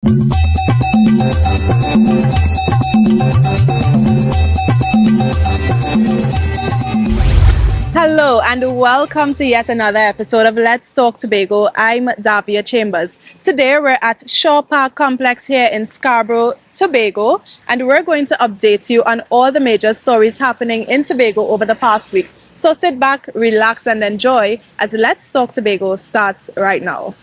Hello and welcome to yet another episode of Let's Talk Tobago. I'm Davia Chambers. Today we're at Shaw Park Complex here in Scarborough, Tobago, and we're going to update you on all the major stories happening in Tobago over the past week. So sit back, relax and enjoy as Let's Talk Tobago starts right now.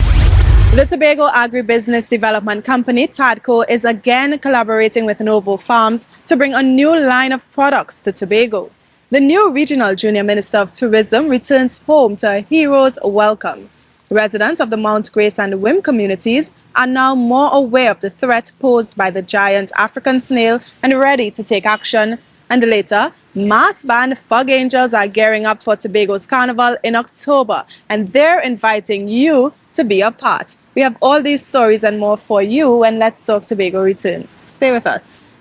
The Tobago Agribusiness Development Company, TADCO, is again collaborating with Novo Farms to bring a new line of products to Tobago. The new Regional Junior Minister of Tourism returns home to a hero's welcome. Residents of the Mount Grace and Wim communities are now more aware of the threat posed by the giant African snail and ready to take action. And later, mass band Fog Angels are gearing up for Tobago's Carnival in October, and they're inviting you to be a part. We have all these stories and more for you when Let's Talk Tobago returns. Stay with us.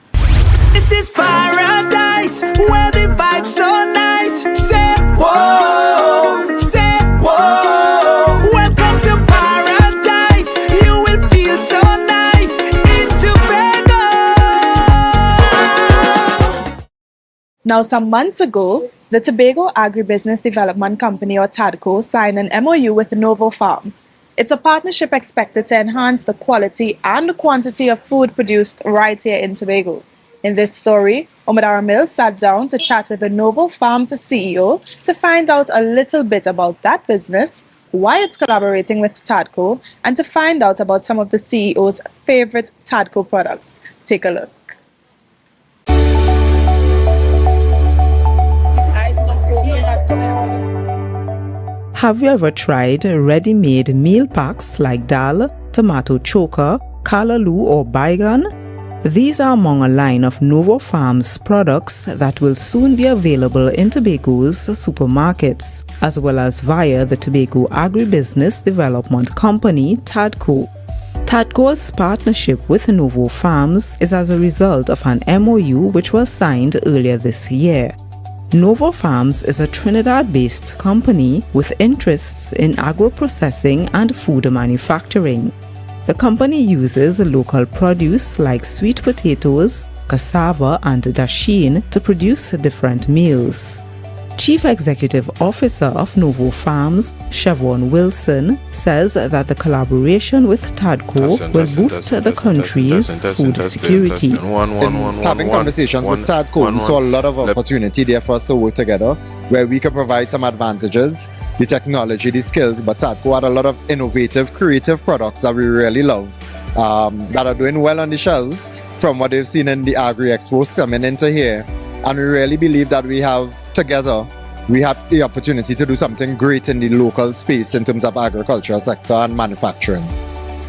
This is paradise, where the vibe's so nice. Say whoa, say whoa. Welcome to paradise, you will feel so nice in Tobago. Now, some months ago, the Tobago Agribusiness Development Company, or TADCO, signed an MOU with Novo Farms. It's a partnership expected to enhance the quality and the quantity of food produced right here in Tobago. In this story, Omadara Mills sat down to chat with the Novo Farms CEO to find out a little bit about that business, why it's collaborating with TADCO, and to find out about some of the CEO's favorite TADCO products. Take a look. Have you ever tried ready-made meal packs like dal, tomato choker, kalaloo or baigan? These are among a line of Novo Farms products that will soon be available in Tobago's supermarkets, as well as via the Tobago Agribusiness Development Company, TADCO. TADCO's partnership with Novo Farms is as a result of an MOU which was signed earlier this year. Novo Farms is a Trinidad-based company with interests in agro-processing and food manufacturing. The company uses local produce like sweet potatoes, cassava and dasheen to produce different meals. Chief Executive Officer of Novo Farms, Siobhan Wilson, says that the collaboration with TADCO will boost the country's food security. Having conversations with TADCO, we saw a lot of opportunity there for us to work together, where we could provide some advantages, the technology, the skills, but TADCO had a lot of innovative, creative products that we really love, that are doing well on the shelves from what they've seen in the Agri-Expos coming into here. And we really believe that we have the opportunity to do something great in the local space in terms of agriculture sector and manufacturing.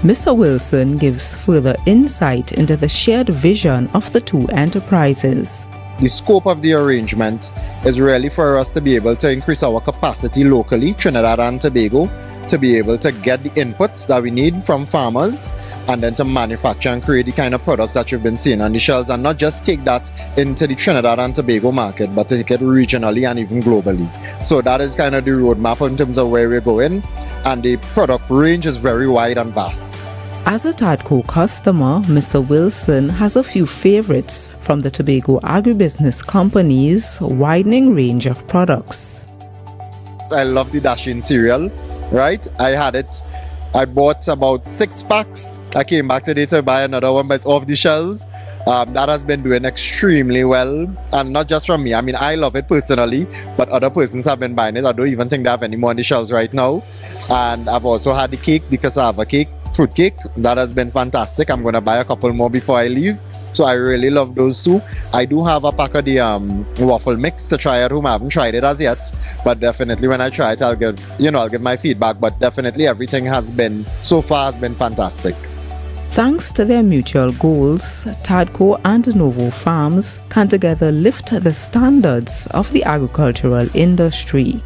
Mr. Wilson gives further insight into the shared vision of the two enterprises. The scope of the arrangement is really for us to be able to increase our capacity locally, Trinidad and Tobago, to be able to get the inputs that we need from farmers and then to manufacture and create the kind of products that you've been seeing on the shelves, and not just take that into the Trinidad and Tobago market, but to take it regionally and even globally. So that is kind of the roadmap in terms of where we're going, and the product range is very wide and vast. As a TADCO customer, Mr. Wilson has a few favorites from the Tobago Agribusiness Company's widening range of products. I love the Dasheen cereal, right? I bought about 6 packs. I came back today to buy another one, but it's off the shelves. That has been doing extremely well, and not just from me. I mean, I love it personally, but other persons have been buying it. I don't even think they have any more on the shelves right now. And I've also had the cake, the cassava cake, fruit cake. That has been fantastic. I'm going to buy a couple more before I leave. So I really love those two. I do have a pack of the waffle mix to try at home. I haven't tried it as yet, but definitely when I try it, I'll give my feedback. But definitely everything so far has been fantastic. Thanks to their mutual goals, TADCO and Novo Farms can together lift the standards of the agricultural industry.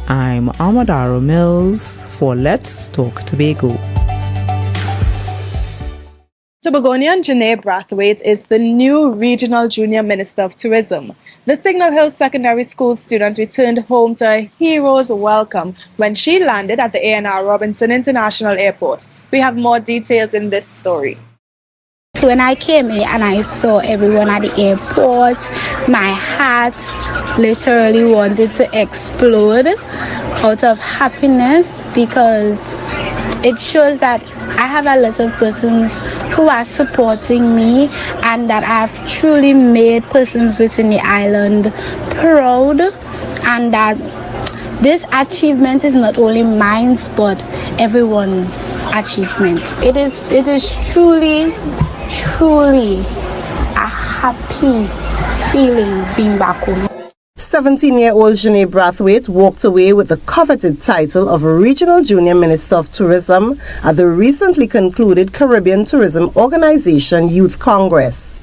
I'm Omadara Mills for Let's Talk Tobago. Tobagonian Janae Brathwaite is the new Regional Junior Minister of Tourism. The Signal Hill Secondary School student returned home to a hero's welcome when she landed at the A&R Robinson International Airport. We have more details in this story. So when I came in and I saw everyone at the airport, my heart literally wanted to explode out of happiness, because it shows that I have a lot of persons who are supporting me, and that I've truly made persons within the island proud, and that this achievement is not only mine but everyone's achievement. It is truly a happy feeling being back home. 17-year-old Janae Brathwaite walked away with the coveted title of Regional Junior Minister of Tourism at the recently concluded Caribbean Tourism Organization Youth Congress.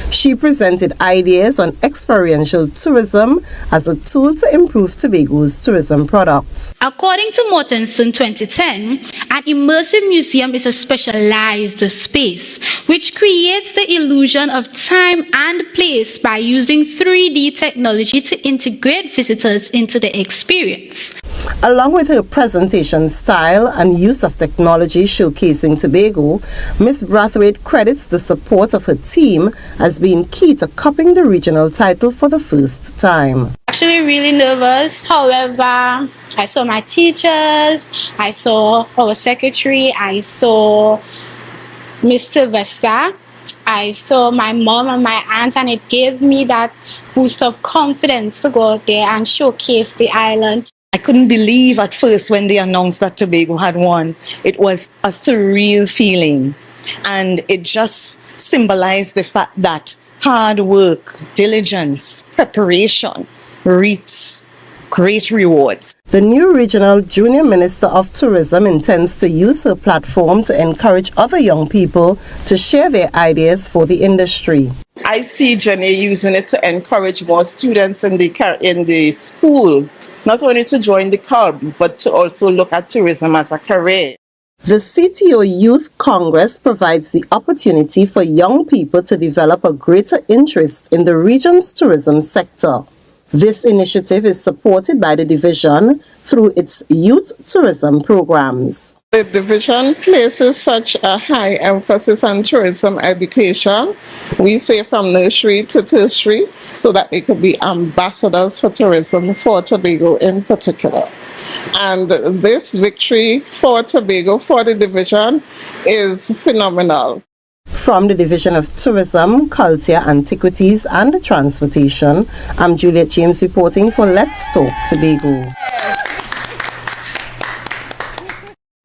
She presented ideas on experiential tourism as a tool to improve Tobago's tourism products. According to Mortensen 2010, an immersive museum is a specialized space which creates the illusion of time and place by using 3D technology to integrate visitors into the experience. Along with her presentation style and use of technology showcasing Tobago, Ms. Brathwaite credits the support of her team as being key to cupping the regional title for the first time. Actually really nervous. However, I saw my teachers, I saw our secretary, I saw Miss Sylvester, I saw my mom and my aunt, and it gave me that boost of confidence to go out there and showcase the island. I couldn't believe at first when they announced that Tobago had won. It was a surreal feeling, and it just symbolized the fact that hard work, diligence, preparation reaps great rewards. The new Regional Junior Minister of Tourism intends to use her platform to encourage other young people to share their ideas for the industry. I see Jenny using it to encourage more students in the school, not only to join the club, but to also look at tourism as a career. The CTO Youth Congress provides the opportunity for young people to develop a greater interest in the region's tourism sector. This initiative is supported by the division through its youth tourism programs. The division places such a high emphasis on tourism education. We say from nursery to tertiary, so that they could be ambassadors for tourism for Tobago in particular. And this victory for Tobago, for the division, is phenomenal. From the Division of Tourism, Culture, Antiquities and Transportation, I'm Juliet James reporting for Let's Talk Tobago.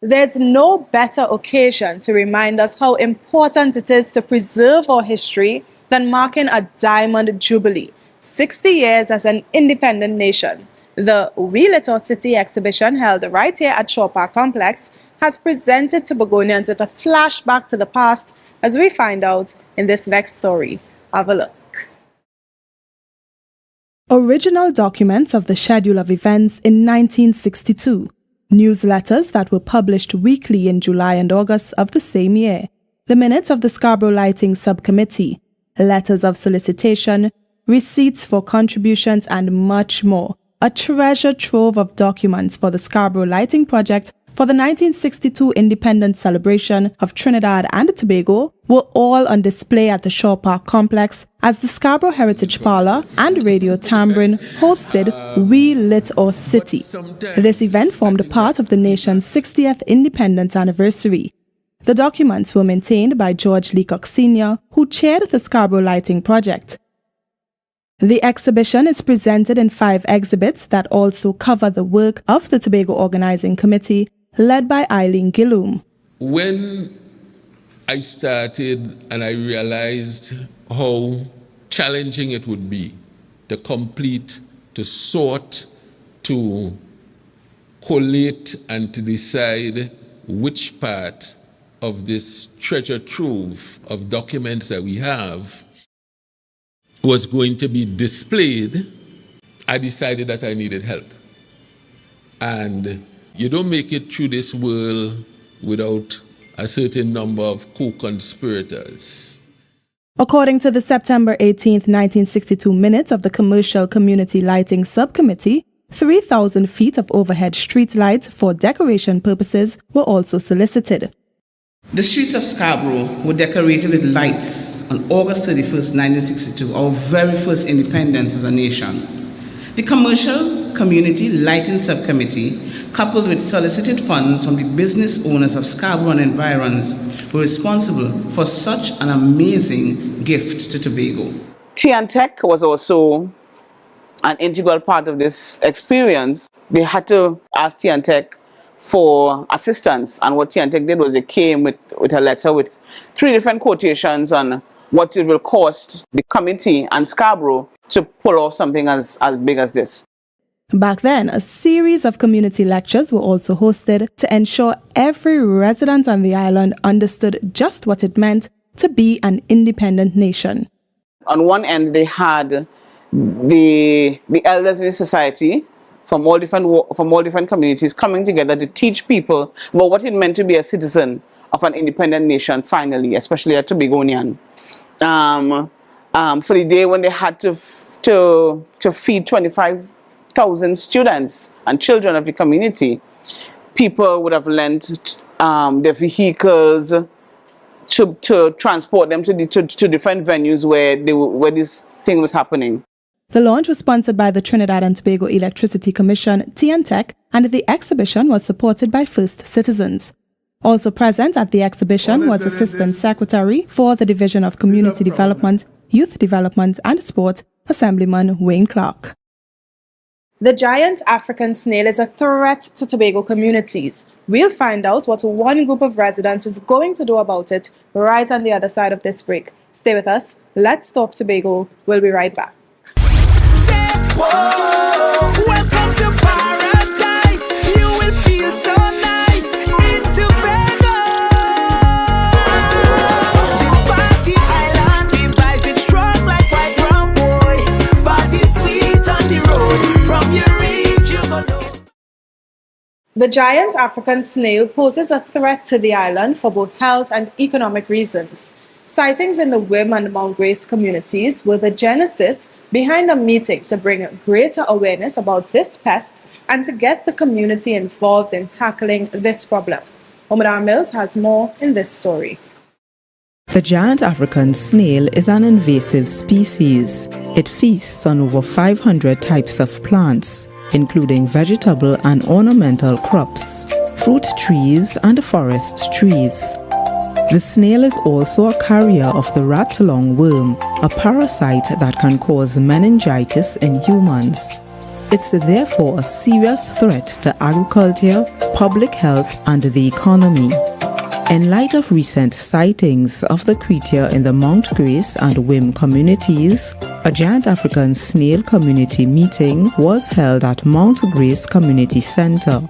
There's no better occasion to remind us how important it is to preserve our history than marking a Diamond Jubilee, 60 years as an independent nation. The We Lit Our City exhibition held right here at Shaw Park Complex has presented Tobagonians with a flashback to the past, as we find out in this next story. Have a look. Original documents of the schedule of events in 1962. Newsletters that were published weekly in July and August of the same year. The minutes of the Scarborough Lighting Subcommittee. Letters of solicitation, receipts for contributions, and much more. A treasure trove of documents for the Scarborough Lighting Project for the 1962 independence celebration of Trinidad and Tobago were all on display at the Shaw Park Complex as the Scarborough Heritage Parlour and Radio Tambrin hosted We Lit Our City. This event formed part of the nation's 60th independence anniversary. The documents were maintained by George Leacock Sr., who chaired the Scarborough Lighting Project. The exhibition is presented in 5 exhibits that also cover the work of the Tobago Organizing Committee, led by Eileen Gilloom. When I started and I realized how challenging it would be to complete, to sort, to collate, and to decide which part of this treasure trove of documents that we have was going to be displayed, I decided that I needed help. And you don't make it through this world without a certain number of co-conspirators. According to the September 18, 1962 minutes of the Commercial Community Lighting Subcommittee, 3,000 feet of overhead street lights for decoration purposes were also solicited. The streets of Scarborough were decorated with lights on August 31st, 1962, our very first independence as a nation. The Commercial Community Lighting Subcommittee, coupled with solicited funds from the business owners of Scarborough and environs, were responsible for such an amazing gift to Tobago. Tech was also an integral part of this experience. We had to ask Tech for assistance, and what Tech did was they came with a letter with 3 different quotations on what it will cost the committee and Scarborough to pull off something as big as this. Back then, a series of community lectures were also hosted to ensure every resident on the island understood just what it meant to be an independent nation. On one end, they had the elders in the society from all different communities coming together to teach people about what it meant to be a citizen of an independent nation, finally, especially a Tobagonian. For the day when they had to feed 25,000 students and children of the community, people would have lent their vehicles to transport them to different venues where this thing was happening. The launch was sponsored by the Trinidad and Tobago Electricity Commission, TNTEC, and the exhibition was supported by First Citizens. Also present at the exhibition was Assistant Secretary for the Division of Community Development, Youth Development and Sport, Assemblyman Wayne Clark. The giant African snail is a threat to Tobago communities. We'll find out what one group of residents is going to do about it right on the other side of this break. Stay with us. Let's Talk Tobago. We'll be right back. Whoa, welcome to paradise. You will feel so nice in Tobago. This party island, the vibes is strong like white rum, boy. Party sweet on the road. From your reach, you go know. The giant African snail poses a threat to the island for both health and economic reasons. Sightings in the Wim and Mount Grace communities were the genesis behind a meeting to bring greater awareness about this pest and to get the community involved in tackling this problem. Omar Mills has more in this story. The giant African snail is an invasive species. It feasts on over 500 types of plants, including vegetable and ornamental crops, fruit trees and forest trees. The snail is also a carrier of the rat-lung worm, a parasite that can cause meningitis in humans. It's therefore a serious threat to agriculture, public health, and the economy. In light of recent sightings of the creature in the Mount Grace and Wim communities, a giant African snail community meeting was held at Mount Grace Community Center.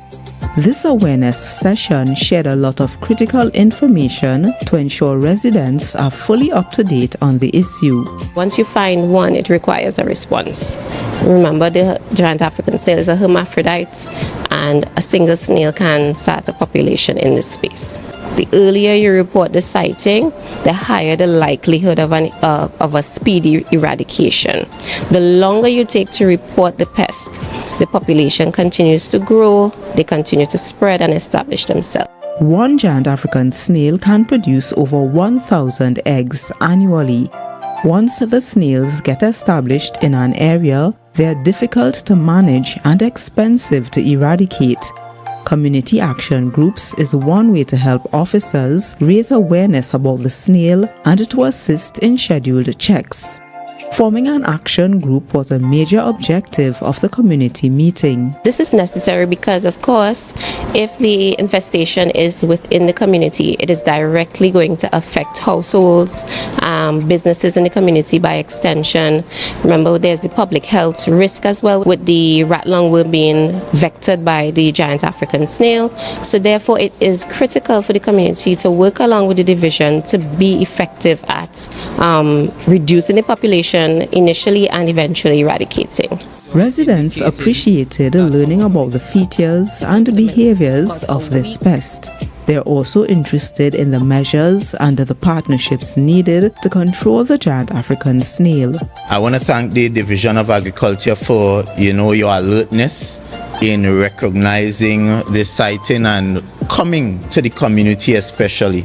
This awareness session shared a lot of critical information to ensure residents are fully up to date on the issue. Once you find one, it requires a response. Remember, the giant African snail is a hermaphrodite, and a single snail can start a population in this space. The earlier you report the sighting, the higher the likelihood of a speedy eradication. The longer you take to report the pest, the population continues to grow, they continue to spread and establish themselves. One giant African snail can produce over 1,000 eggs annually. Once the snails get established in an area, they are difficult to manage and expensive to eradicate. Community action groups is one way to help officers raise awareness about the snail and to assist in scheduled checks. Forming an action group was a major objective of the community meeting. This is necessary because, of course, if the infestation is within the community, it is directly going to affect households, businesses in the community by extension. Remember, there's the public health risk as well with the rat-lung worm being vectored by the giant African snail. So therefore, it is critical for the community to work along with the division to be effective at reducing the population initially and eventually eradicating. Residents appreciated learning about the features and behaviors of this pest. They are also interested in the measures and the partnerships needed to control the giant African snail. I want to thank the Division of Agriculture for, your alertness in recognizing this sighting and coming to the community especially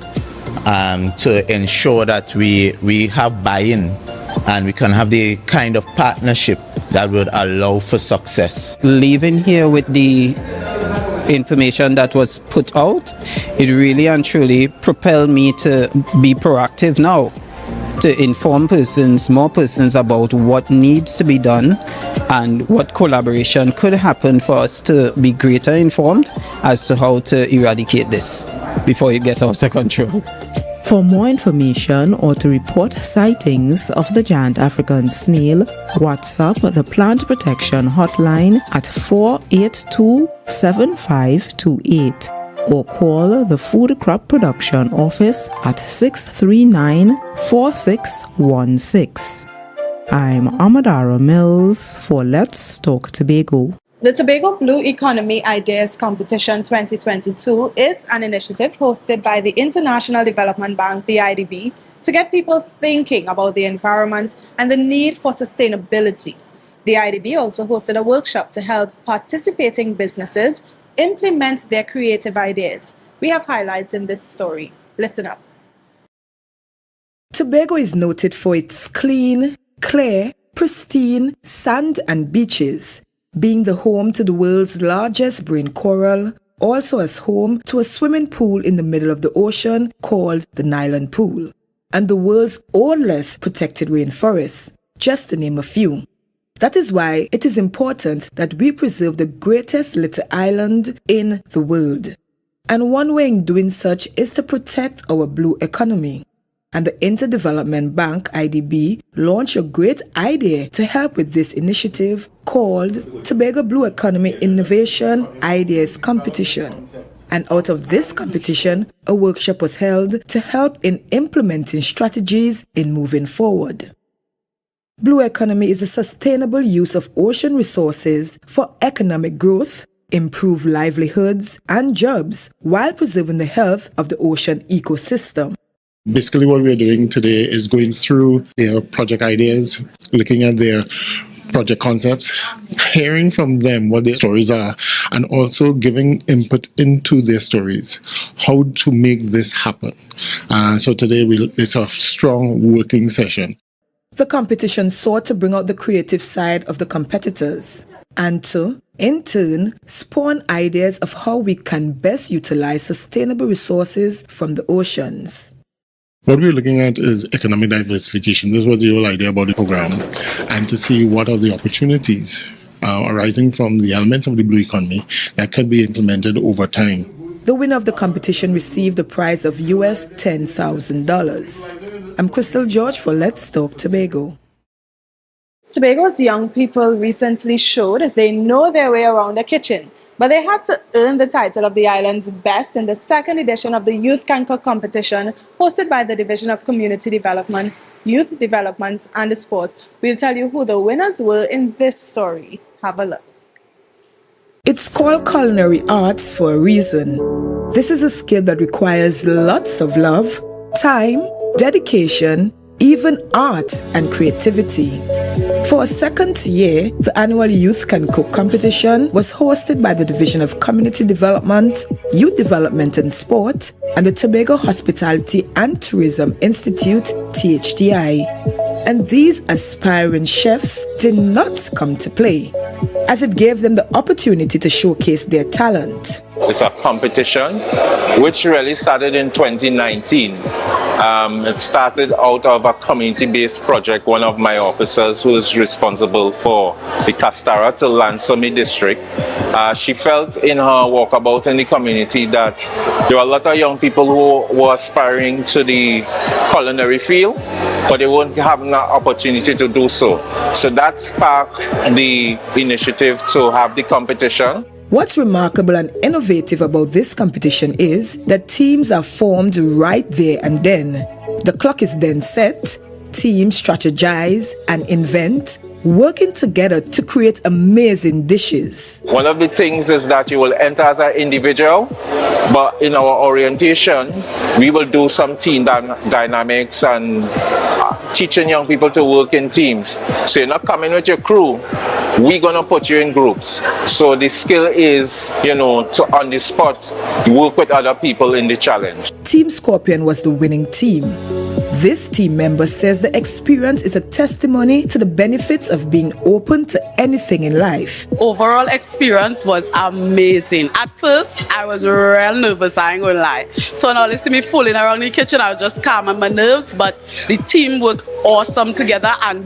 to ensure that we have buy-in and we can have the kind of partnership that would allow for success. Leaving here with the information that was put out, it really and truly propelled me to be proactive now, to inform more persons about what needs to be done and what collaboration could happen for us to be greater informed as to how to eradicate this before it gets out of control. For more information or to report sightings of the giant African snail, WhatsApp the Plant Protection Hotline at 482-7528 or call the Food Crop Production Office at 639-4616. I'm Amadara Mills for Let's Talk Tobago. The Tobago Blue Economy Ideas Competition 2022 is an initiative hosted by the International Development Bank, the IDB, to get people thinking about the environment and the need for sustainability. The IDB also hosted a workshop to help participating businesses implement their creative ideas. We have highlights in this story. Listen up. Tobago is noted for its clean, clear, pristine sand and beaches, being the home to the world's largest marine coral, also as home to a swimming pool in the middle of the ocean called the Nyland Pool, and the world's oldest protected rainforest, just to name a few. That is why it is important that we preserve the greatest little island in the world. And one way in doing such is to protect our blue economy. And the Interdevelopment Bank, IDB, launched a great idea to help with this initiative called Tobago Blue Economy Innovation Ideas Competition. And out of this competition, a workshop was held to help in implementing strategies in moving forward. Blue economy is the sustainable use of ocean resources for economic growth, improve livelihoods and jobs while preserving the health of the ocean ecosystem. Basically what we're doing today is going through their project ideas, looking at their project concepts, hearing from them what their stories are, and also giving input into their stories, how to make this happen. So today it's a strong working session. The competition sought to bring out the creative side of the competitors and to, in turn, spawn ideas of how we can best utilize sustainable resources from the oceans. What we're looking at is economic diversification. This was the whole idea about the program, and to see what are the opportunities arising from the elements of the blue economy that can be implemented over time. The winner of the competition received the prize of US $10,000. I'm Crystal George for Let's Talk Tobago. Tobago's young people recently showed they know their way around the kitchen, but they had to earn the title of the island's best in the second edition of the Youth Canker competition hosted by the Division of Community Development, Youth Development and Sport. We'll tell you who the winners were in this story. Have a look. It's called culinary arts for a reason. This is a skill that requires lots of love, time, dedication, even art and creativity. For a second year, the annual Youth Can Cook competition was hosted by the Division of Community Development, Youth Development and Sport, and the Tobago Hospitality and Tourism Institute, THDI. And these aspiring chefs did not come to play, as it gave them the opportunity to showcase their talent. It's a competition which really started in 2019. It started out of a community-based project. One of my officers who is responsible for the Castara to Lansome district, she felt in her walkabout in the community that there were a lot of young people who were aspiring to the culinary field, but they weren't having an opportunity to do so. So that sparked the initiative to have the competition. What's remarkable and innovative about this competition is that teams are formed right there and then. The clock is then set, teams strategize and invent, working together to create amazing dishes. One of the things is that you will enter as an individual, but in our orientation, we will do some team dynamics and teaching young people to work in teams. So you're not coming with your crew, we're gonna put you in groups. So the skill is, to on the spot, work with other people in the challenge. Team Scorpion was the winning team. This team member says the experience is a testimony to the benefits of being open to anything in life. Overall experience was amazing. At first, I was real nervous, I ain't gonna lie. So now you see me fooling around the kitchen, I was just calm my nerves, but the team worked awesome together and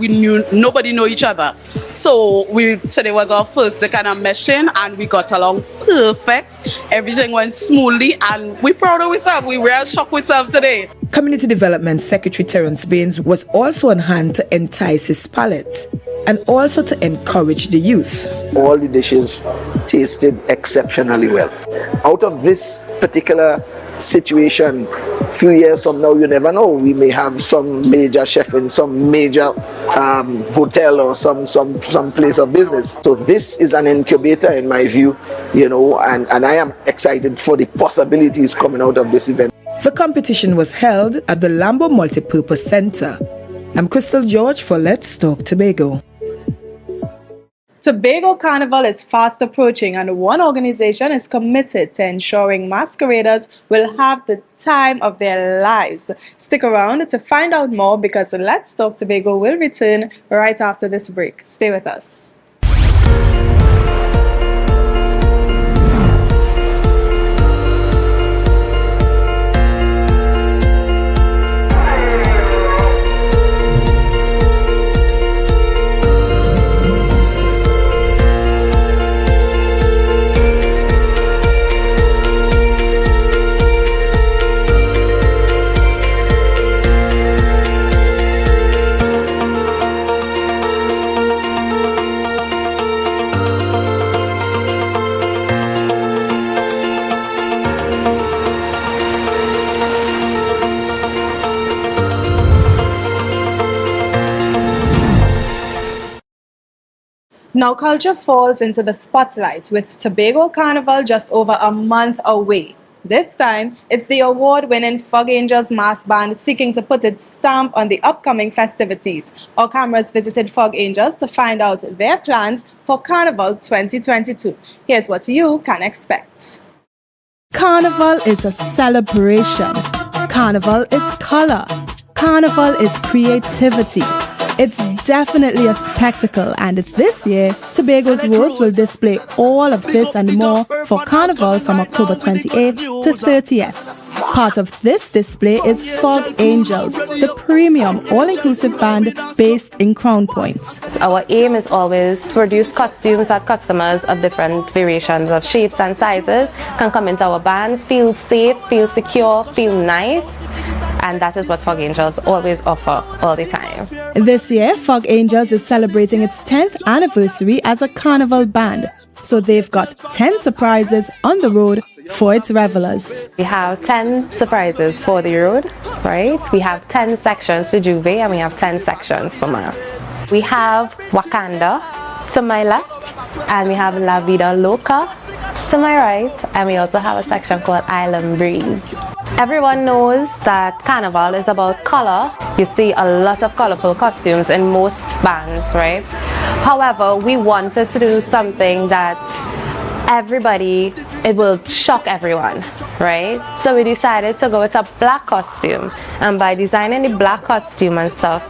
nobody knew each other. So today was our first kind of meshing and we got along perfect. Everything went smoothly and we proud of ourselves. We were shocked with ourselves today. Community Development Secretary Terence Baines was also on hand to entice his palate and also to encourage the youth. All the dishes tasted exceptionally well. Out of this particular situation, a few years from now, you never know, we may have some major chef in some major hotel or some place of business. So this is an incubator in my view, and I am excited for the possibilities coming out of this event. The competition was held at the Lambo Multipurpose Center. I'm Crystal George for Let's Talk Tobago. Tobago Carnival is fast approaching and one organization is committed to ensuring masqueraders will have the time of their lives. Stick around to find out more because Let's Talk Tobago will return right after this break. Stay with us. Now culture falls into the spotlight with Tobago Carnival just over a month away. This time, it's the award-winning Fog Angels Mass Band seeking to put its stamp on the upcoming festivities. Our cameras visited Fog Angels to find out their plans for Carnival 2022. Here's what you can expect. Carnival is a celebration. Carnival is color. Carnival is creativity. It's definitely a spectacle, and this year, Tobago's roads will display all of this and more for Carnival from October 28th to 30th. Part of this display is Fog Angels, the premium all-inclusive band based in Crown Point. Our aim is always to produce costumes that customers of different variations of shapes and sizes can come into our band, feel safe, feel secure, feel nice. And that is what Fog Angels always offer all the time. This year, Fog Angels is celebrating its 10th anniversary as a carnival band. So they've got 10 surprises on the road for its revelers. We have 10 surprises for the road, right? We have 10 sections for Juve and we have 10 sections for Mass. We have Wakanda to my left and we have La Vida Loca to my right, and we also have a section called Island Breeze. Everyone knows that Carnival is about color. You see a lot of colorful costumes in most bands, right? However, we wanted to do something that it will shock everyone, right? So we decided to go with a black costume, and by designing the black costume and stuff,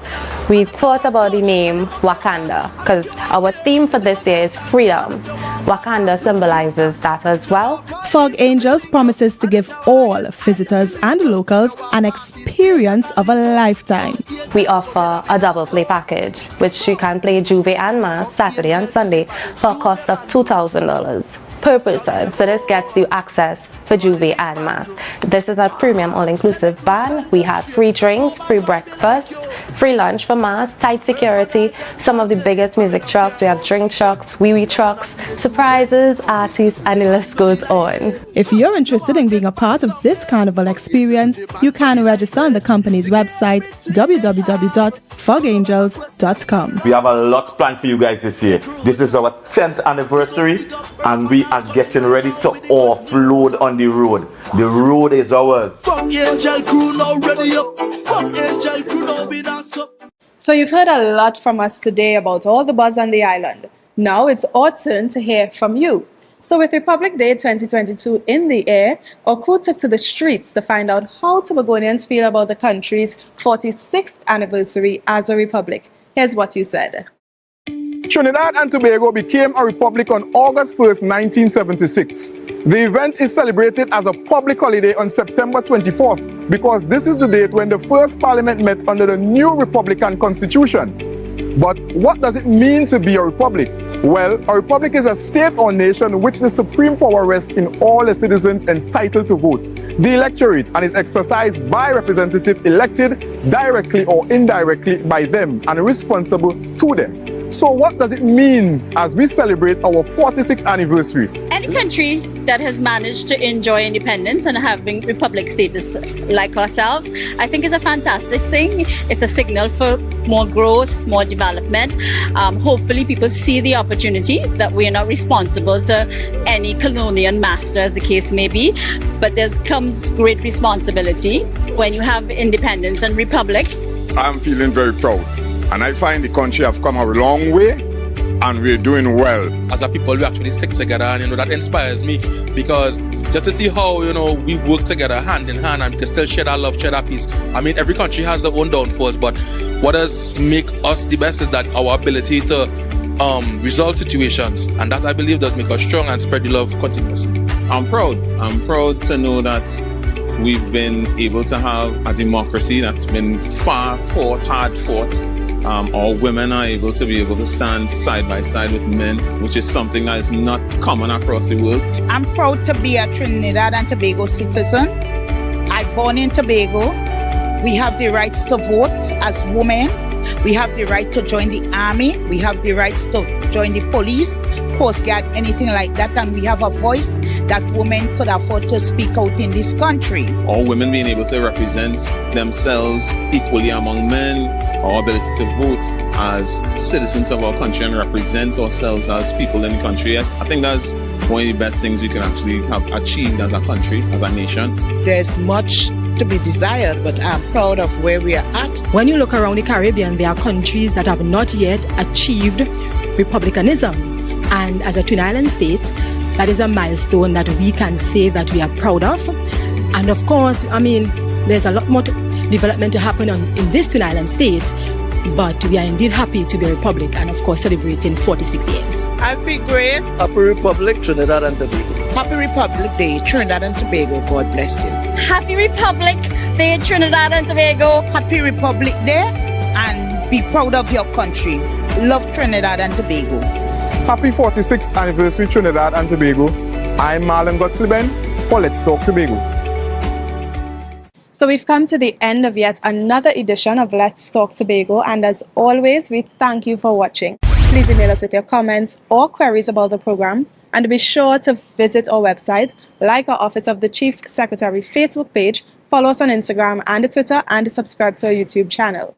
we thought about the name Wakanda, because our theme for this year is freedom. Wakanda symbolizes that as well. Fog Angels promises to give all visitors and locals an experience of a lifetime. We offer a double play package, which you can play Juve and Mass Saturday and Sunday for a cost of $2,000 per person. So this gets you access for Juve and Mass. This is a premium all-inclusive band. We have free drinks, free breakfast, free lunch for Mass, tight security, some of the biggest music trucks. We have drink trucks, wee-wee trucks, surprises, artists, and the list goes on. If you're interested in being a part of this carnival experience, you can register on the company's website, www.fogangels.com. We have a lot planned for you guys this year. This is our 10th anniversary and we are getting ready to offload on the road. The road is ours. Fog Angel crew now ready up. Fog Angel crew now be danced up. So you've heard a lot from us today about all the buzz on the island. Now it's our turn to hear from you. So with Republic Day 2022 in the air, our crew took to the streets to find out how Tobagonians feel about the country's 46th anniversary as a republic. Here's what you said. Trinidad and Tobago became a republic on August 1st, 1976. The event is celebrated as a public holiday on September 24th because this is the date when the first parliament met under the new Republican Constitution. But what does it mean to be a republic? Well, a republic is a state or nation in which the supreme power rests in all the citizens entitled to vote, the electorate, and is exercised by representatives elected directly or indirectly by them and responsible to them. So what does it mean as we celebrate our 46th anniversary? Any country that has managed to enjoy independence and having republic status like ourselves, I think is a fantastic thing. It's a signal for more growth, more development. Hopefully people see the opportunity that we are not responsible to any colonial master, as the case may be, but there comes great responsibility when you have independence and republic. I'm feeling very proud. And I find the country have come a long way and we're doing well. As a people, we actually stick together and that inspires me because just to see how, we work together hand in hand and we can still share that love, share that peace. I mean, every country has their own downfalls, but what does make us the best is that our ability to resolve situations, and that I believe does make us strong and spread the love continuously. I'm proud to know that we've been able to have a democracy that's been hard fought. All women are able to stand side by side with men, which is something that is not common across the world. I'm proud to be a Trinidad and Tobago citizen. I'm born in Tobago. We have the rights to vote as women. We have the right to join the army. We have the rights to join the police, Coast Guard, anything like that. And we have a voice that women could afford to speak out in this country. All women being able to represent themselves equally among men, our ability to vote as citizens of our country and represent ourselves as people in the country. Yes, I think that's one of the best things we can actually have achieved as a country, as a nation. There's much to be desired, but I'm proud of where we are at. When you look around the Caribbean, there are countries that have not yet achieved republicanism. And as a Twin Island state, that is a milestone that we can say that we are proud of. And of course, there's a lot more development to happen in this Twin Island state, but we are indeed happy to be a republic and of course celebrating 46 years. Happy great. Happy Republic, Trinidad and Tobago. Happy Republic Day, Trinidad and Tobago. God bless you. Happy Republic Day, Trinidad and Tobago. Happy Republic Day and be proud of your country. Love Trinidad and Tobago. Happy 46th anniversary Trinidad and Tobago. I'm Marlon Gottsliben for Let's Talk Tobago. So we've come to the end of yet another edition of Let's Talk Tobago, and as always, we thank you for watching. Please email us with your comments or queries about the program, and be sure to visit our website, like our Office of the Chief Secretary Facebook page, follow us on Instagram and Twitter, and subscribe to our YouTube channel.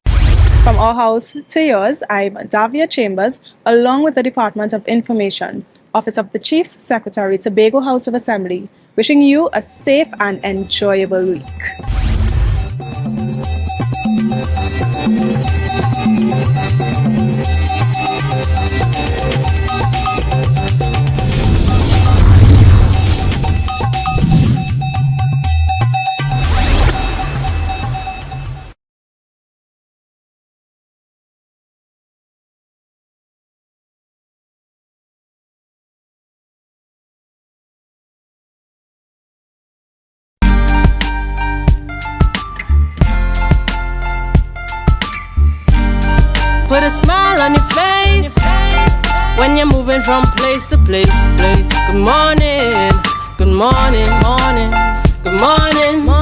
From our house to yours, I'm Davia Chambers, along with the Department of Information, Office of the Chief Secretary, Tobago House of Assembly, wishing you a safe and enjoyable week. Put a smile on your face when you're moving from place to place. Good morning, good morning, morning. morning.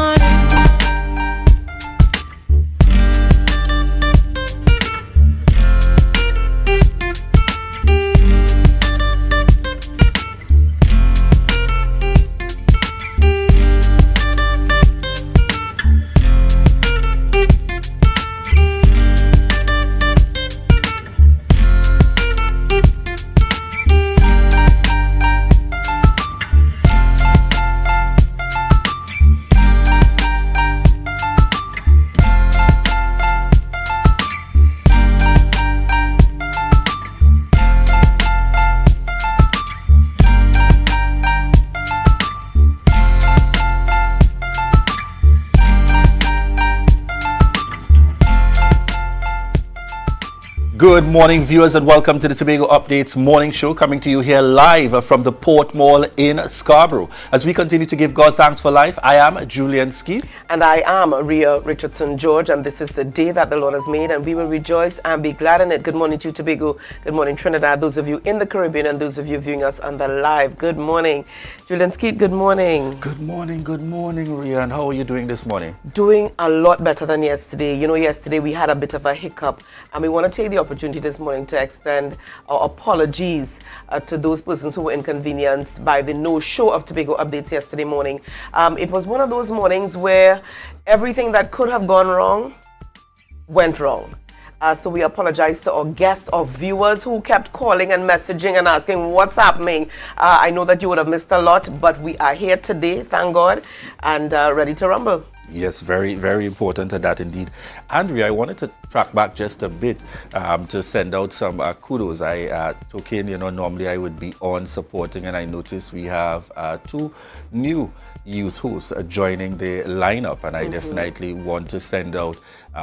Good morning, viewers, and welcome to the Tobago Updates morning show, coming to you here live from the Port Mall in Scarborough. As we continue to give God thanks for life, I am Julian Skeet. And I am Rhea Richardson George, and this is the day that the Lord has made, and we will rejoice and be glad in it. Good morning to you, Tobago. Good morning, Trinidad. Those of you in the Caribbean and those of you viewing us on the live. Good morning. Julian Skeet, good morning. Good morning, Rhea. And how are you doing this morning? Doing a lot better than yesterday. You know, yesterday we had a bit of a hiccup, and we want to take the opportunity this morning to extend our apologies to those persons who were inconvenienced by the no-show of Tobago Updates yesterday morning. It was one of those mornings where everything that could have gone wrong went wrong. So we apologize to our guests, our viewers who kept calling and messaging and asking what's happening. I know that you would have missed a lot, but we are here today, thank God, and ready to rumble. Yes, very, very important at that indeed. Andrea, I wanted to track back just a bit to send out some kudos. I took in, normally I would be on supporting, and I noticed we have two new youth hosts joining the lineup, and I definitely want to send out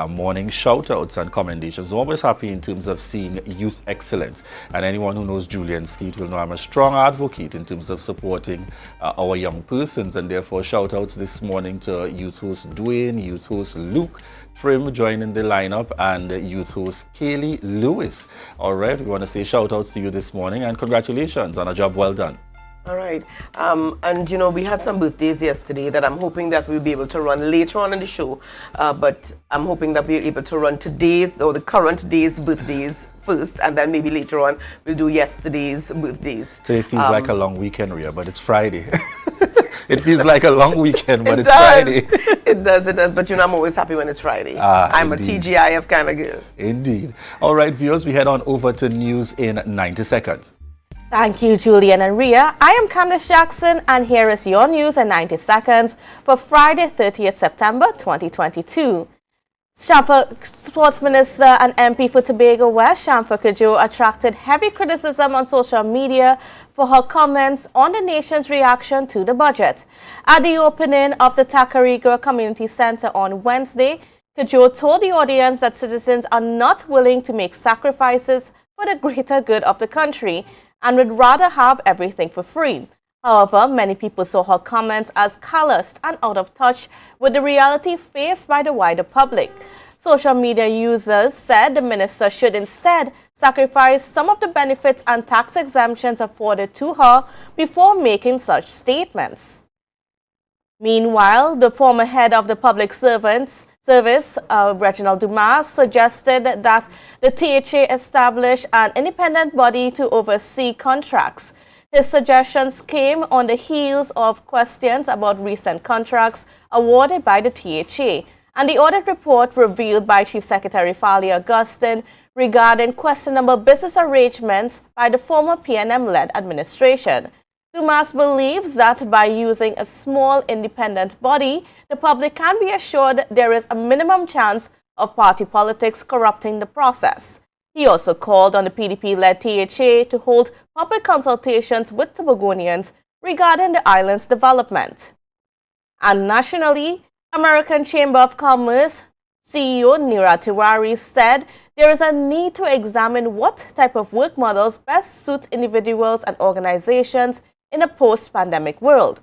morning shout outs and commendations. Always happy in terms of seeing youth excellence, and anyone who knows Julian Skeet will know I'm a strong advocate in terms of supporting our young persons, and therefore shout outs this morning to youth host Dwayne, youth host Luke Trim joining the lineup, and youth host Kaylee Lewis. All right, we want to say shout outs to you this morning and congratulations on a job well done. All right. And, we had some birthdays yesterday that I'm hoping that we'll be able to run later on in the show. But I'm hoping that we're able to run today's or the current day's birthdays first, and then maybe later on we'll do yesterday's birthdays. So it feels like a long weekend, Rhea, but it's Friday. It feels like a long weekend, but it's does. Friday. It does. But I'm always happy when it's Friday. I'm indeed. a TGIF kind of girl. Indeed. All right, viewers, we head on over to news in 90 seconds. Thank you, Julian and Rhea. I am Candace Jackson, and here is your news in 90 seconds for Friday, 30th September 2022. Shamfa Sports Minister and MP for Tobago West, Shamfa Kajol, attracted heavy criticism on social media for her comments on the nation's reaction to the budget. At the opening of the Tacarigua Community Center on Wednesday, Kajol told the audience that citizens are not willing to make sacrifices for the greater good of the country and would rather have everything for free. However, many people saw her comments as calloused and out of touch with the reality faced by the wider public. Social media users said the minister should instead sacrifice some of the benefits and tax exemptions afforded to her before making such statements. Meanwhile, the former head of the Public Service, Reginald Dumas, suggested that the THA establish an independent body to oversee contracts. His suggestions came on the heels of questions about recent contracts awarded by the THA and the audit report revealed by Chief Secretary Fali Augustine regarding questionable business arrangements by the former PNM-led administration. Dumas believes that by using a small independent body, the public can be assured there is a minimum chance of party politics corrupting the process. He also called on the PDP-led THA to hold public consultations with Tobagonians regarding the island's development. And nationally, American Chamber of Commerce CEO Neera Tiwari said there is a need to examine what type of work models best suit individuals and organizations in a post-pandemic world.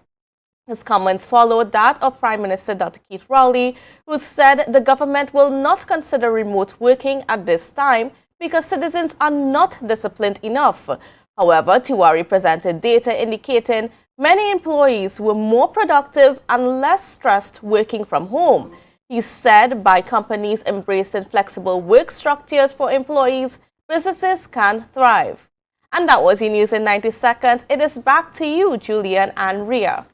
His comments followed that of Prime Minister Dr. Keith Rowley, who said the government will not consider remote working at this time because citizens are not disciplined enough. However, Tiwari presented data indicating Many employees were more productive and less stressed working from home. He said by companies embracing flexible work structures for employees, businesses can thrive. And that was your news in 90 seconds. It is back to you, Julian and Ria.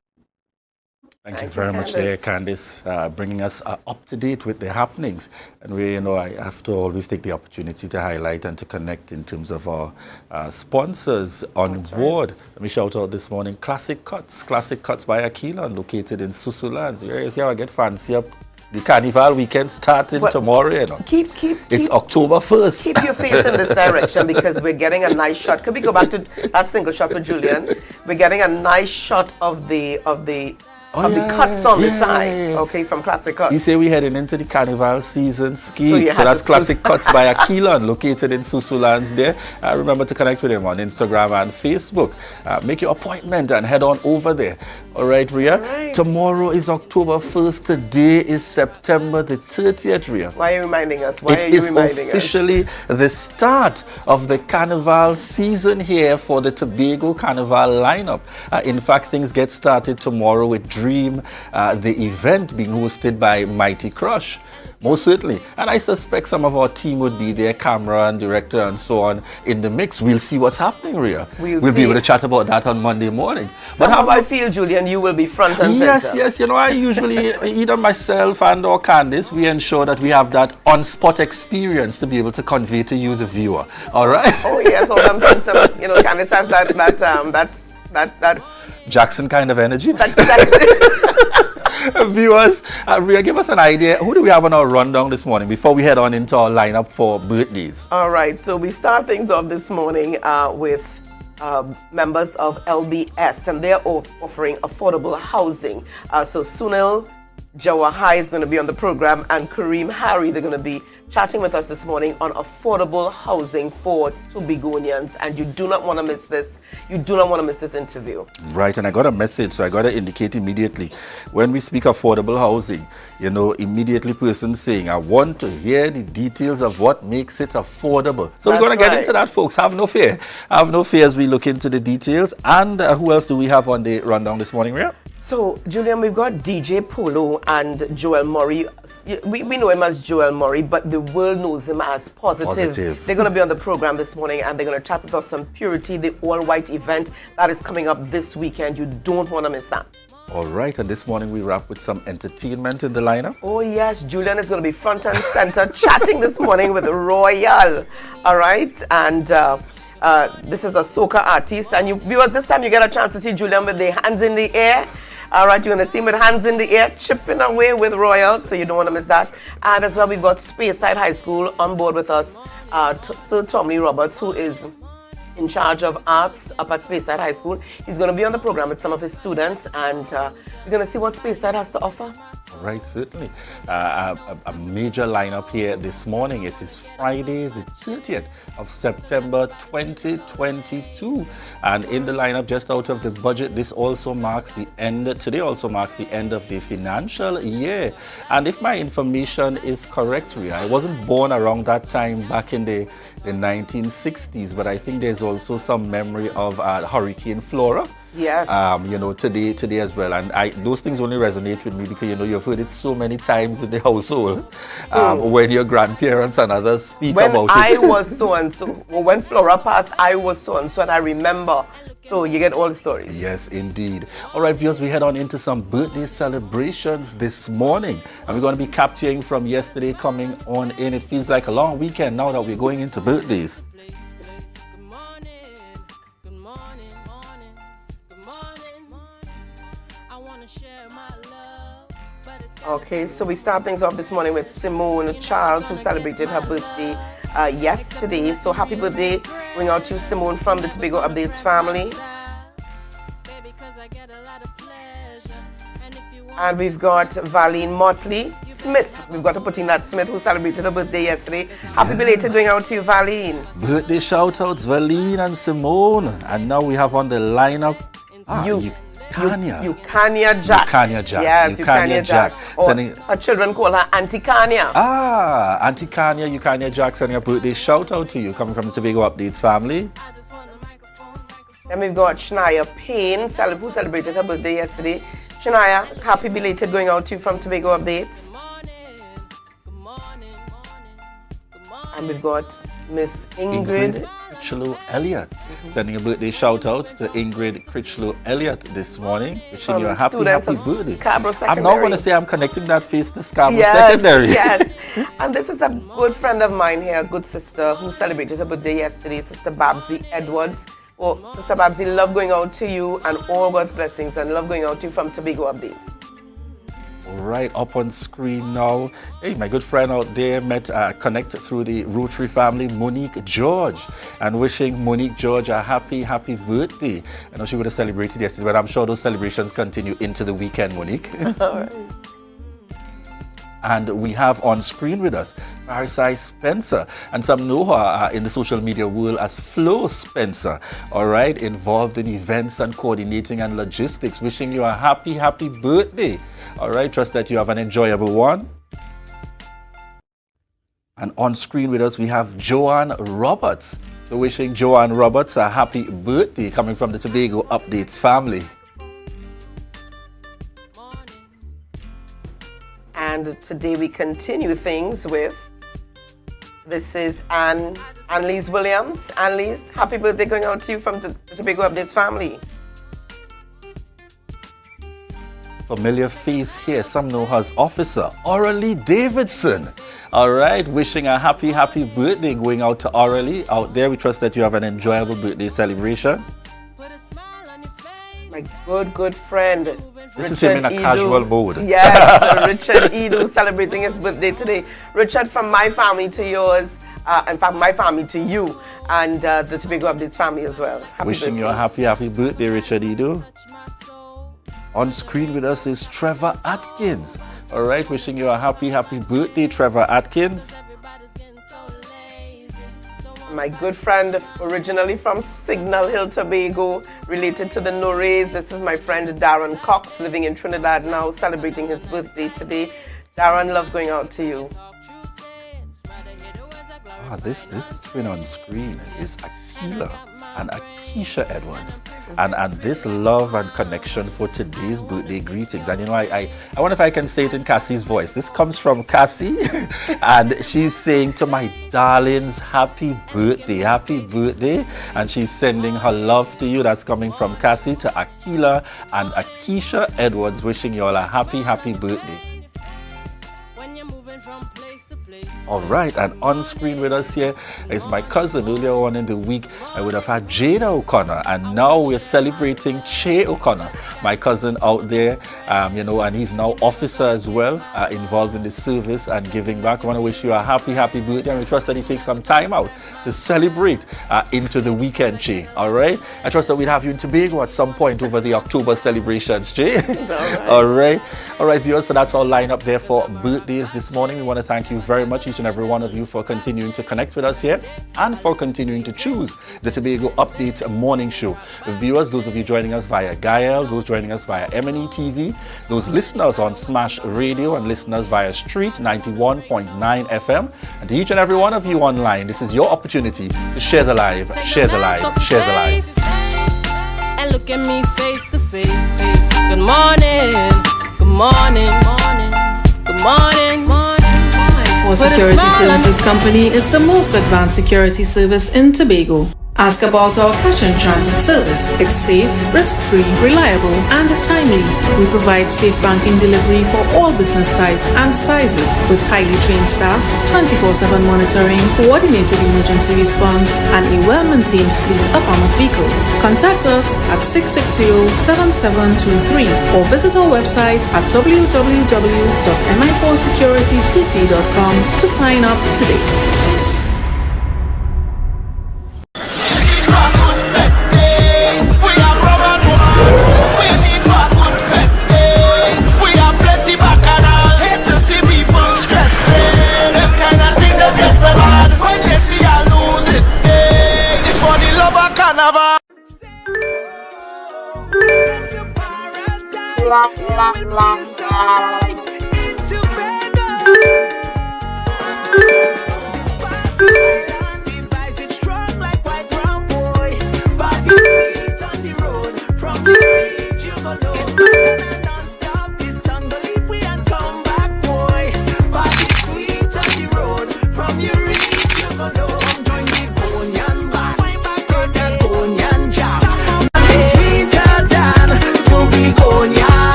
Thank you very much there, Candice, bringing us up to date with the happenings. And we, I have to always take the opportunity to highlight and to connect in terms of our sponsors on board. Let me shout out this morning, Classic Cuts by Aquila, located in Susulans. You see how I get fancy up. The carnival weekend starting tomorrow, It's October 1st. Keep your face in this direction because we're getting a nice shot. Could we go back to that single shot with Julian? We're getting a nice shot of the cuts on the side, okay, from Classic Cuts. You say we're heading into the carnival season ski. So that's Classic Cuts by Aquila, located in Susulans there. Remember to connect with him on Instagram and Facebook. Make your appointment and head on over there. All right, Ria? Right. Tomorrow is October 1st. Today is September the 30th, Ria. Why are you reminding us? It is officially the start of the carnival season here for the Tobago Carnival lineup. In fact, things get started tomorrow with Dream, the event being hosted by Mighty Crush. Most certainly. And I suspect some of our team would be there, camera and director and so on, in the mix. We'll see what's happening, Ria. We'll be able to chat about that on Monday morning. Somehow I feel, Julian, you will be front and center. Yes. I usually, either myself and or Candice, we ensure that we have that on-spot experience to be able to convey to you, the viewer. All right? Oh, yes. All I'm saying, Candice has that Jackson kind of energy. Viewers, Ria, give us an idea. Who do we have on our rundown this morning before we head on into our lineup for birthdays? All right, so we start things off this morning with members of LBS, and they're offering affordable housing. So Sunil Jawahai is going to be on the program, and Kareem Harry, they're going to be chatting with us this morning on affordable housing for Tobagonians, and you do not want to miss this. You do not want to miss this interview. Right, and I got a message, so I got to indicate immediately. When we speak affordable housing, immediately persons saying, I want to hear the details of what makes it affordable. So we're going to get into that, folks. Have no fear. Have no fear as we look into the details. And who else do we have on the rundown this morning, Ria? So, Julian, we've got DJ Polo and Joel Murray. We know him as Joel Murray, but the world knows him as Positive. They're going to be on the program this morning, and they're going to chat with us on Purity, the all-white event that is coming up this weekend. You don't want to miss that. All right, and this morning we wrap with some entertainment in the lineup. Oh, yes. Julian is going to be front and center chatting this morning with Royal. All right, and this is a soca artist. And you viewers, this time you get a chance to see Julian with the hands in the air. All right, you're going to see him with hands in the air, chipping away with Royal, so you don't want to miss that. And as well, we've got Speyside High School on board with us, Sir Tom Lee Roberts, who is in charge of arts up at Speyside High School. He's going to be on the program with some of his students, and we're going to see what Speyside has to offer. Right, certainly. A major lineup here this morning. It is Friday, the 30th of September 2022. And in the lineup, just out of the budget, today also marks the end of the financial year. And if my information is correct, Ria, I wasn't born around that time back in the 1960s, but I think there's also some memory of Hurricane Flora. Yes. Today as well. And those things only resonate with me because, you've heard it so many times in the household when your grandparents and others speak about it. When I was so-and-so, when Flora passed, I was so-and-so, and I remember. So you get all the stories. Yes, indeed. All right, viewers, we head on into some birthday celebrations this morning. And we're going to be capturing from yesterday coming on in. It feels like a long weekend now that we're going into birthdays. Okay, so we start things off this morning with Simone Charles, who celebrated her birthday yesterday. So happy birthday going out to Simone from the Tobago Updates family. And we've got Valine Motley Smith. We've got to put in that Smith, who celebrated her birthday yesterday. Happy belated going out to you, Valine. Birthday shout-outs, Valine and Simone. And now we have on the lineup Ukania Jack. Ukania Jack. Yes, Ukania Jack. Her children call her Auntie Kanya. Auntie Kanya, Ukania Jack, sending a birthday shout out to you, coming from the Tobago Updates family. Then we've got Shania Payne, who celebrated her birthday yesterday. Shania, happy belated going out to you from Tobago Updates. And we've got Miss Ingrid Critchlow Elliott. Sending a birthday shout out to Ingrid Critchlow Elliott this morning. Wishing you a happy birthday. Scarborough Secondary. I'm not going to say I'm connecting that face to Scarborough Yes, Secondary. yes. And this is a good friend of mine here, a good sister who celebrated her birthday yesterday, Sister Babsy Edwards. Oh, Sister Babsy, love going out to you and all God's blessings, and love going out to you from Tobago Updates. Right up on screen now. Hey, my good friend out there connected through the Rotary family, Monique George, and wishing Monique George a happy birthday. I know she would have celebrated yesterday, but I'm sure those celebrations continue into the weekend, Monique. All right. And we have on screen with us Parisai Spencer, and some know her in the social media world as Flo Spencer, all right, involved in events and coordinating and logistics. Wishing you a happy birthday, all right. Trust that you have an enjoyable one. And on screen with us we have Joanne Roberts. So wishing Joanne Roberts a happy birthday, coming from the Tobago Updates family. And today we continue things with, this is Annalise Williams. Annalise, happy birthday going out to you from the Tobago Updates family. Familiar face here, some know her as Officer Aurelie Davidson. All right, wishing a happy birthday going out to Aurelie out there. We trust that you have an enjoyable birthday celebration. My good friend, This is him in a casual mode. Yes, Richard Edu celebrating his birthday today. Richard, from my family to yours, in fact, my family to you, and the Tobago Updates family as well. Wishing you a happy birthday, Richard Edu. On screen with us is Trevor Atkins. All right, wishing you a happy birthday, Trevor Atkins. My good friend, originally from Signal Hill, Tobago, related to the Norreys. This is my friend Darren Cox, living in Trinidad now, celebrating his birthday today. Darren, love going out to you. This twin on screen is Akila and Akeisha Edwards. And this love and connection for today's birthday greetings. And you know, I wonder if I can say it in Cassie's voice. This comes from Cassie, and she's saying to my darlings, happy birthday. And she's sending her love to you. That's coming from Cassie to Akila and Akeisha Edwards, wishing you all a happy birthday. All right, and on screen with us here is my cousin. Earlier on in the week, I would have had Jada O'Connor, and now we're celebrating Che O'Connor, my cousin out there, and he's now officer as well, involved in the service and giving back. I want to wish you a happy birthday, and we trust that you take some time out to celebrate into the weekend, Che. All right, I trust that we'll have you in Tobago at some point over the October celebrations, Che. All right, viewers, so that's our lineup there for birthdays this morning. We want to thank you very much, each and every one of you, for continuing to connect with us here and for continuing to choose the Tobago Updates morning show. Viewers, those of you joining us via Gael, those joining us via M&E TV, those listeners on Smash Radio and listeners via Street 91.9 FM, and to each and every one of you online, this is your opportunity to share the live, share the live. And look at me face to face. Good morning, good morning. For Security Services Company is the most advanced security service in Tobago. Ask about our cash and transit service. It's safe, risk-free, reliable, and timely. We provide safe banking delivery for all business types and sizes with highly trained staff, 24/7 monitoring, coordinated emergency response, and a well-maintained fleet of armored vehicles. Contact us at 660-7723 or visit our website at www.mi4securitytt.com to sign up today.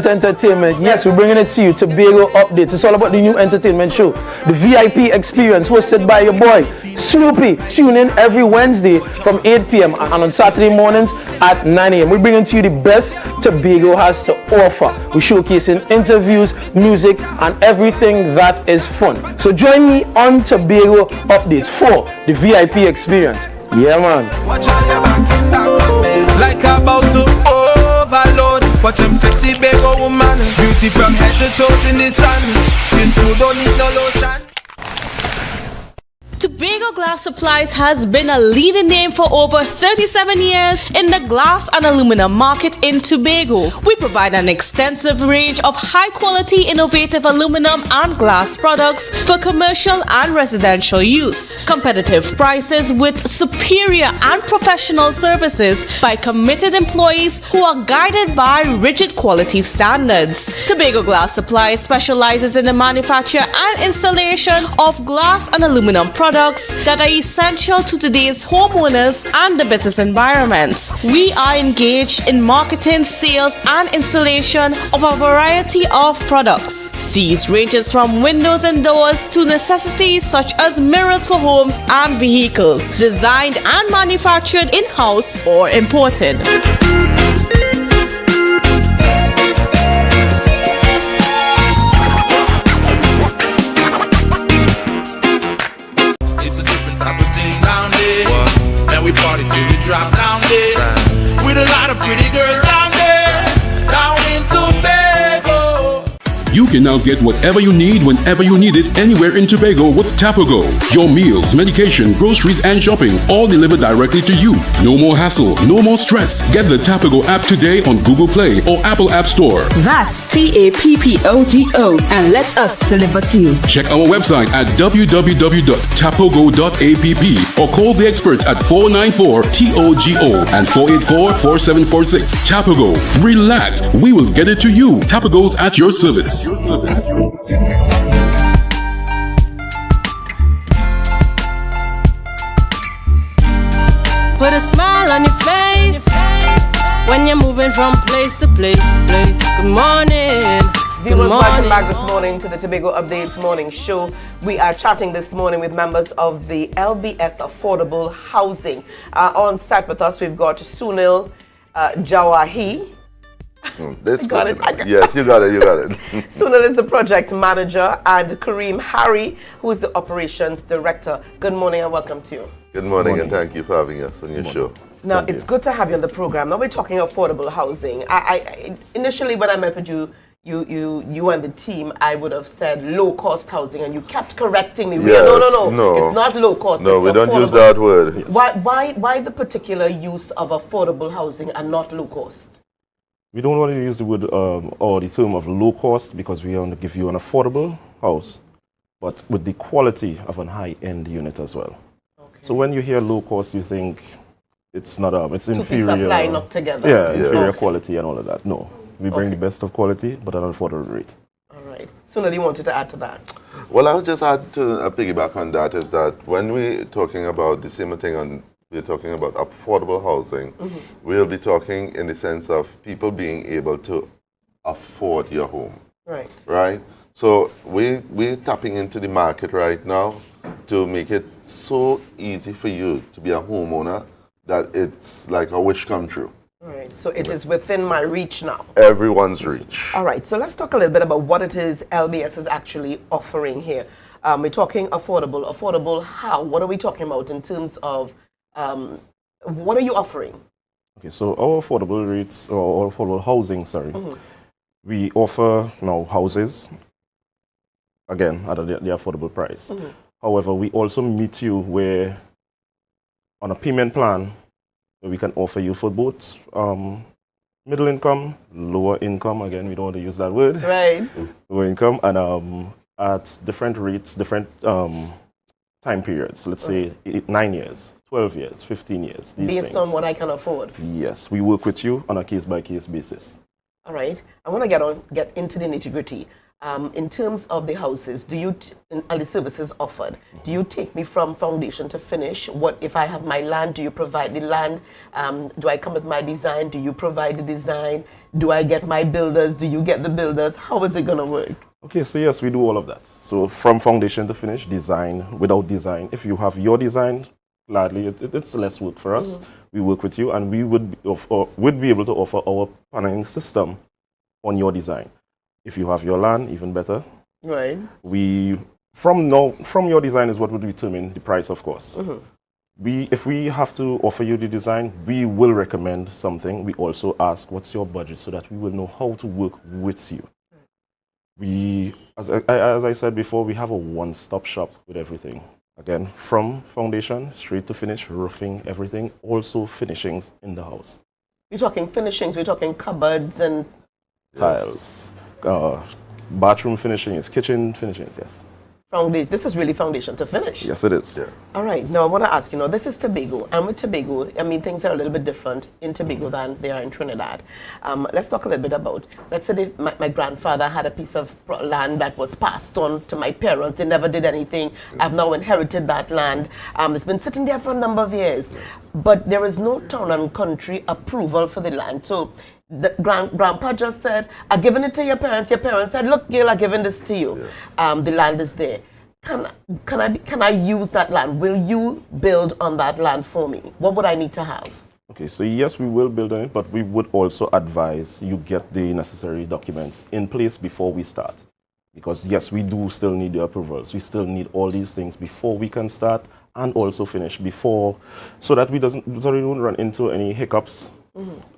Entertainment. Yes, we're bringing it to you. Tobago Updates. It's all about the new entertainment show, the VIP Experience, hosted by your boy, Snoopy. Tune in every Wednesday from 8 p.m. and on Saturday mornings at 9 a.m. We're bringing to you the best Tobago has to offer. We're showcasing interviews, music, and everything that is fun. So join me on Tobago Updates for the VIP Experience. Yeah, man. Like about to overload. Watch them sexy Bago woman. Beauty from head to toes in the sun. Skin tone don't need no lotion. Tobago Glass Supplies has been a leading name for over 37 years in the glass and aluminum market in Tobago. We provide an extensive range of high-quality, innovative aluminum and glass products for commercial and residential use. Competitive prices with superior and professional services by committed employees who are guided by rigid quality standards. Tobago Glass Supplies specializes in the manufacture and installation of glass and aluminum products that are essential to today's homeowners and the business environment. We are engaged in marketing, sales, and installation of a variety of products. These ranges from windows and doors to necessities such as mirrors for homes and vehicles, designed and manufactured in-house or imported. We party till we drop down there with a lot of pretty girls down there, down in Tobago. You can now get whatever you need whenever you need it anywhere in Tobago with Tobago. Your meals, medication, groceries, and shopping all delivered directly to you. No more hassle, no more stress. Get the Tobago app today on Google Play or Apple App Store. That's TAPPOGO and let us deliver to you. Check our website at www.tapogo.app or call the experts at 494-TOGO and 484-4746. Tobago. Relax. We will get it to you. Tobago's at your service. Put a smile on your face when you're moving from place to place. Good morning. Viewers, welcome back this morning to the Tobago Updates morning show. We are chatting this morning with members of the LBS Affordable Housing. On site with us, we've got Sunil Jawahi. Yes, you got it. Sunil is the project manager, and Kareem Harry, who is the operations director. Good morning and welcome to you. Good morning, and thank you for having us on your show. Now, it's good to have you on the program. Now we're talking affordable housing. I initially, when I met with you and the team, I would have said low-cost housing, and you kept correcting me. Yes, no, it's not low-cost. No, it's we don't affordable. use that word. Yes. Why the particular use of affordable housing and not low-cost? We don't want to use the word or the term of low cost because we want to give you an affordable house, but with the quality of an high-end unit as well. Okay. So when you hear low cost, you think it's not it's inferior. Two-piece line up together. Yeah, inferior quality and all of that. No, we bring the best of quality, but at an affordable rate. All right. Sunil, you wanted to add to that? Well, I'll just add to a piggyback on that is that when we're talking about the same thing we're talking about affordable housing, we'll be talking in the sense of people being able to afford your home. Right. Right? So we're tapping into the market right now to make it so easy for you to be a homeowner that it's like a wish come true. Right. So it is within my reach now. Everyone's reach. All right. So let's talk a little bit about what it is LBS is actually offering here. We're talking affordable. Affordable how? What are we talking about in terms of what are you offering? Okay, so our affordable rates, or affordable housing, we offer now houses, again, at the affordable price. However, we also meet you where, on a payment plan, we can offer you for both middle income, lower income, again, we don't want to use that word. Right. Lower income, and at different rates, different time periods, let's say 9 years, 12 years, 15 years. These Based things. on what I can afford. Yes, we work with you on a case-by-case basis. All right. I want to get into the nitty-gritty. In terms of the houses, and the services offered, do you take me from foundation to finish? What if I have my land? Do you provide the land? Do I come with my design? Do you provide the design? Do I get my builders? Do you get the builders? How is it going to work? Okay, so yes, we do all of that. So from foundation to finish, design, without design. If you have your design, gladly, it's less work for us. We work with you, and we would be able to offer our paneling system on your design. If you have your land, even better. Right. From your design is what would determine the price, of course. If we have to offer you the design, we will recommend something. We also ask, what's your budget, so that we will know how to work with you. As I said before, we have a one-stop shop with everything. Again, from foundation straight to finish, roofing, everything, also finishings in the house. We're talking finishings, we're talking cupboards and tiles, bathroom finishings, kitchen finishings, yes. This is really foundation to finish. Yes, it is. Yeah. All right. Now, I want to ask, this is Tobago. And with Tobago, I mean, things are a little bit different in Tobago than they are in Trinidad. Let's talk a little bit about, let's say my grandfather had a piece of land that was passed on to my parents. They never did anything. I've now inherited that land. It's been sitting there for a number of years. But there is no town and country approval for the land. So the grandpa just said, I've given it to your parents. Your parents said, look, Gail, I've given this to you. Yes. The land is there. Can I use that land? Will you build on that land for me? What would I need to have? Okay, so yes, we will build on it, but we would also advise you get the necessary documents in place before we start. Because yes, we do still need the approvals. We still need all these things before we can start and also finish before, so that we don't run into any hiccups,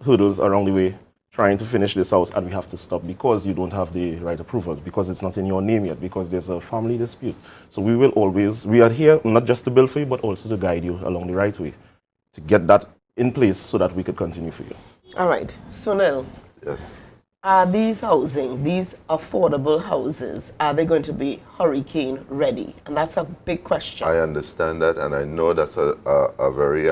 hurdles along the way, trying to finish this house, and we have to stop because you don't have the right approvals, because it's not in your name yet, because there's a family dispute. So we are here not just to build for you, but also to guide you along the right way, to get that in place so that we could continue for you. All right. Sunil. Yes. Are these affordable houses, are they going to be hurricane ready? And that's a big question. I understand that, and I know that's a very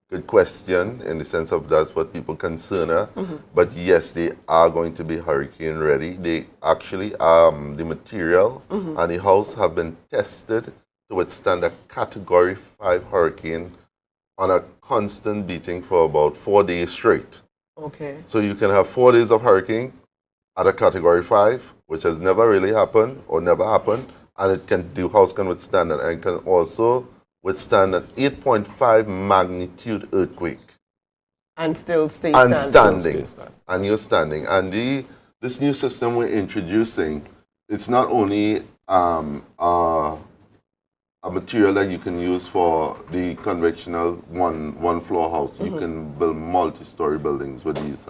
good question, in the sense of that's what people concern are. But yes, they are going to be hurricane ready. They actually, the material and the house have been tested to withstand a Category 5 hurricane on a constant beating for about 4 days straight. Okay. So you can have 4 days of hurricane at a Category 5, which has never really happened or never happened, and the house can withstand it, and it can also withstand an 8.5 magnitude earthquake. And still stay standing. standing. And standing. And you're standing. And this new system we're introducing, it's not only a material that you can use for the conventional one floor house. You can build multi-story buildings with these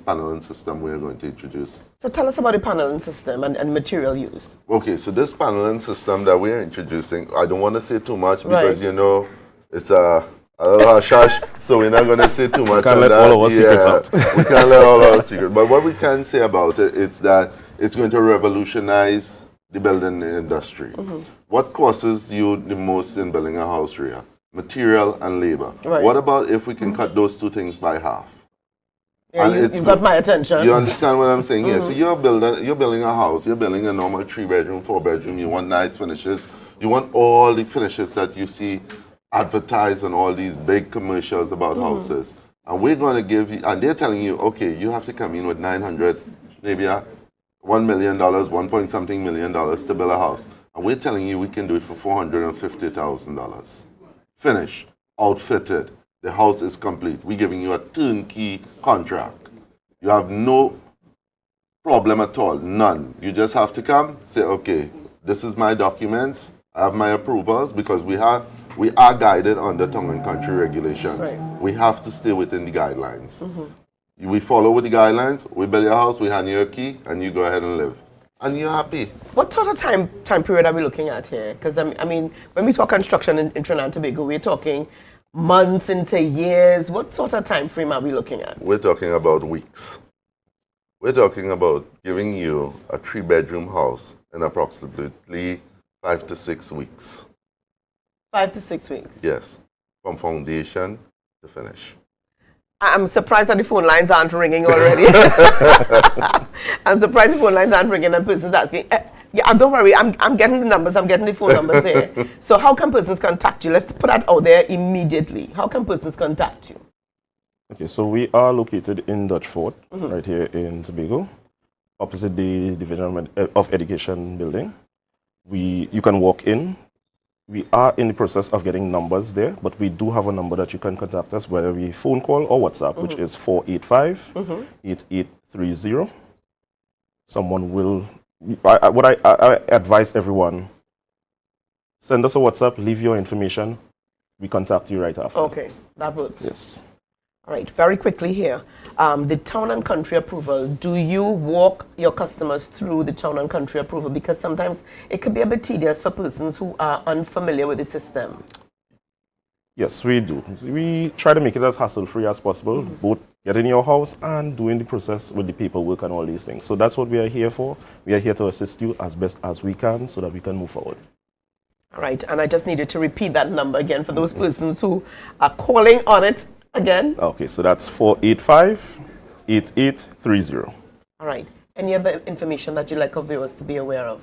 paneling system we're going to introduce. So tell us about the paneling system and material used. Okay, so this paneling system that we're introducing, I don't want to say too much because it's a little hush-hush, so we're not going to say too much. We can't let all our secrets out. We can't let all our secrets. But what we can say about it is that it's going to revolutionize the building industry. What costs you the most in building a house, Rhea? Material and labor. Right. What about if we can cut those two things by half? Yeah, you've got my attention. You understand what I'm saying? Yeah. So you're building a house. You're building a normal 3-bedroom, 4-bedroom. You want nice finishes. You want all the finishes that you see advertised on all these big commercials about houses. And we're going to give you, and they're telling you, okay, you have to come in with 900, maybe $1 million, 1 point something million dollars to build a house. And we're telling you we can do it for $450,000. Finished, outfitted. The house is complete. We're giving you a turnkey contract. You have no problem at all, none. You just have to come, say, okay, this is my documents, I have my approvals, because we are guided under tongue and country regulations. Right. We have to stay within the guidelines. We follow with the guidelines, we build your house, we hand you a key, and you go ahead and live. And you're happy. What sort of time period are we looking at here? Because, I mean, when we talk construction in Trinidad and Tobago, we're talking months into years. What sort of time frame are we looking at? We're talking about weeks. We're talking about giving you a 3-bedroom house in approximately 5 to 6 weeks. 5 to 6 weeks. Yes, from foundation to finish. I'm surprised that the phone lines aren't ringing already. I'm surprised the phone lines aren't ringing and persons asking. Yeah, don't worry, I'm getting the numbers, I'm getting the phone numbers there. So how can persons contact you? Let's put that out there immediately. How can persons contact you? Okay, so we are located in Dutch Fort, right here in Tobago, opposite the Division of Education building. You can walk in. We are in the process of getting numbers there, but we do have a number that you can contact us, whether we phone call or WhatsApp, which is 485-8830. Someone will, what I advise everyone, send us a WhatsApp, leave your information, we contact you right after. Okay, that works. Yes. All right, very quickly here. The town and country approval, do you walk your customers through the town and country approval? Because sometimes it could be a bit tedious for persons who are unfamiliar with the system. Yes, we do. We try to make it as hassle-free as possible, both getting your house and doing the process with the paperwork and all these things. So that's what we are here for. We are here to assist you as best as we can so that we can move forward. All right, and I just needed to repeat that number again for those persons who are calling on it again. Okay, so that's 485-8830. All right. Any other information that you'd like our viewers to be aware of?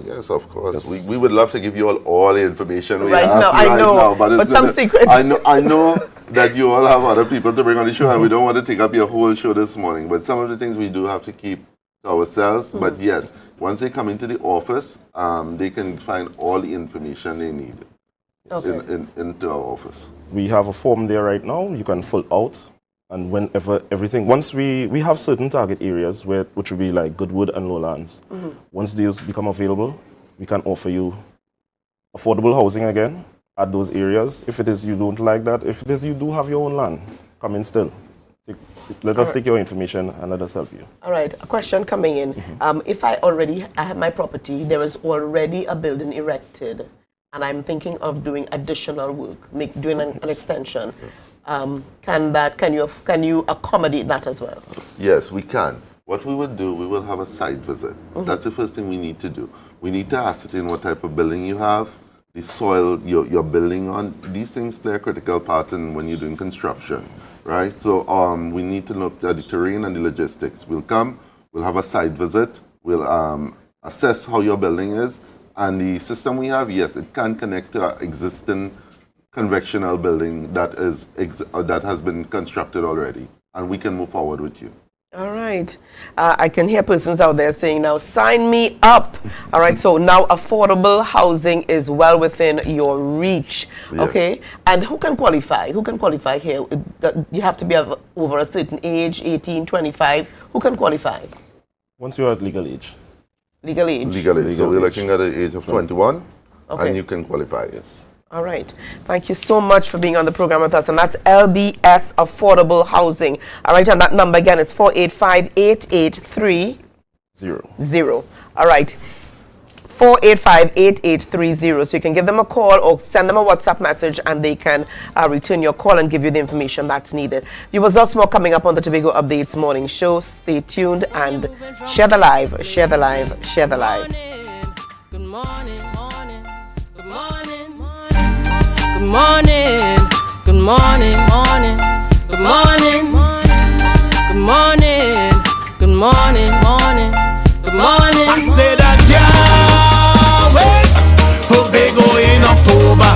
Yes, of course. Yes. We would love to give you all the information we right have now, right I know, now, but some secrets. I know that you all have other people to bring on the show, and we don't want to take up your whole show this morning. But some of the things we do have to keep to ourselves. But yes, once they come into the office, they can find all the information they need into our office. We have a form there right now. You can fill out. And whenever everything, once we have certain target areas which will be like Goodwood and Lowlands. Once these become available, we can offer you affordable housing again at those areas. If it is you don't like that, if it is you do have your own land, come in still. Let us take your information and let us help you. All right, a question coming in. If I have my property, there is already a building erected, and I'm thinking of doing additional work, doing an extension. Can you accommodate that as well? Yes, we can. What we would do, we will have a site visit. That's the first thing we need to do. We need to ascertain what type of building you have, the soil you're building on. These things play a critical part in when you're doing construction, right? So we need to look at the terrain and the logistics. We'll come, we'll have a site visit, we'll assess how your building is, and the system we have, yes, it can connect to our existing conventional building that has been constructed already, and we can move forward with you. All right. I can hear persons out there saying, now sign me up. All right, so now affordable housing is well within your reach. Yes. Okay, and who can qualify? Who can qualify here? You have to be over a certain age, 18, 25. Who can qualify? Once you're at legal age. Legal age? Legal age. So we're looking at the age of 21, and you can qualify. Yes. All right. Thank you so much for being on the program with us. And that's LBS Affordable Housing. All right. And that number again is 485-8830. All right. 485-8830. So you can give them a call or send them a WhatsApp message, and they can return your call and give you the information that's needed. Viewers, lots more coming up on the Tobago Updates morning show. Stay tuned and share the live, share the live, share the live. Good morning, morning, good morning, good morning, good morning, morning, good morning, good morning, good morning, morning, good morning. I said I can't wait for Tobago in October.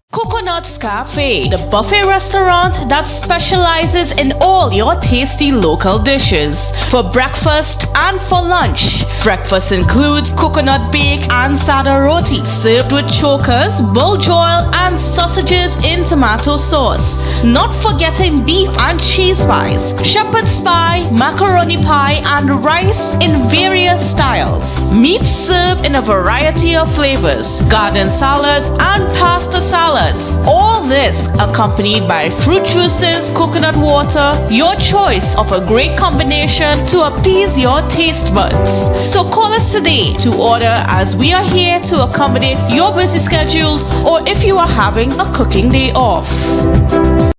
Coconut's Cafe, the buffet restaurant that specializes in all your tasty local dishes. For breakfast and for lunch. Breakfast includes coconut bake and sada roti, served with chokers, bull joil, and sausages in tomato sauce. Not forgetting beef and cheese pies, shepherd's pie, macaroni pie, and rice in various styles. Meat served in a variety of flavors, garden salads, and pasta salads. All this accompanied by fruit juices, coconut water, your choice of a great combination to appease your taste buds. So call us today to order, as we are here to accommodate your busy schedules, or if you are having a cooking day off.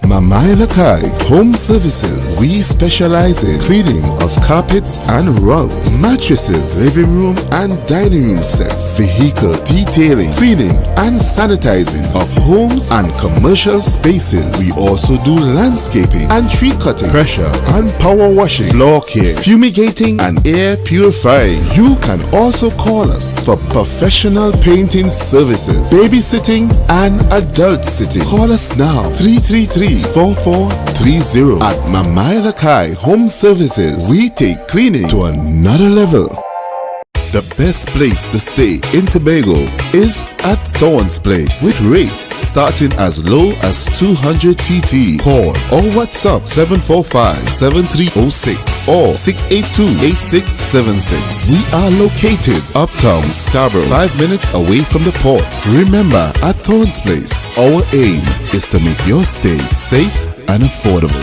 Mama Mamailakai Home Services. We specialize in cleaning of carpets and rugs, mattresses, living room and dining room sets, vehicle detailing, cleaning and sanitizing of homes and commercial spaces. We also do landscaping and tree cutting, pressure and power washing, floor care, fumigating and air purifying. You can also call us for professional painting services, babysitting and adult sitting. Call us now 333-4430 at Mamailakai Home Services. We take cleaning to another level. The best place to stay in Tobago is at Thorn's Place, with rates starting as low as 200 TT. Call or WhatsApp 745-7306 or 682-8676. We are located uptown Scarborough, 5 minutes away from the port. Remember, at Thorn's Place, our aim is to make your stay safe and affordable.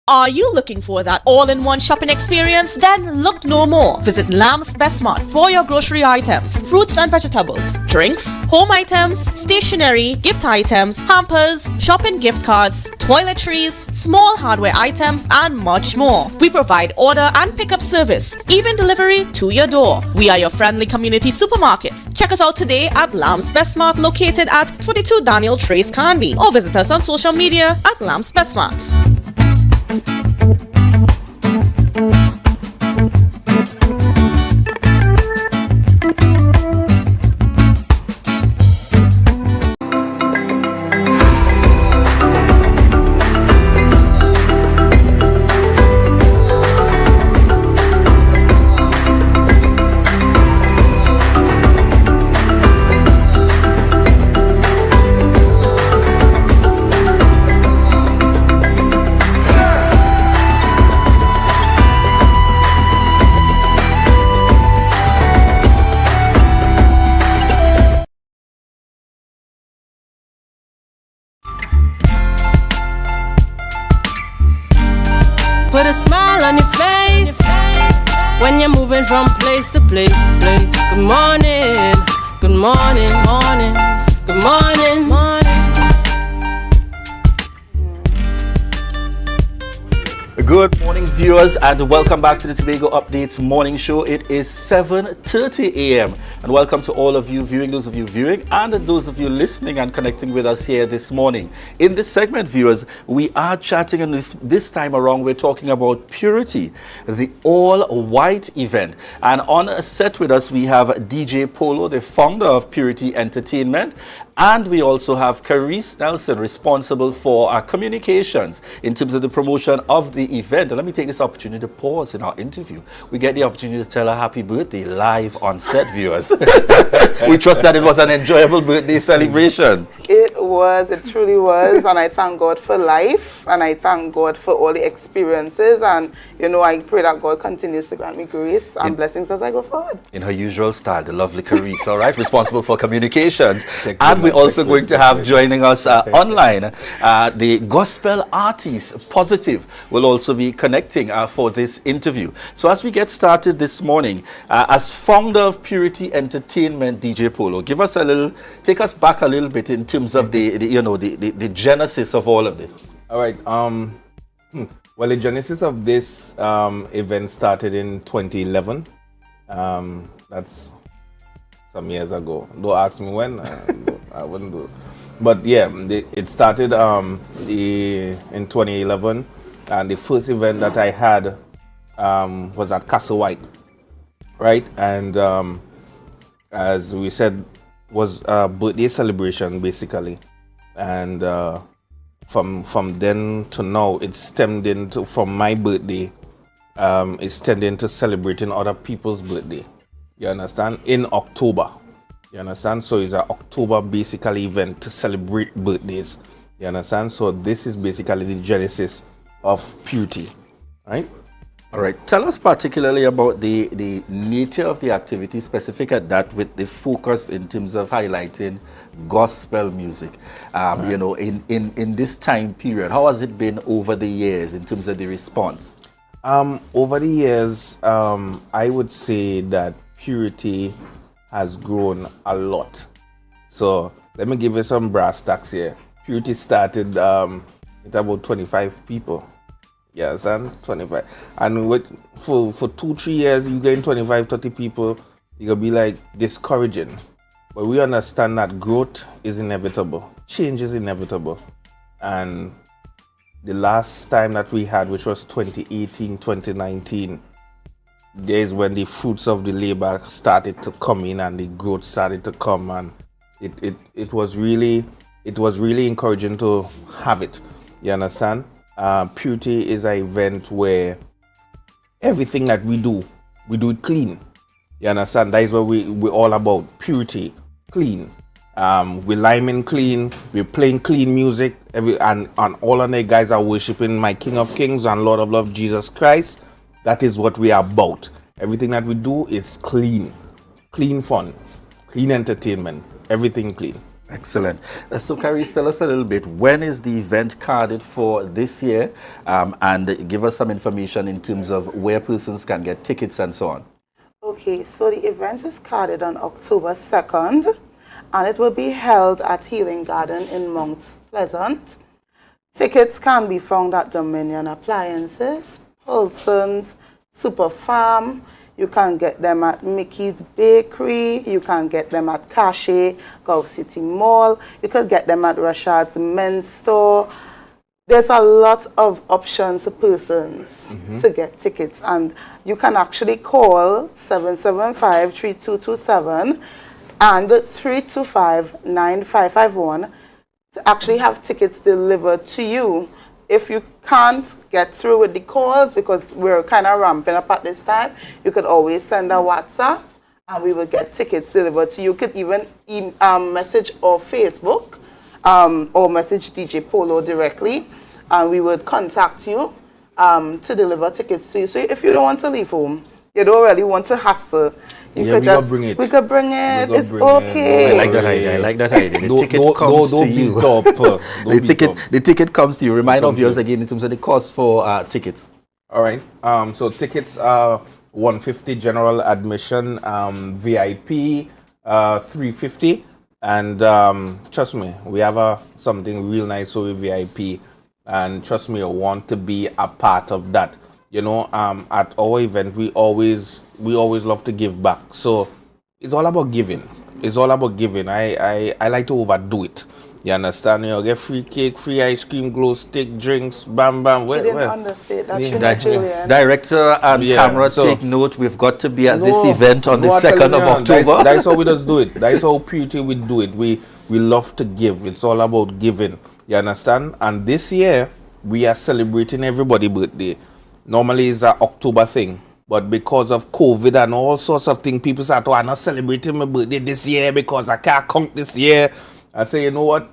Are you looking for that all-in-one shopping experience? Then look no more. Visit Lamb's Best Mart for your grocery items, fruits and vegetables, drinks, home items, stationery, gift items, hampers, shopping gift cards, toiletries, small hardware items, and much more. We provide order and pickup service, even delivery to your door. We are your friendly community supermarket. Check us out today at Lamb's Best Mart, located at 22 Daniel Trace Canby, or visit us on social media at Lamb's Best Mart. Put a smile on your face when you're moving from place to place. Good morning, good morning, morning, good morning, morning. Good morning, viewers, and welcome back to the Tobago Updates morning show. It is 7:30 a.m. and welcome to all of you viewing, those of you viewing, and those of you listening and connecting with us here this morning. In this segment, viewers, we are chatting, and this time around we're talking about Purity, the all-white event. And on a set with us, we have DJ Polo, the founder of Purity Entertainment, and we also have Carice Nelson, responsible for our communications in terms of the promotion of the event. And let me take this opportunity to pause in our interview. We get the opportunity to tell her happy birthday live on set, viewers. We trust that it was an enjoyable birthday celebration. It truly was, and I thank God for life, and I thank God for all the experiences, and you know, I pray that God continues to grant me grace and blessings as I go forward. In her usual style, the lovely Carice, all right, responsible for communications. And we're also going to have joining us online, the gospel artist Positive will also be connecting for this interview. So as we get started this morning, as founder of Purity Entertainment, DJ Polo, take us back a little bit in terms of the genesis of all of this. All right. Well, the genesis of this event started in 2011. That's some years ago. Don't ask me when. I wouldn't do it. But yeah, it started in 2011, and the first event that I had was at Castle White, right? And as we said, was a birthday celebration basically, and from then to now, it's stemmed into from my birthday. It's stemmed into celebrating other people's birthday. You understand? In October. You understand? So it's an October basically event to celebrate birthdays. You understand? So this is basically the genesis of Purity, right? All right. Tell us particularly about the nature of the activity, specific at that, with the focus in terms of highlighting gospel music. Right. You know, in this time period, how has it been over the years in terms of the response? Over the years, I would say that Purity has grown a lot. So let me give you some brass tacks here. Purity started with about 25 people. Yes, and 25. And for 2-3 years, you gain 25, 30 people, you could be like discouraging. But we understand that growth is inevitable. Change is inevitable. And the last time that we had, which was 2018, 2019, there's when the fruits of the labor started to come in and the growth started to come, and it was really encouraging to have it. You understand? Purity is an event where everything that we do it clean. You understand? That is what we're all about. Purity, clean. We're liming clean. We're playing clean music. And all of the guys are worshiping my King of Kings and Lord of Love, Jesus Christ. That is what we are about. Everything that we do is clean. Clean fun. Clean entertainment. Everything clean. Excellent. So, Caris, tell us a little bit, when is the event carded for this year? And give us some information in terms of where persons can get tickets and so on. Okay, so the event is carded on October 2nd, and it will be held at Healing Garden in Mount Pleasant. Tickets can be found at Dominion Appliances, Paulson's, Super Farm. You can get them at Mickey's Bakery. You can get them at Cache, Gulf City Mall. You can get them at Rashad's Men's Store. There's a lot of options for persons to get tickets, and you can actually call 775-3227 and 325-9551 to actually have tickets delivered to you. If you can't get through with the calls because we're kind of ramping up at this time, you could always send a WhatsApp and we will get tickets delivered to you. You could even message or Facebook or message DJ Polo directly, and we would contact you to deliver tickets to you. So if you don't want to leave home, you don't really want to hassle, we could bring it. It's okay. I like that idea. The ticket comes to you. The ticket comes to you. Remind of yours again in terms of the cost for tickets. All right. So tickets are $150 general admission, VIP $350, and trust me, we have something real nice for VIP, and trust me, I want to be a part of that. You know, at our event, we always love to give back. So it's all about giving. It's all about giving. I like to overdo it. You understand? You know, get free cake, free ice cream, glow stick, drinks, bam, bam. You didn't understand. That's Director and camera, take note. We've got to be at this event on the 2nd of October. That's how we just do it. That's how Purity we do it. We love to give. It's all about giving. You understand? And this year, we are celebrating everybody's birthday. Normally, it's an October thing. But because of COVID and all sorts of things, people say, oh, I'm not celebrating my birthday this year because I can't come this year. I say, you know what?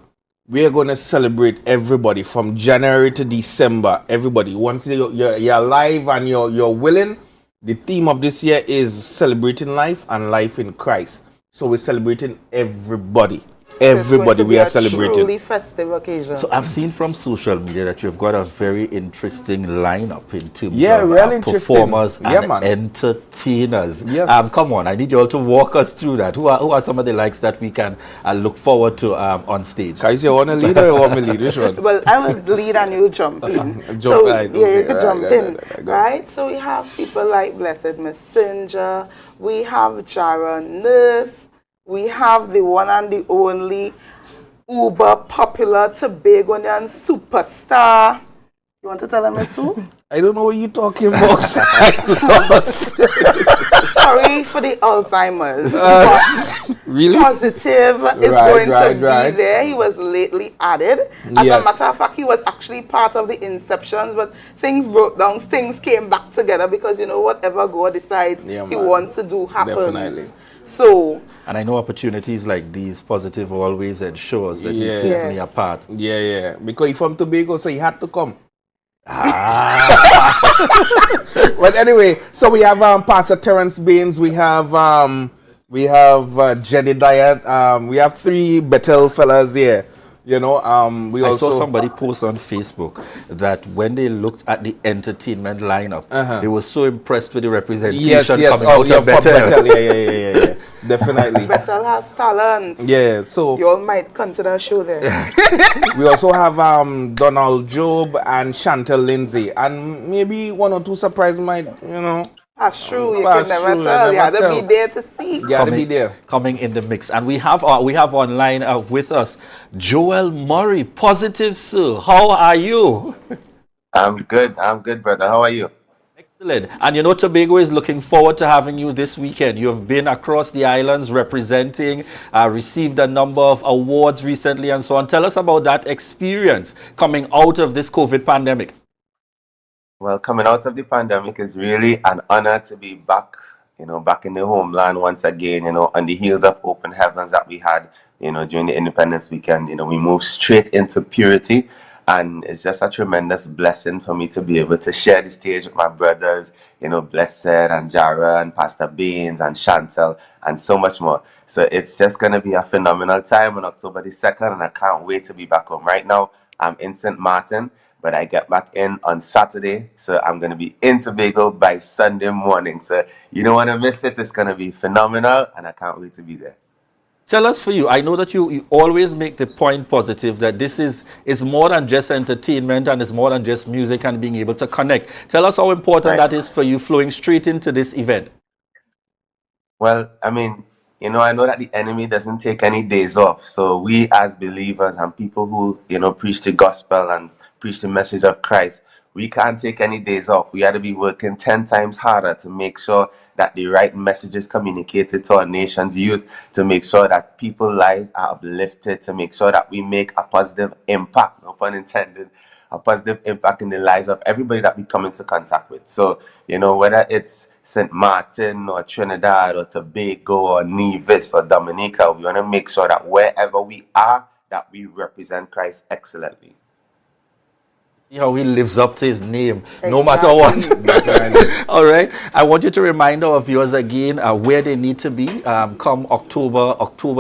We're going to celebrate everybody from January to December. Everybody. Once you're alive and you're willing, the theme of this year is celebrating life and life in Christ. So we're celebrating everybody. Everybody we are celebrating. Truly festive occasion. So I've seen from social media that you've got a very interesting lineup in terms of performers and entertainers. Yes. Come on, I need you all to walk us through that. Who are some of the likes that we can look forward to on stage? Guys, you want to lead or you want me to lead? Which one? Well, I will lead and you jump in. You could jump in, right? So we have people like Blessed Messenger. We have Jaron Nurse. We have the one and the only uber popular Tobagonian superstar. You want to tell him it's who? I don't know what you're talking about. Sorry for the Alzheimer's. Really? Positive is going to be there. He was lately added. As a matter of fact, he was actually part of the inceptions, but things broke down. Things came back together because, you know, whatever God decides he wants to do happens. Definitely. So... And I know opportunities like these, Positive always ensures that he's certainly a part. Yeah. Because he's from Tobago, so he had to come. But anyway, so we have Pastor Terence Baines, we have Jedediah, we have 3 Bethel fellas here. You know, I saw somebody post on Facebook that when they looked at the entertainment lineup, they were so impressed with the representation coming out of Bethel. Yeah. Definitely. Bethel has talent. Yeah, so you all might consider a show there. We also have Donald Job and Chantel Lindsay, and maybe 1 or 2 surprises might, you know. That's true. You can never tell. You have to be there to see. You have to be there. Coming in the mix. And we have online with us Joel Murray. Positive, sir. How are you? I'm good, brother. How are you? Excellent. And you know, Tobago is looking forward to having you this weekend. You have been across the islands representing, received a number of awards recently and so on. Tell us about that experience coming out of this COVID pandemic. Well, coming out of the pandemic is really an honor to be back, you know, back in the homeland once again, you know, on the heels of open heavens that we had, you know, during the Independence weekend. You know, we moved straight into purity, and it's just a tremendous blessing for me to be able to share the stage with my brothers, you know, Blessed and Jara and Pastor Baines and Chantel and so much more. So it's just going to be a phenomenal time on October the 2nd, and I can't wait to be back home. Right now, I'm in St. Martin, but I get back in on Saturday, so I'm going to be in Tobago by Sunday morning. So you don't want to miss it. It's going to be phenomenal, and I can't wait to be there. Tell us for you, I know that you always make the point Positive that this is more than just entertainment and it's more than just music and being able to connect. Tell us how important that is for you flowing straight into this event. Well, I mean, you know, I know that the enemy doesn't take any days off. So we as believers and people who, you know, preach the gospel and preach the message of Christ, we can't take any days off. We had to be working 10 times harder to make sure that the right message is communicated to our nation's youth, to make sure that people's lives are uplifted, to make sure that we make a positive impact, no pun intended, a positive impact in the lives of everybody that we come into contact with. So, you know, whether it's St. Martin or Trinidad or Tobago or Nevis or Dominica, we want to make sure that wherever we are, that we represent Christ excellently. See how he lives up to his name, no matter what. All right. I want you to remind our viewers again where they need to be come October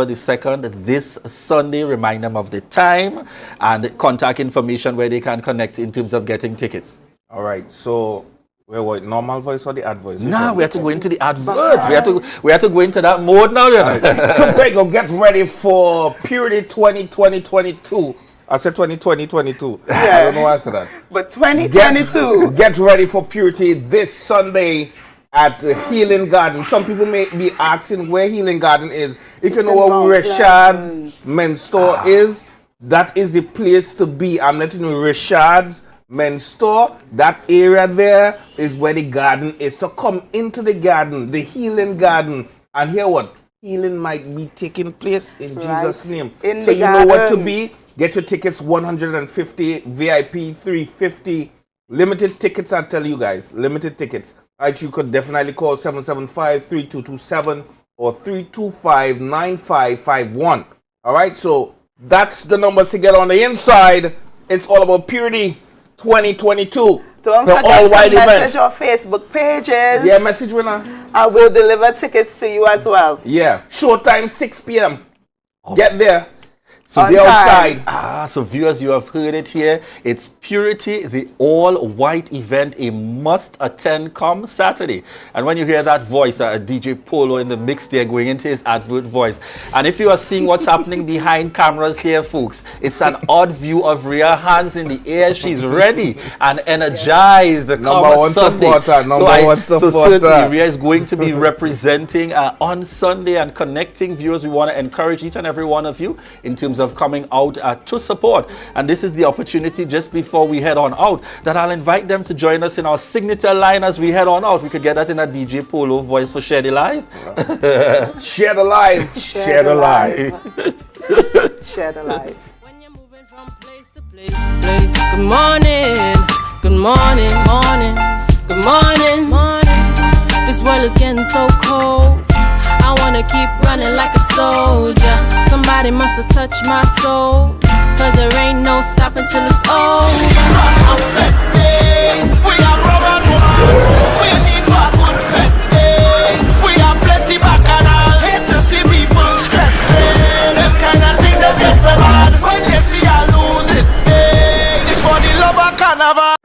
the 2nd, this Sunday. Remind them of the time and contact information where they can connect in terms of getting tickets. All right. So, what, normal voice or the ad voice? No, we have to go into the advert. We have to go into that mode now. You know? Tobago, get ready for Purity 2020-2022. I said 2020-22. Yeah. I don't know why I said that. But 2022. Get ready for Purity this Sunday at Healing Garden. Some people may be asking where Healing Garden is. If you know where Rashad's men's store is, that is the place to be. I'm letting you know, Rashad's men's store, that area there is where the garden is. So come into the garden, the Healing Garden, and hear what? Healing might be taking place in Jesus' name. So you know what to be. Get your tickets, 150, VIP 350. Limited tickets, I'll tell you guys. Limited tickets. All right, you could definitely call 775-3227 or 325-9551. All right, so that's the numbers to get on the inside. It's all about Purity 2022. Don't forget to message our Facebook pages. Yeah, message winner. I will deliver tickets to you as well. Yeah. Showtime 6 p.m. Get there. So they're outside. So viewers, you have heard it here. It's Purity, the all-white event, a must-attend come Saturday. And when you hear that voice, DJ Polo in the mix there going into his advert voice. And if you are seeing what's happening behind cameras here, folks, it's an odd view of Rhea, hands in the air. She's ready and energized. Number one supporter. So certainly Rhea is going to be representing on Sunday and connecting viewers. We want to encourage each and every one of you in terms terms of coming out to support. And this is the opportunity just before we head on out that I'll invite them to join us in our signature line as we head on out. We could get that in a DJ Polo voice for Share the Live. Share the life. Share the life. Share the life. Good morning, good morning, morning, good morning, morning. This world is getting so cold. I wanna keep running like a soldier. Somebody must have touched my soul, 'cause there ain't no stopping till it's over. We are rubber one. We need for good fetting. We are plenty bacchanal. Hate to see people stressing. Them kind of thing that's get me mad. When they see I lose it, it's for the love of carnival.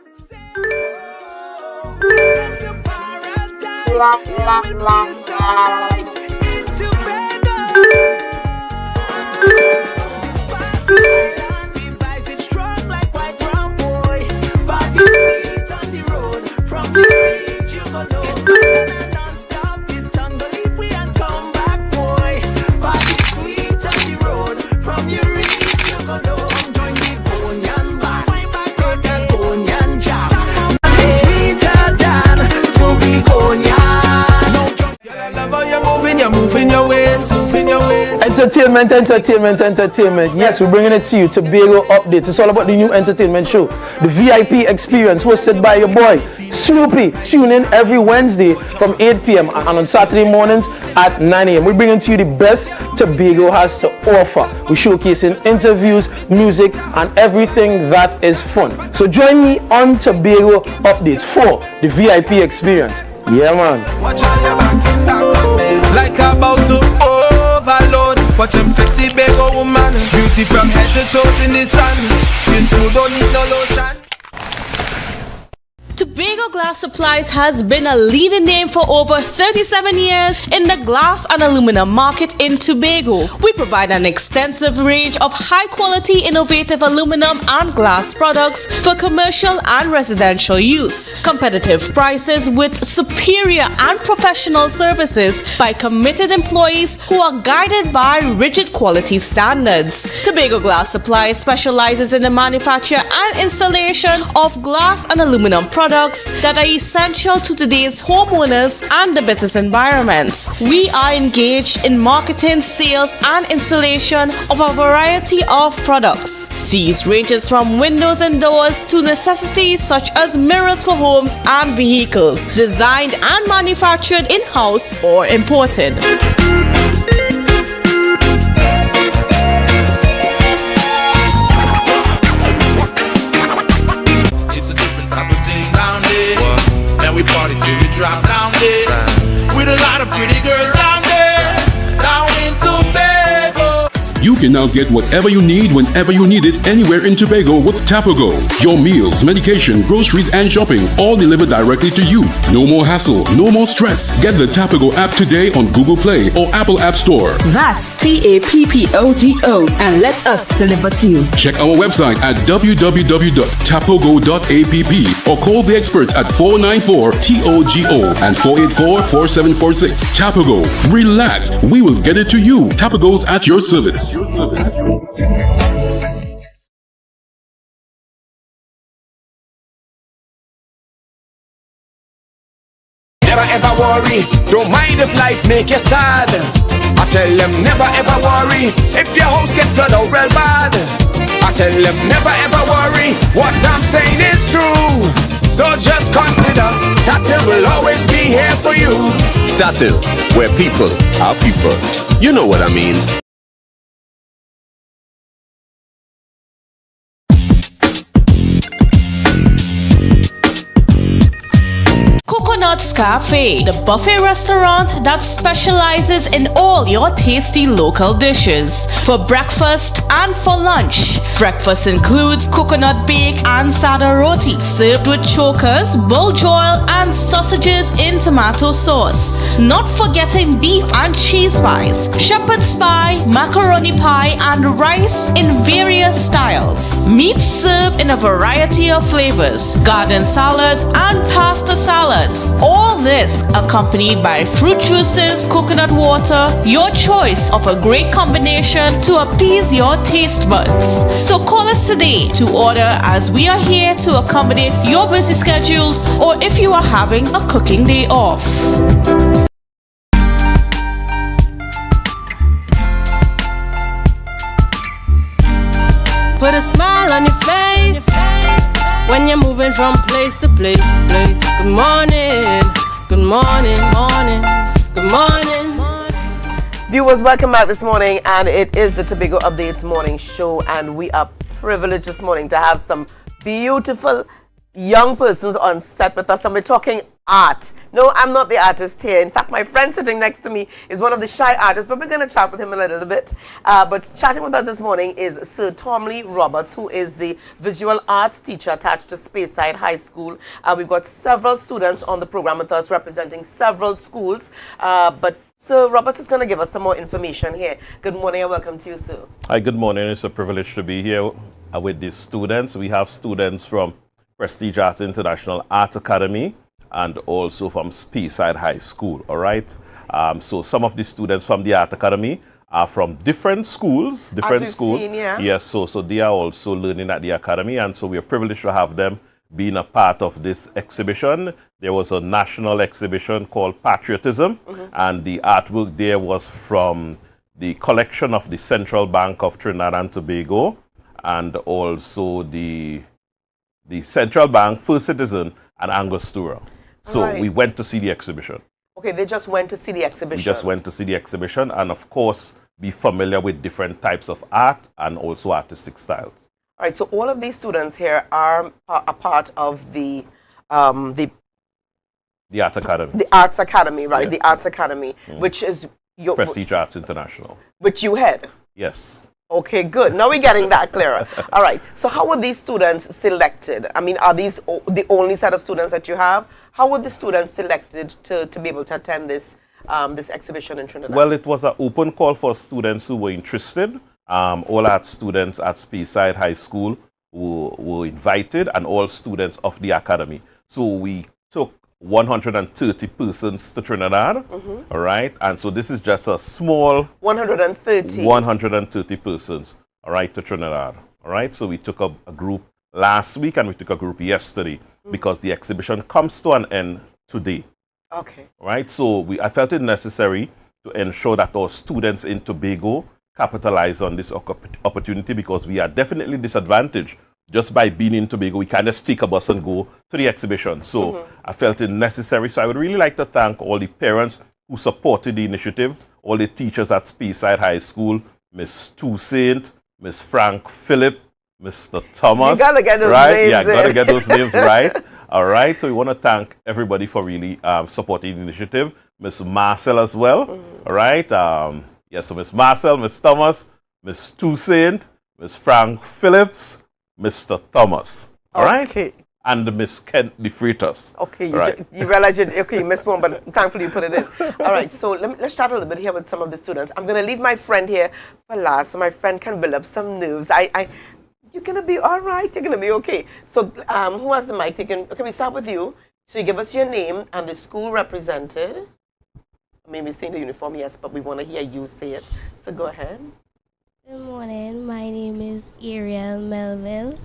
Entertainment. Yes, we're bringing it to you. Tobago Updates. It's all about the new entertainment show, the VIP Experience, hosted by your boy Snoopy. Tune in every Wednesday from 8 p.m. and on Saturday mornings at 9 a.m. We're bringing to you the best Tobago has to offer. We're showcasing interviews, music, and everything that is fun. So join me on Tobago Updates for the VIP Experience. Yeah, man. Watch on your back, like about to overload. Watch them sexy Bago woman. Beauty from head to toes in the sun. You too don't need no lotion. Tobago Glass Supplies has been a leading name for over 37 years in the glass and aluminum market in Tobago. We provide an extensive range of high-quality, innovative aluminum and glass products for commercial and residential use. Competitive prices with superior and professional services by committed employees who are guided by rigid quality standards. Tobago Glass Supplies specializes in the manufacture and installation of glass and aluminum products that are essential to today's homeowners and the business environment. We are engaged in marketing, sales, and installation of a variety of products. These ranges from windows and doors to necessities such as mirrors for homes and vehicles, designed and manufactured in-house or imported. We party till we drop down there with a lot of pretty girls down there, down in Tobago. You can now get whatever you need whenever you need it anywhere in Tobago with Tobago. Your meals, medication, groceries, and shopping all delivered directly to you. No more hassle, no more stress. Get the Tobago app today on Google Play or Apple App Store. That's TAPPOGO and let us deliver to you. Check our website at www.tapogo.app or call the experts at 494-TOGO and 484-4746. Tobago. Relax. We will get it to you. Tobago's at your service. Never ever worry, don't mind if life make you sad. I tell them never ever worry, if your house get flooded out real bad. I tell them never ever worry, what I'm saying is true. So just consider, Tatil will always be here for you. Tatil, where people are people. You know what I mean. Coconut's Cafe, the buffet restaurant that specializes in all your tasty local dishes. For breakfast and for lunch. Breakfast includes coconut bake and sada roti, served with chokers, bull joil, and sausages in tomato sauce. Not forgetting beef and cheese pies, shepherd's pie, macaroni pie, and rice in various styles. Meat served in a variety of flavors, garden salads, and pasta salads. snacks. All this accompanied by fruit juices, coconut water, your choice of a great combination to appease your taste buds. So call us today to order, as we are here to accommodate your busy schedules or if you are having a cooking day off. Put a smile on your face when you're moving from place to place. Good morning, good morning, morning, good morning. Viewers, welcome back this morning, and it is the Tobago Updates morning show, and we are privileged this morning to have some beautiful young persons on set with us, and we're talking art. No, I'm not the artist here. In fact, my friend sitting next to me is one of the shy artists, but we're going to chat with him in a little bit. But chatting with us this morning is Sir Tomley Roberts, who is the visual arts teacher attached to Speyside High School. We've got several students on the program with us representing several schools, but Sir Roberts is going to give us some more information here. Good morning and welcome to you, sir. Hi, good morning. It's a privilege to be here with the students. We have students from Prestige Arts International Art Academy and also from Speyside High School, all right? So some of the students from the Art Academy are from different schools, Seen, yeah. Yes, so they are also learning at the Academy, and so we are privileged to have them being a part of this exhibition. There was a national exhibition called Patriotism, and the artwork there was from the collection of the Central Bank of Trinidad and Tobago, and also the Central Bank, First Citizen, and Angostura. So we went to see the exhibition. Okay, they just went to see the exhibition. We just went to see the exhibition and, of course, be familiar with different types of art and also artistic styles. All right, so all of these students here are a part of the Art Academy. The Arts Academy, right? Yeah. The Arts Academy, which is your Prestige Arts International. Which you head. Yes. Okay, good. Now we're getting that clearer. All right. So how were these students selected? I mean, are these the only set of students that you have? How were the students selected to be able to attend this this exhibition in Trinidad? Well, it was an open call for students who were interested. All art students at Speyside High School were invited, and all students of the academy. So we took 130 persons to Trinidad, all right? And so this is just a small 130 persons, all right, to Trinidad, all right? So we took a group last week and we took a group yesterday because the exhibition comes to an end today. Okay. All right, so I felt it necessary to ensure that our students in Tobago capitalize on this opportunity because we are definitely disadvantaged. Just by being in Tobago, we can't just take a bus and go to the exhibition. So I felt it necessary. So I would really like to thank all the parents who supported the initiative, all the teachers at Speyside High School, Miss Toussaint, Miss Frank Phillip, Mr. Thomas. You gotta get those right? names Yeah, in. gotta get those names right. All right. So we want to thank everybody for really supporting the initiative. Miss Marcel as well. All right. Yes, so Miss Marcel, Miss Thomas, Miss Toussaint, Miss Frank Phillips, Mr. Thomas, all right? And Miss Kent De Freitas. Okay, right. you realize you missed one, but thankfully you put it in. All right, so let's chat a little bit here with some of the students. I'm going to leave my friend here for last so my friend can build up some nerves. You're going to be all right. You're going to be okay. So who has the mic? Okay, we start with you. So you give us your name and the school represented. I mean, we've seen the uniform, yes, but we want to hear you say it. So go ahead. Good morning, my name is Ariel Melville,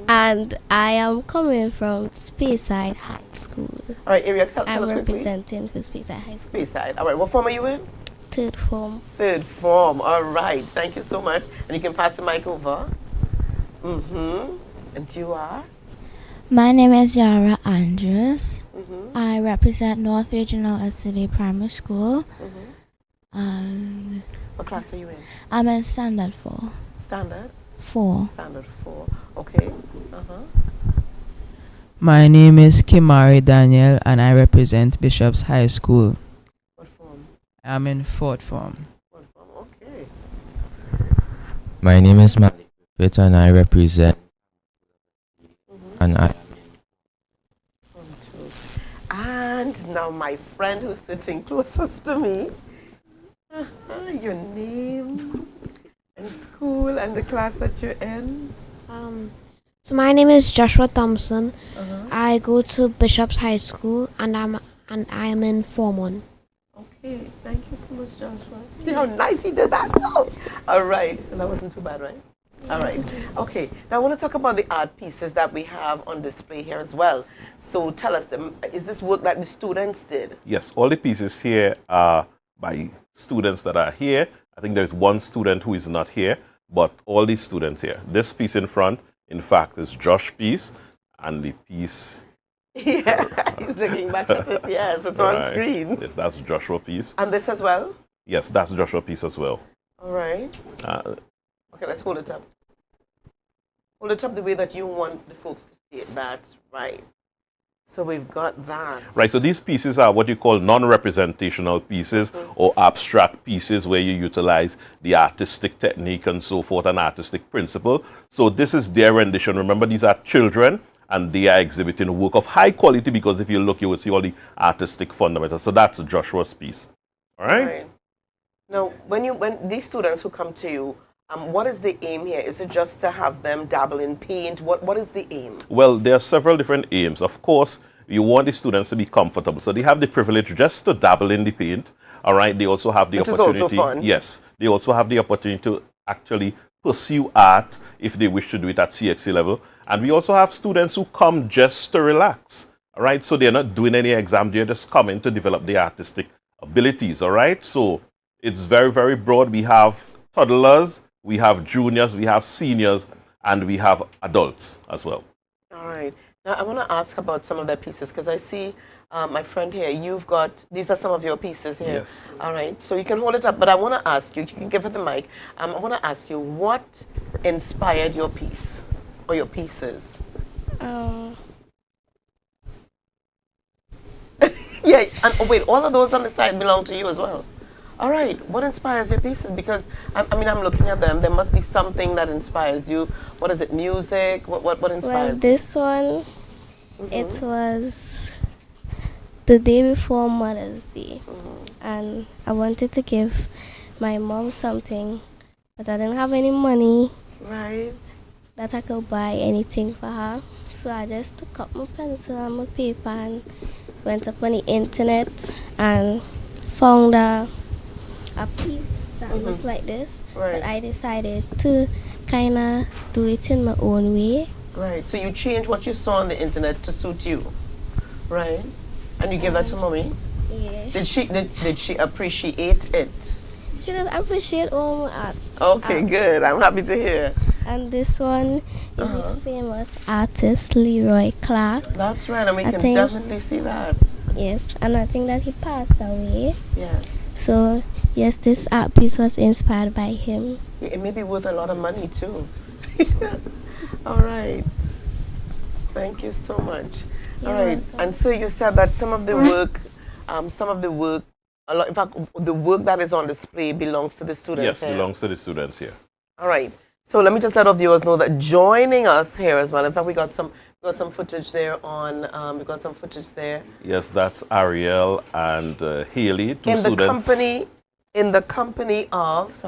and I am coming from Speyside High School. All right, Ariel, tell us quickly. I'm representing for Speyside High School. Speyside. All right, what form are you in? Third form. Third form, all right. Thank you so much. And you can pass the mic over. And you are? My name is Yara Andrews. I represent North Regional City Primary School. And what class are you in? I'm in Standard 4. Standard? 4. Standard 4. Okay. My name is Kimari Daniel and I represent Bishop's High School. What form? I'm in 4th form. 4th form, okay. My name is Malik and I represent and I And now my friend who's sitting closest to me. Your name and school and the class that you're in. So my name is Joshua Thompson. I I go to Bishop's High School, and I am in Form 1. Okay, thank you so much, Joshua. See how nice he did that? Oh. All right, and that wasn't too bad, right? All right. Okay. Now I want to talk about the art pieces that we have on display here as well. So tell us, is this work that the students did? Yes, all the pieces here are by students that are here. I think there's one student who is not here, but all these students here. This piece in front, in fact, is Josh's piece, and the piece. Yeah, he's looking back at it. Yes, it's on screen. Yes, that's Joshua's piece. And this as well? Yes, that's Joshua's piece as well. All right. Okay, let's hold it up. Hold it up the way that you want the folks to see it. That's right. So we've got that. Right, so these pieces are what you call non-representational pieces or abstract pieces where you utilize the artistic technique and so forth, an artistic principle. So this is their rendition. Remember, these are children and they are exhibiting work of high quality because if you look, you will see all the artistic fundamentals. So that's Joshua's piece. All right? Now, when these students who come to you, what is the aim here? Is it just to have them dabble in paint? What is the aim? Well, there are several different aims. Of course, you want the students to be comfortable. So they have the privilege just to dabble in the paint. All right. They also have the opportunity. Which is also fun. Yes. They also have the opportunity to actually pursue art if they wish to do it at CXC level. And we also have students who come just to relax. All right. So they're not doing any exam. They're just coming to develop their artistic abilities. All right. So it's very, very broad. We have toddlers, we have juniors, we have seniors, and we have adults as well. All right. Now, I want to ask about some of their pieces because I see my friend here, you've got, these are some of your pieces here. Yes. All right. So you can hold it up, but I want to ask you, you can give it the mic. I want to ask you, what inspired your piece or your pieces? Yeah, and wait, all of those on the side belong to you as well. All right, what inspires your pieces? Because, I mean, I'm looking at them. There must be something that inspires you. What is it, music? What inspires Well, this one, it was the day before Mother's Day. And I wanted to give my mom something, but I didn't have any money. Right. That I could buy anything for her. So I just took up my pencil and my paper and went up on the internet and found a piece that looks like this. Right. But I decided to kind of do it in my own way. Right. So you changed what you saw on the internet to suit you, right? And you gave that to mommy. Yeah. Did she appreciate it? She does appreciate all my art. Okay, good. I'm happy to hear. And this one is a famous artist, Leroy Clark. That's right, and we can definitely see that. Yes, and I think that he passed away. Yes. So, yes, this art piece was inspired by him. It may be worth a lot of money, too. All right. Thank you so much. All right. And so you said that some of the work, in fact, the work that is on display belongs to the students. Yes, belongs to the students here. All right. So let me just let our viewers know that joining us here as well. In fact, we got some footage there on. We got some footage there. Yes, that's Ariel and Haley, two in students. In the company of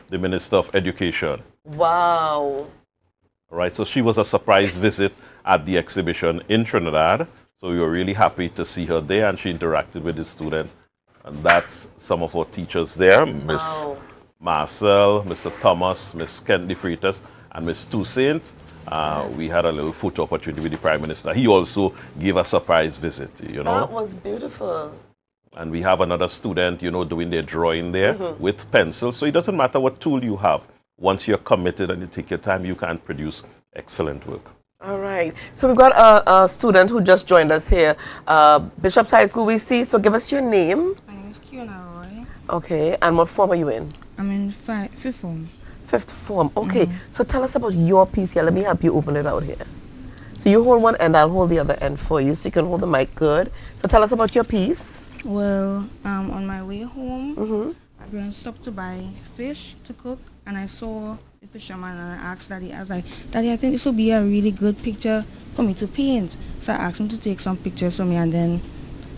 the Minister of Education. Wow. All right. So she was a surprise visit at the exhibition in Trinidad. So we were really happy to see her there, and she interacted with the students. And that's some of our teachers there, Miss Marcel, Mr. Thomas, Miss Kent de Freitas, and Miss Toussaint. We had a little photo opportunity with the Prime Minister. He also gave a surprise visit, you know. That was beautiful. And we have another student, you know, doing their drawing there with pencil. So it doesn't matter what tool you have. Once you're committed and you take your time, you can produce excellent work. All right. So we've got a student who just joined us here. Bishop's High School we see. So give us your name. My name is Kiona Roy. Okay. And what form are you in? I'm in fifth form. Fifth form. Okay. So tell us about your piece here. Let me help you open it out here. So you hold one end, I'll hold the other end for you so you can hold the mic good. So tell us about your piece. Well, on my way home, I stopped to buy fish to cook, and I saw the fisherman and I asked Daddy, I was like, Daddy, I think this would be a really good picture for me to paint. So I asked him to take some pictures for me, and then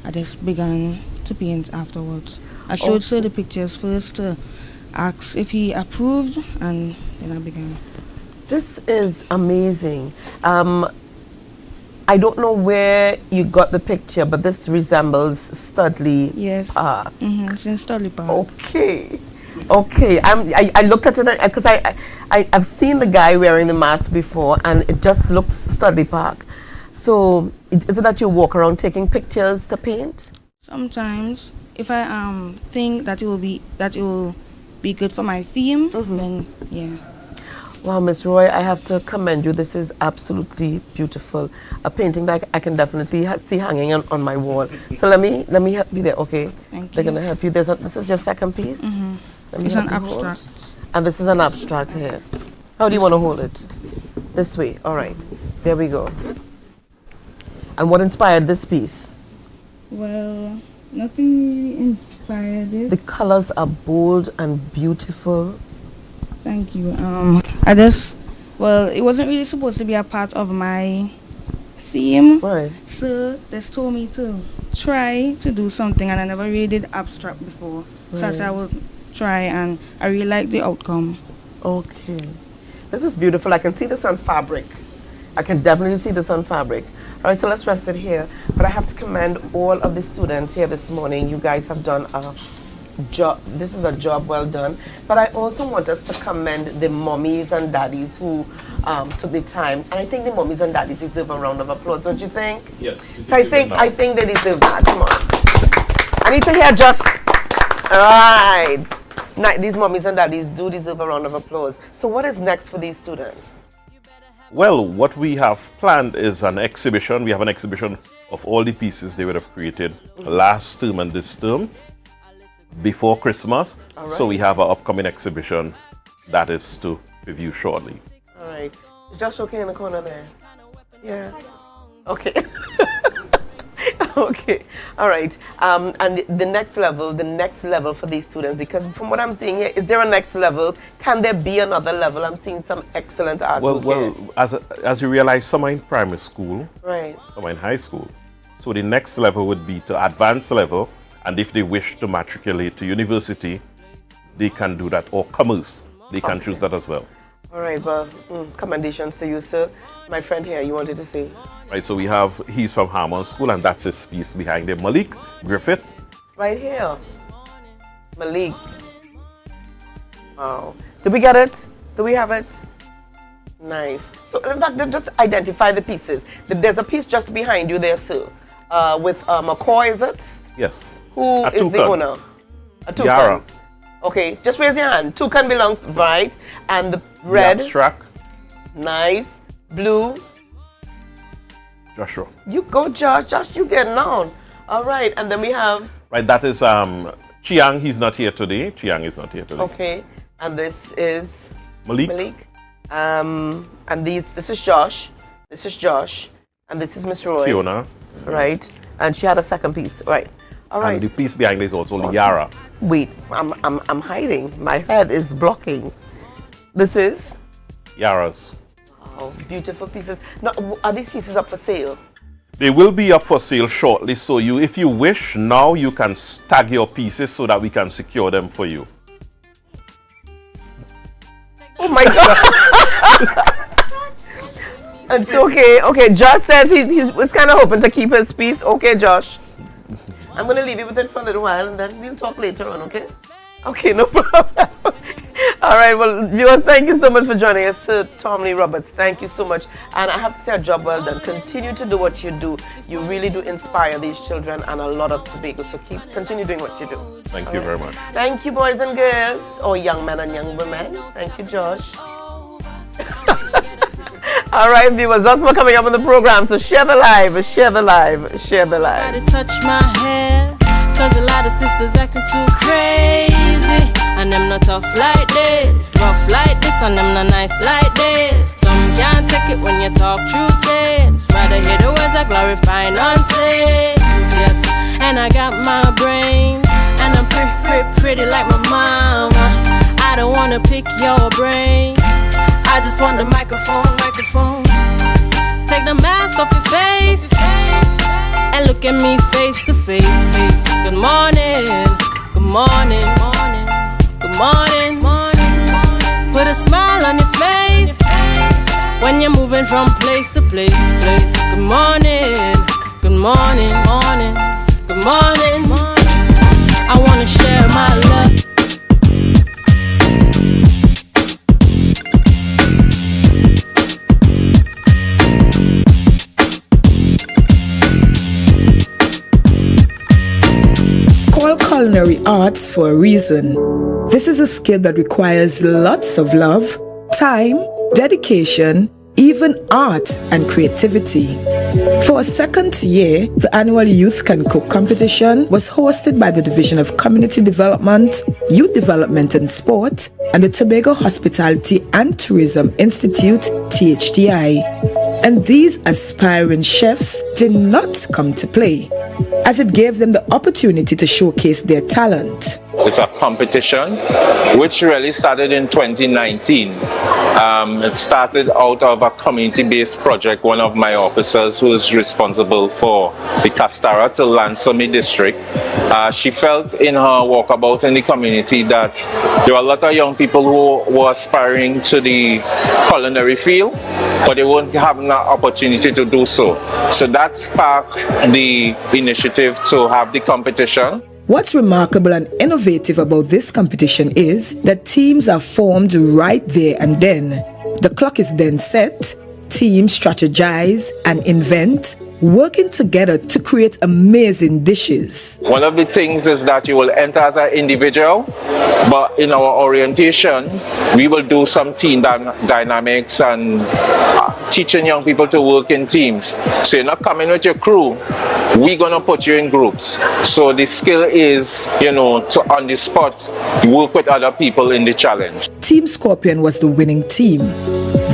I just began to paint afterwards. I showed Sir the pictures first to ask if he approved, and then I began. This is amazing. I don't know where you got the picture, but this resembles Studley Park. It's in Studley Park. Okay. Okay, I looked at it because I've seen the guy wearing the mask before, and it just looks Studley Park. So is it that you walk around taking pictures to paint? Sometimes, if I think that it will be good for my theme, then yeah. Wow, Miss Roy, I have to commend you. This is absolutely beautiful. A painting that I can definitely see hanging on my wall. So let me help you there, okay? Thank They're you. gonna help you. This is your second piece. Let me It's help an you hold. abstract. And this is an abstract here. How do you want to hold it? This way. All right. There we go. And what inspired this piece? Well, nothing really inspired it. The colors are bold and beautiful. Thank you. It wasn't really supposed to be a part of my theme. Right. So they told me to try to do something, and I never really did abstract before. So I said I will try, and I really like the outcome. Okay. This is beautiful. I can see this on fabric. I can definitely see this on fabric. All right, so let's rest it here. But I have to commend all of the students here this morning. You guys have done a job. This is a job well done. But I also want us to commend the mommies and daddies who took the time. And I think the mommies and daddies deserve a round of applause, don't you think? Yes. So I think they deserve that. Come on. I need to hear just. All right. Now, these mommies and daddies do deserve a round of applause. So what is next for these students? Well, what we have planned is an exhibition. We have an exhibition of all the pieces they would have created last term and this term before Christmas. All right. So we have an upcoming exhibition that is to review shortly. All right. Is Josh okay in the corner there? Yeah. Okay. Okay. All right. And the next level for these students, because from what I'm seeing here, is there a next level? Can there be another level? I'm seeing some excellent artwork here. As you realize, some are in primary school, Right. some are in high school. So the next level would be to advanced level, and if they wish to matriculate to university, they can do that, or commerce, they can choose that as well. All right. Well, commendations to you, sir. My friend here, you wanted to say? Right, so he's from Harmon School, and that's his piece behind him, Malik Griffith. Right here. Malik. Wow. Did we get it? Do we have it? Nice. So in fact, just identify the pieces. There's a piece just behind you there, sir. With McCoy, is it? Yes. Who is the owner? A toucan. Yara. Okay, just raise your hand. Toucan belongs right. And the red. The abstract. Nice. Blue. Joshua. You go, Josh. Josh, you get on. All right, and then we have. Right, that is Chiang. He's not here today. Chiang is not here today. Okay, and this is Malik. Malik. And this is Josh. This is Josh, and this is Miss Roy. Fiona. Right, and she had a second piece. Right. All right. And the piece behind is also Yara. Wait, I'm hiding. My head is blocking. This is Yara's. Oh, beautiful pieces. Now, are these pieces up for sale? They will be up for sale shortly, so if you wish, now you can tag your pieces so that we can secure them for you. Oh my God! It's okay. Okay, Josh says he's kind of hoping to keep his piece. Okay, Josh. I'm going to leave you with it for a little while, and then we'll talk later on, okay? Okay, no problem. All right, well, viewers, thank you so much for joining us. Sir Tom Lee Roberts, thank you so much. And I have to say, a job well done. Continue to do what you do. You really do inspire these children and a lot of Tobago. So continue doing what you do. Thank you very much. Thank you, boys and girls, or young men and young women. Thank you, Josh. All right, viewers, that's what's coming up on the program. So share the live, share the live, share the live. Try to touch my hair, cause a lot of sisters acting too crazy. And them not tough like this, rough like this, and them not nice like this. Some can't take it when you talk true sense. Rather hear the words that glorify nonsense. Yes, and I got my brains, and I'm pretty like my mama. I don't wanna pick your brains, I just want the microphone. Take the mask off your face and look at me face to face. Good morning, good morning, good morning. Put a smile on your face When you're moving from place to place. Good morning, good morning, morning, good morning. I wanna share my love. It's called culinary arts for a reason. This is a skill that requires lots of love, time, dedication, even art and creativity. For a second year, the annual Youth Can Cook competition was hosted by the Division of Community Development, Youth Development and Sport, and the Tobago Hospitality and Tourism Institute, THDI. And these aspiring chefs did not come to play, as it gave them the opportunity to showcase their talent. It's a competition which really started in 2019. It started out of a community-based project. One of my officers who is responsible for the Castara to Lansome district, she felt in her walkabout in the community that there were a lot of young people who were aspiring to the culinary field, but they weren't having an opportunity to do so. So that sparked the initiative to have the competition. What's remarkable and innovative about this competition is that teams are formed right there and then. The clock is then set, teams strategize and invent, working together to create amazing dishes. One of the things is that you will enter as an individual, but in our orientation, we will do some team dynamics and teaching young people to work in teams. So you're not coming with your crew, we're gonna put you in groups. So the skill is, to on the spot, work with other people in the challenge. Team Scorpion was the winning team.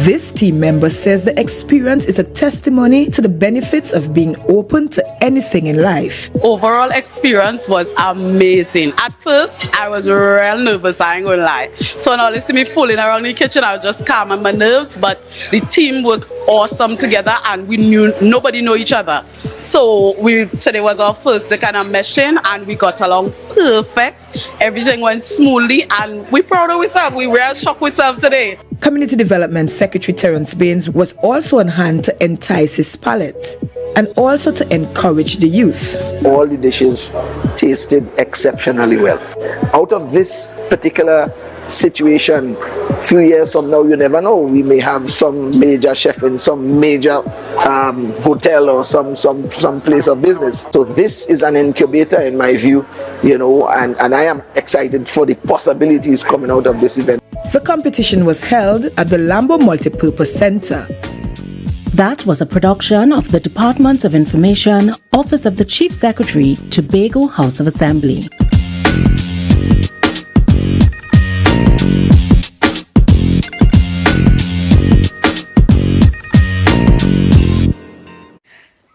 This team member says the experience is a testimony to the benefits of being open to anything in life. Overall experience was amazing. At first, I was real nervous, I ain't gonna lie. So now you see me fooling around the kitchen, I was just calming my nerves, but the team worked awesome together and nobody knew each other. So today was our first kind of meshing and we got along perfect. Everything went smoothly and we proud of ourselves. We were shocked with ourselves today. Community Development Secretary Terence Baines was also on hand to entice his palate and also to encourage the youth. All the dishes tasted exceptionally well. Out of this particular situation, a few years from now, you never know, we may have some major chef in some major hotel or some place of business. So this is an incubator in my view, and I am excited for the possibilities coming out of this event. The competition was held at the Lambo Multipurpose Center. That was a production of the Department of Information, Office of the Chief Secretary, Tobago House of Assembly.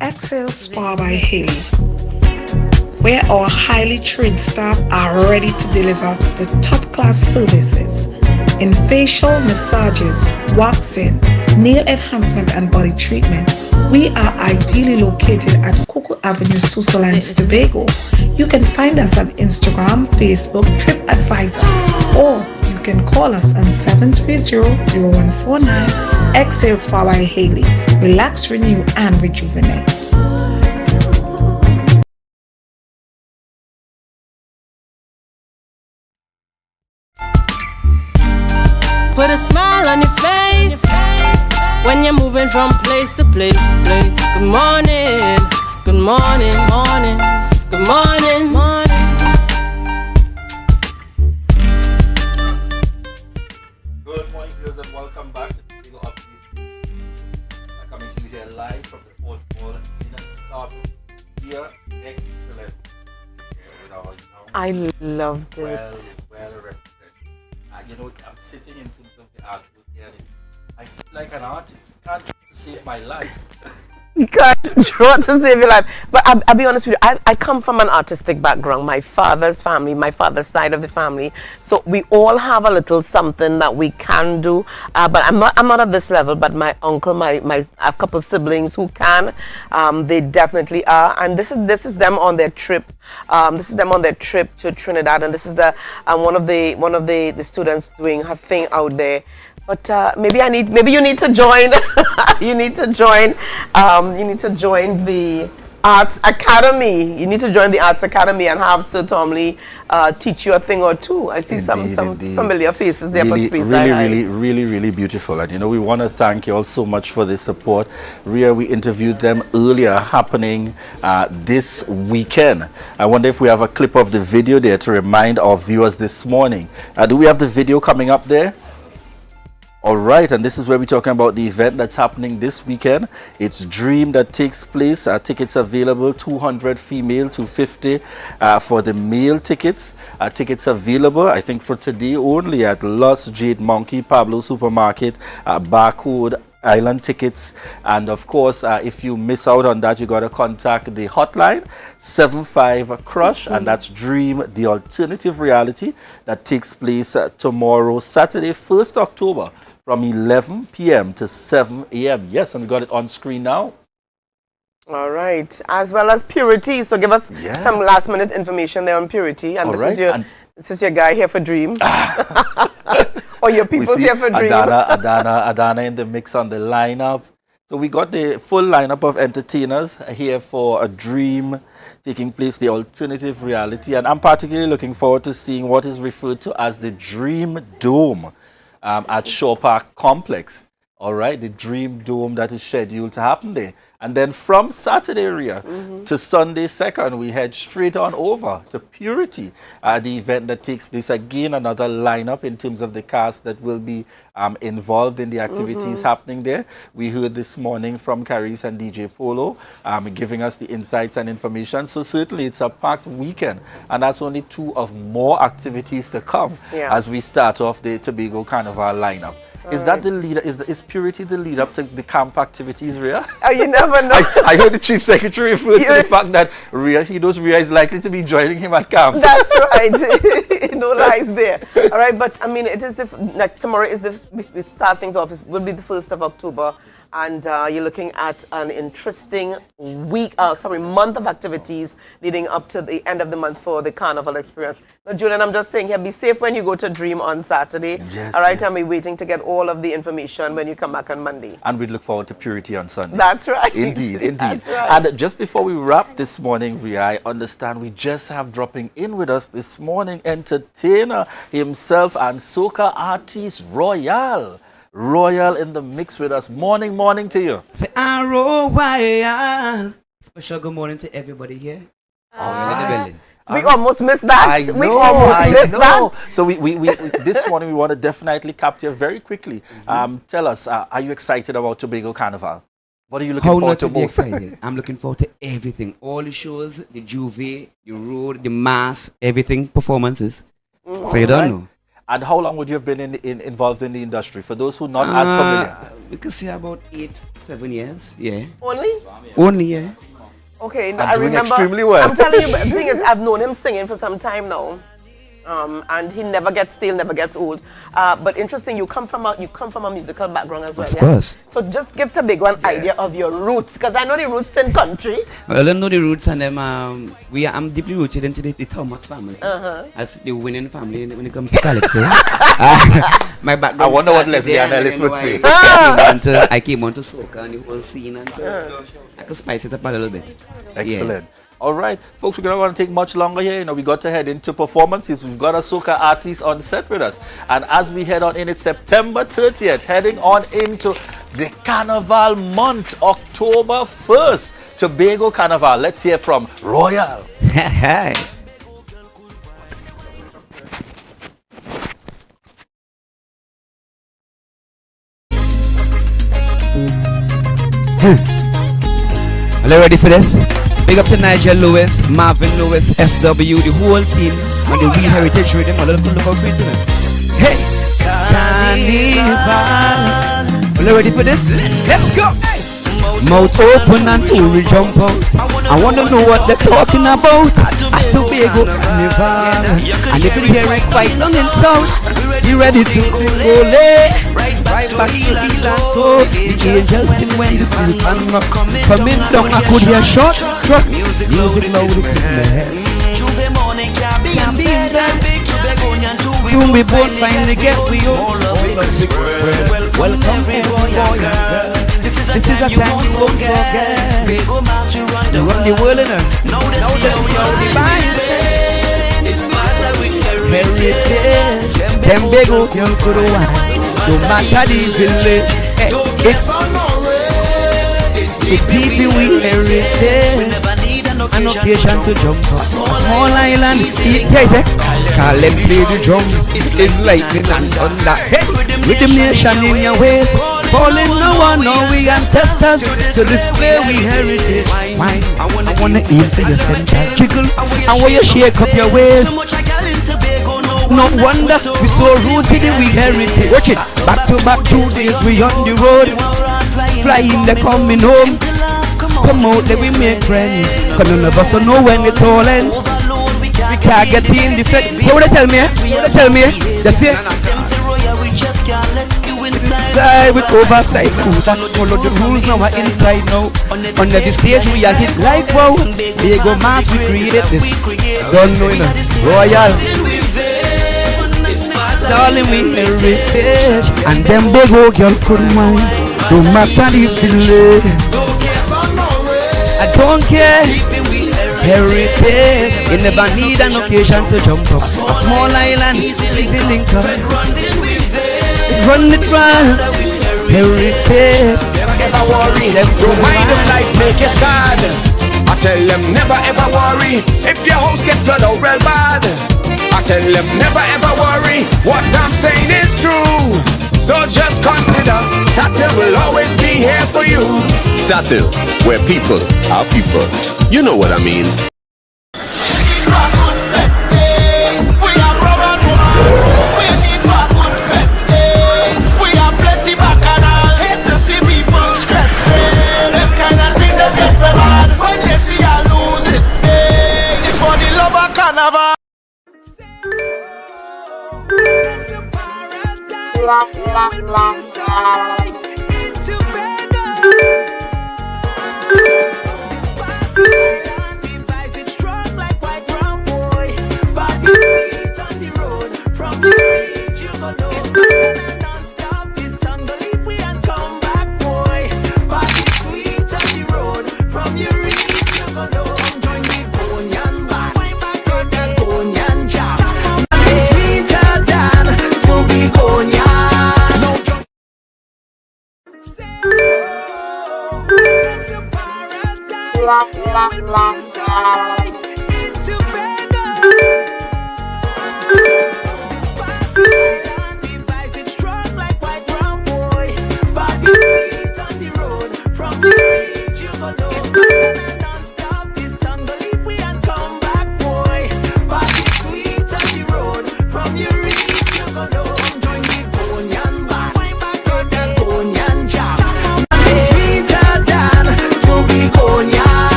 Excel Spa by Haley, where our highly trained staff are ready to deliver the top-class services in facial massages, waxing, nail enhancement and body treatment. We are ideally located at Coco Avenue, Susalands, Tobago. You can find us on Instagram, Facebook, TripAdvisor, or you can call us on 730-0149. Excel Spa by Haley. Relax, renew, and rejuvenate. Put a smile on your face when you're moving from place to place. Good morning, good morning, morning, good morning, morning. Good morning, viewers, and welcome back to the Tobago Update. I'm coming to you here live from the Port Hall in a start here. Excellent. I loved it. Well represented. I'm sitting in terms of the artwork here, and I feel like an artist. Can't to save my life. You can't draw to save your life. But I'll be honest with you, I come from an artistic background. My father's family, my father's side of the family. So we all have a little something that we can do. But I'm not at this level, but my uncle, I have a couple siblings who can. They definitely are. And this is them on their trip. This is them on their trip to Trinidad. And this is the one of the students doing her thing out there. But maybe you need to join. You need to join the Arts Academy. You need to join the Arts Academy and have Sir Tomley teach you a thing or two. I see some familiar faces there. Really beautiful. And we want to thank you all so much for the support. Ria, we interviewed them earlier, happening this weekend. I wonder if we have a clip of the video there to remind our viewers this morning. Do we have the video coming up there? All right, and this is where we're talking about the event that's happening this weekend. It's Dream that takes place. Tickets available, 200 female, 250 for the male tickets. Tickets available, I think, for today only at Lost Jade Monkey, Pablo Supermarket, Barcode, Island Tickets. And of course, if you miss out on that, you got to contact the hotline 75 Crush, and that's Dream, the alternative reality that takes place tomorrow, Saturday, 1st October. From 11 p.m. to 7 a.m. Yes, and we got it on screen now. All right. As well as Purity. So give us some last minute information there on Purity. And this is your guy here for Dream. Or your people's here for Dream. Adana in the mix on the lineup. So we got the full lineup of entertainers here for a Dream taking place, the alternative reality. And I'm particularly looking forward to seeing what is referred to as the Dream Dome. At Shore Park Complex. All right, the Dream Dome that is scheduled to happen there. And then from Saturday, Ria, to Sunday 2nd, we head straight on over to Purity, the event that takes place. Again, another lineup in terms of the cast that will be involved in the activities happening there. We heard this morning from Caris and DJ Polo giving us the insights and information. So certainly it's a packed weekend, and that's only two of more activities to come as we start off the Tobago Carnival lineup. Is that the leader? Is Purity the lead up to the camp activities, Ria? Oh, you never know. I heard the chief secretary refer to the fact that Ria is likely to be joining him at camp. That's right. No lies there. All right, but I mean, it is tomorrow is we start things off. It will be the 1st of October. And you're looking at an interesting month of activities leading up to the end of the month for the Carnival experience. Now, Julian, I'm just saying here, be safe when you go to Dream on Saturday. Yes, all right, and we're waiting to get all of the information when you come back on Monday. And we look forward to Purity on Sunday. That's right. Indeed. That's right. And just before we wrap this morning, Ria, I understand we just have dropping in with us this morning entertainer himself and soca artist Royal in the mix with us. Morning to you. Say, Royal. Special good morning to everybody here. In the building. We almost missed that. I know. So we this morning we want to definitely capture very quickly. Tell us, are you excited about Tobago Carnival? What are you looking forward to most? Excited? I'm looking forward to everything. All the shows, the Juve, the road, the mass, everything, performances. So you don't know. And how long would you have been involved in the industry? For those who are not as familiar. We could say about 8-7 years. Yeah. Only, yeah. Okay, no, I remember. Extremely well. I'm telling you, the thing is, I've known him singing for some time now. And he never gets stale, never gets old. But interesting, you come from a musical background as well. Of course. So just give Tobago an idea of your roots, because I know the roots in country. Well, I don't know the roots, and I'm deeply rooted into the Thomas family. As the winning family when it comes to calypso. My background. I wonder what Leslie and Ellis would say. I came on to soca and the whole scene, and I could spice it up a little bit. Excellent. All right, folks, we're not going to take much longer here. We got to head into performances. We've got a soca artist on set with us. And as we head on in, it's September 30th, heading on into the Carnival month, October 1st, Tobago Carnival. Let's hear from Royal. Hey. Are you ready for this? Big up to Nigel Lewis, Marvin Lewis, SW, the whole team, and the We Heritage Rhythm. A little look out for it tonight. Hey! Carnival! Are you ready for this? Let's go! Hey! Mouth open and we jump out. I wanna know what they're talking about. At Tobago Carnival, and you can hear it quite long in sound. You ready to go right back to Elanto. The angels sing when the food and rock coming down. I could hear short truck music loud in my head. Soon we both finally get we all welcome everyone. This is a time we won't forget. We run the world in her. Now that we all divine. It's heritage. Them big old young could wine. No matter the village. It's the people we heritage. An occasion to jump up. A small island. Call them play the drum. It's lightning and thunder. Hey, rhythm nation in your ways. Falling no one, no we ancestors to display we heritage. Why? I wanna ease your central jiggle. And when you shake up your waist. No wonder we so rooted in we heritage. Watch it. Back to back 2 days we on the road. Flying they coming home. Come out there we make friends. Cause none of us don't know when it all ends. We can't get in the fed. What would they tell me? What would they tell me? They say inside with oversized scooter. Follow the rules now we're inside now. On the stage we are hit like wow. Lego mass we created this. Don't know enough. Royal darling we heritage. And them big old girl couldn't mind. No matter the delay, I don't care. Heritage. You never need an occasion to jump up. A small island, easy link up. Run it round. Heritage. Never ever worry. Don't mind if life make you sad. I tell them never ever worry. If your house get flooded out real bad, I tell them never ever worry. What I'm saying is true. So just consider Tatil will always be here for you. Tatil, where people are people. You know what I mean.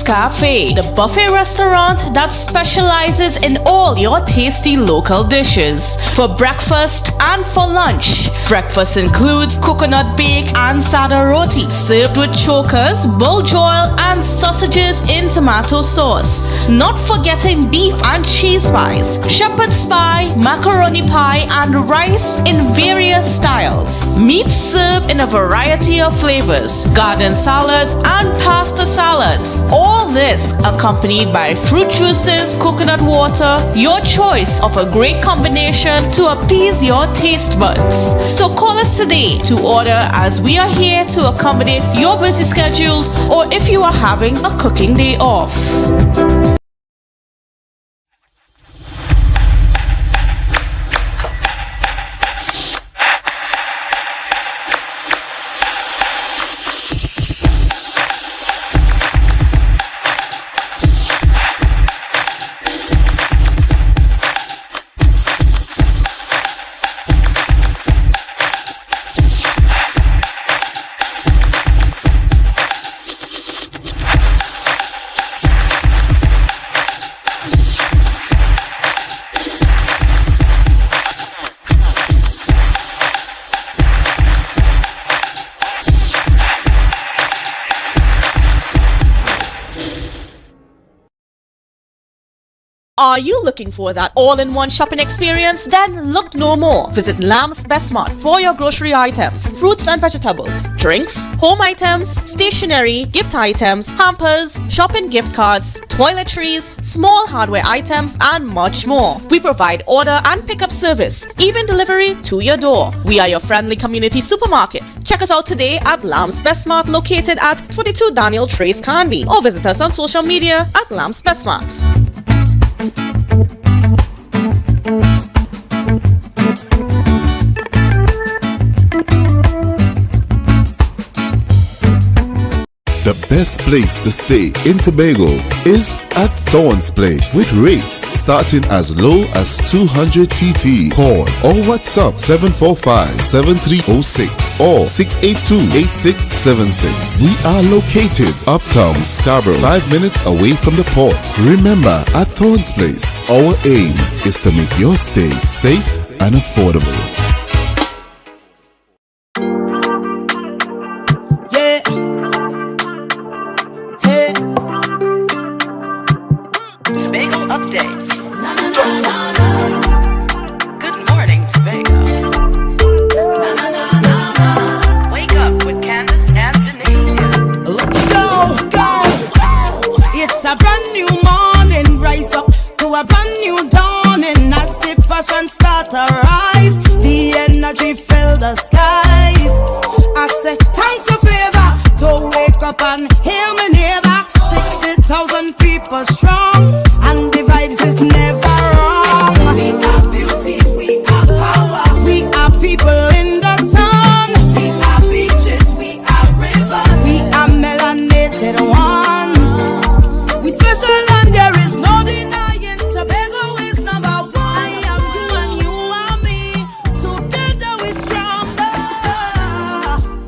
Cafe, the buffet restaurant that specializes in all your tasty local dishes. For breakfast and for lunch. Breakfast includes coconut bake and sada roti, served with chokers, bull joil, and sausages in tomato sauce. Not forgetting beef and cheese pies, shepherd's pie, macaroni pie, and rice in various styles. Meat served in a variety of flavors, garden salads, and pasta salads. All this accompanied by fruit juices, coconut water, your choice of a great combination to appease your taste buds. So call us today to order, as we are here to accommodate your busy schedules or if you are having a cooking day off. Are you looking for that all-in-one shopping experience? Then look no more. Visit Lamb's Best Mart for your grocery items, fruits and vegetables, drinks, home items, stationery, gift items, hampers, shopping gift cards, toiletries, small hardware items, and much more. We provide order and pickup service, even delivery to your door. We are your friendly community supermarket. Check us out today at Lamb's Best Mart, located at 22 Daniel Trace Canby, or visit us on social media at Lamb's Best Mart. The best place to stay in Tobago is at Thorn's Place, with rates starting as low as 200 TT. Call or WhatsApp 745-7306 or 682-8676. We are located uptown Scarborough, 5 minutes away from the port. Remember, at Thorn's Place, our aim is to make your stay safe and affordable. Tobago updates. Good morning, Tobago. Wake up with Candace and Denicia. Let's go. It's a brand new morning. Rise up to a brand new dawning. As the passion start to rise, the energy fill the skies. I say thanks for favor to wake up and hear me neighbor. 60,000 people strong, and the vibes is never wrong. We are beauty, we are power. We are people in the sun. We are beaches, we are rivers. We are melanated ones. We special and there is no denying. Tobago is number one. I am you and you are me. Together we stronger.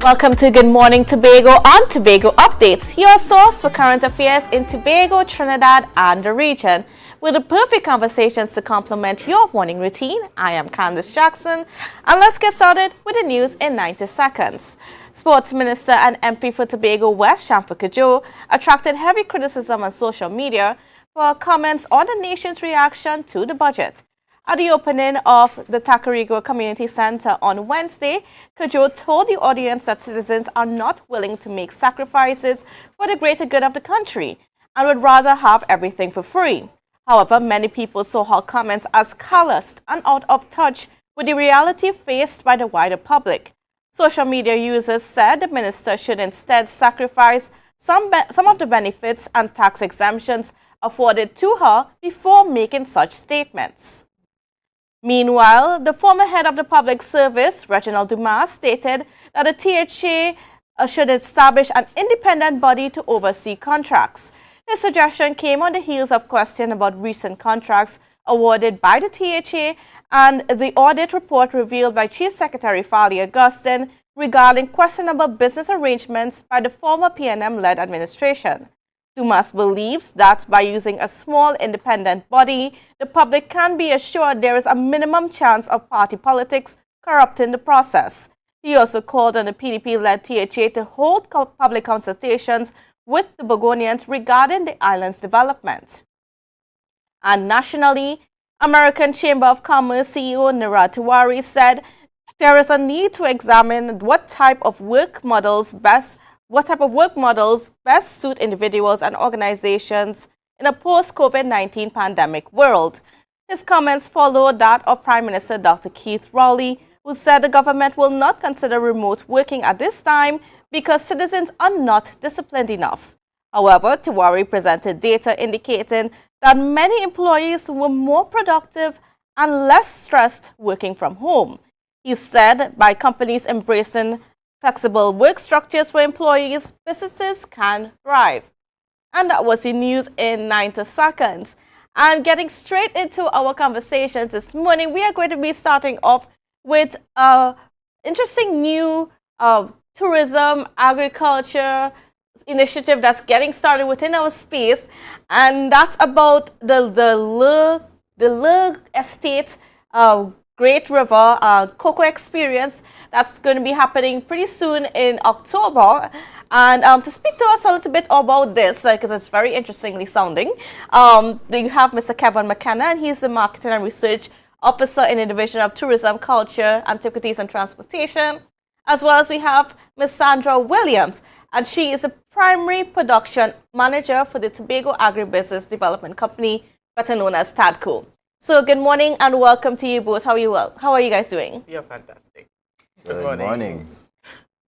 Welcome to Good Morning Tobago on Tobago Updates, your source for current affairs in Tobago, Trinidad, and the region, with the perfect conversations to complement your morning routine. I am Candace Jackson, and let's get started with the news in 90 seconds. Sports Minister and MP for Tobago West, Shamfa Kajo, attracted heavy criticism on social media for her comments on the nation's reaction to the budget. At the opening of the Takarigo Community Center on Wednesday, Kajo told the audience that citizens are not willing to make sacrifices for the greater good of the country and would rather have everything for free. However, many people saw her comments as calloused and out of touch with the reality faced by the wider public. Social media users said the minister should instead sacrifice some of the benefits and tax exemptions afforded to her before making such statements. Meanwhile, the former head of the public service, Reginald Dumas, stated that the THA should establish an independent body to oversee contracts. His suggestion came on the heels of questions about recent contracts awarded by the THA and the audit report revealed by Chief Secretary Fali Augustine regarding questionable business arrangements by the former PNM-led administration. Dumas believes that by using a small independent body, the public can be assured there is a minimum chance of party politics corrupting the process. He also called on the PDP-led THA to hold public consultations with the Bogonians regarding the island's development. And nationally, American Chamber of Commerce CEO Nira Tiwari said there is a need to examine what type of work models best suit individuals and organizations in a post-COVID-19 pandemic world. His comments followed that of Prime Minister Dr. Keith Rowley, who said the government will not consider remote working at this time because citizens are not disciplined enough. However, Tiwari presented data indicating that many employees were more productive and less stressed working from home. He said by companies embracing flexible work structures for employees, businesses can thrive. And that was the news in 90 seconds. And getting straight into our conversations this morning, we are going to be starting off with an interesting new tourism, agriculture initiative that's getting started within our space. And that's about the Lug Estate Great River Cocoa Experience that's going to be happening pretty soon in October. And to speak to us a little bit about this, because it's very interestingly sounding, you have Mr. Kevin McKenna, and he's the Marketing and Research Officer in the Division of Tourism, Culture, Antiquities and Transportation. As well as we have Ms. Sandra Williams, and she is a Primary Production Manager for the Tobago Agribusiness Development Company, better known as TADCO. So good morning and welcome to you both. How are you guys doing? You're fantastic. Good morning.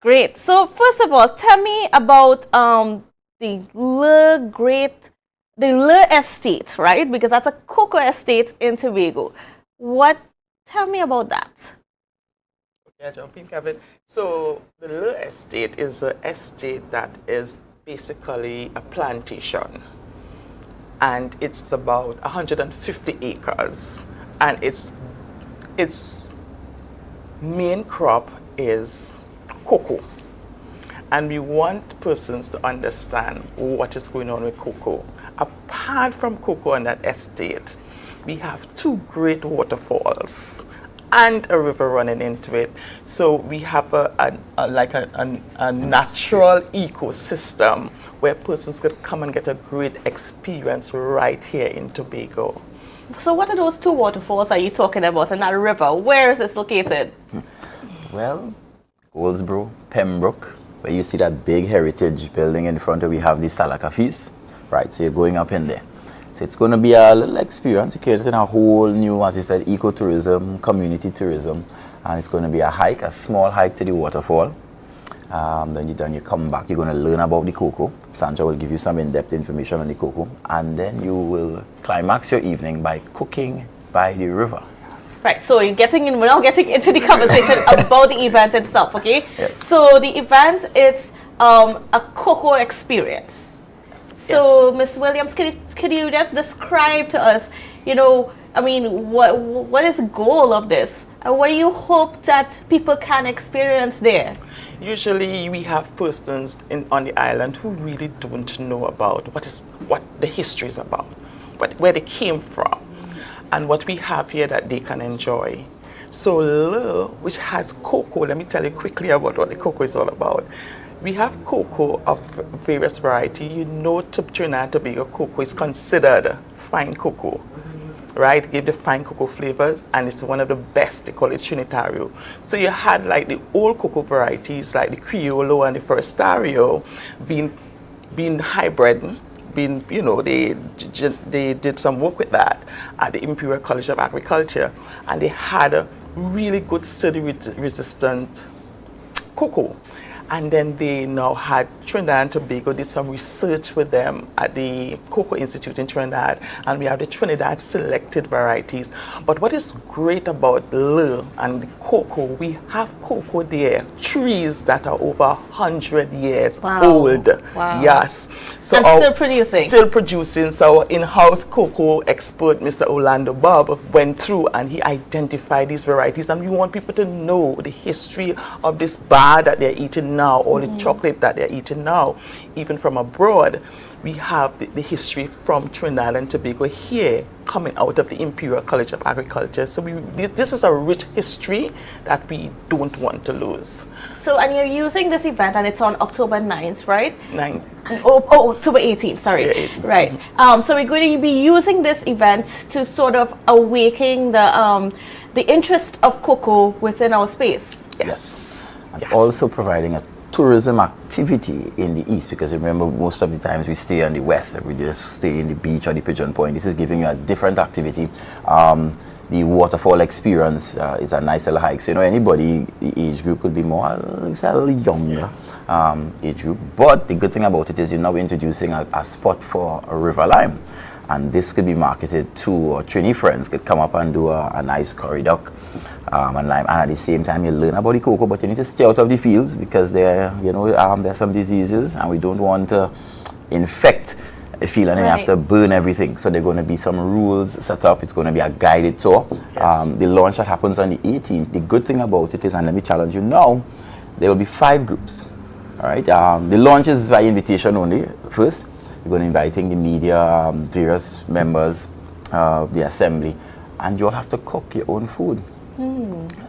Great. So first of all, tell me about the Le Estate, right? Because that's a cocoa estate in Tobago. Tell me about that. Okay, jump in, Kevin. So the Le Estate is an estate that is basically a plantation, and it's about 150 acres, and its main crop is cocoa. And we want persons to understand what is going on with cocoa. Apart from cocoa on that estate, we have 2 great waterfalls and a river running into it. So we have a natural ecosystem where persons could come and get a great experience right here in Tobago. So what are those 2 waterfalls are you talking about, and that river? Where is this located? Well, Goldsboro, Pembroke, where you see that big heritage building in front of, we have the Sala Cafes. Right, so you're going up in there. So it's going to be a little experience. You're creating a whole new, as you said, ecotourism, community tourism. And it's going to be a hike, a small hike to the waterfall. Then you come back, you're going to learn about the cocoa. Sandra will give you some in-depth information on the cocoa. And then you will climax your evening by cooking by the river. Right, so we're now getting into the conversation about the event itself, okay? Yes. So the event is a cocoa experience. So, Ms. Williams, could you just describe to us, what is the goal of this? And what do you hope that people can experience there? Usually we have persons on the island who really don't know about what the history is about, where they came from, and what we have here that they can enjoy. So Le, which has cocoa, let me tell you quickly about what the cocoa is all about. We have cocoa of various variety. Trinidad and Tobago cocoa is considered fine cocoa, right? Give the fine cocoa flavors, and it's one of the best. They call it Trinitario. So you had like the old cocoa varieties, like the Criollo and the Forestario, being hybrid. They did some work with that at the Imperial College of Agriculture, and they had a really good, sturdy, resistant cocoa. And then they now had Trinidad and Tobago did some research with them at the Cocoa Institute in Trinidad, and we have the Trinidad selected varieties. But what is great about Le and the cocoa, we have cocoa there, trees that are over 100 years old. Wow. Yes. So and still producing. Still producing. So our in-house cocoa expert, Mr. Orlando Bob, went through and he identified these varieties, and we want people to know the history of this bar that they're eating now, or the chocolate that they're eating now. Even from abroad, we have the history from Trinidad and Tobago here coming out of the Imperial College of Agriculture. So this is a rich history that we don't want to lose. So, and you're using this event, and it's on October 9th, right? 9th. October 18th, sorry. Yeah, 18th. Right. So we're going to be using this event to sort of awaken the interest of cocoa within our space. Yes. And also providing a tourism activity in the east, because remember, most of the times we stay on the west, we just stay in the beach or the Pigeon Point. This is giving you a different activity. The waterfall experience is a nice little hike. So anybody, the age group could be more a little younger age group. But the good thing about it is you're now introducing a spot for a river lime. And this could be marketed to, or Trini friends could come up and do a nice curry duck and lime. And at the same time, you learn about the cocoa, but you need to stay out of the fields, because there's some diseases, and we don't want to infect a field and then you have to burn everything. So there are going to be some rules set up. It's going to be a guided tour. The launch that happens on the 18th. The good thing about it is, and let me challenge you now, there will be 5 groups. All right. The launch is by invitation only. First, you're going to be inviting the media, various members of the assembly, and you'll have to cook your own food.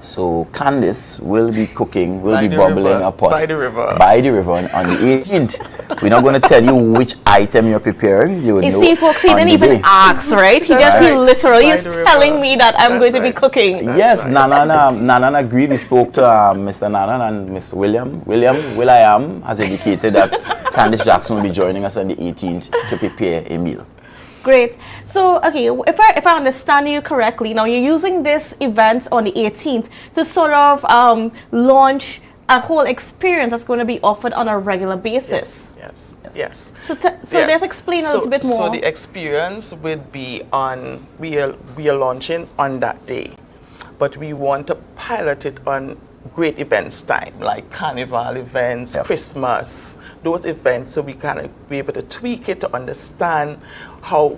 So Candice will be cooking, will By be the bubbling river. a pot. By the river. By the river on the 18th. We're not going to tell you which item you're preparing. You would You know see, folks, he on didn't the even day. ask, right? He literally is telling me that I'm going to be cooking. Yes, Nanan agreed. We spoke to Mr. Nanan and Mr. Will.I.am has indicated that Candice Jackson will be joining us on the 18th to prepare a meal. Great. So, okay, if I understand you correctly, now you're using this event on the 18th to sort of launch a whole experience that's going to be offered on a regular basis. Yes. So let's explain a little bit more. So the experience would be on, we are launching on that day, but we want to pilot it on great events time, like carnival events, Christmas, those events, so we can be able to tweak it to understand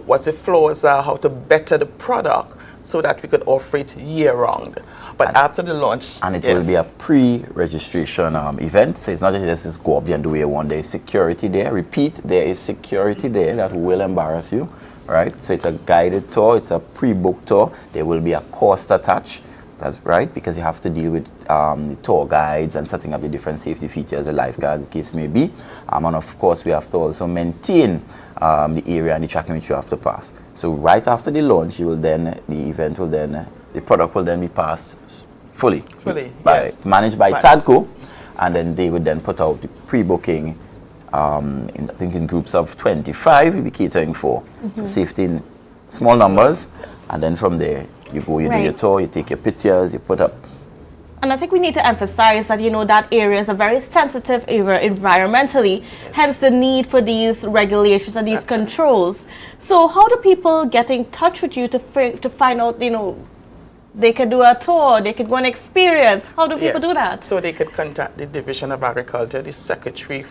what the flaws are, how to better the product, so that we could offer it year-round. But after the launch... And it will be a pre-registration event, so it's not just go up there and do it one day. Security there. Repeat, there is security there that will embarrass you, right? So it's a guided tour, it's a pre-booked tour. There will be a cost attached. That's right, because you have to deal with the tour guides and setting up the different safety features, the lifeguards, the case may be. And of course, we have to also maintain the area and the tracking which you have to pass. So right after the launch, the product will then be passed fully managed by Tadco, and then they would then put out the pre-booking. I think in groups of 25, we'll be catering for safety in small numbers, and then from there, you go, you do your tour, you take your pictures, you put up. And I think we need to emphasize that, that area is a very sensitive area environmentally, hence the need for these regulations and these controls. So how do people get in touch with you to find out, they can do a tour, they can go and experience? How do people do that? So they could contact the Division of Agriculture, the Secretary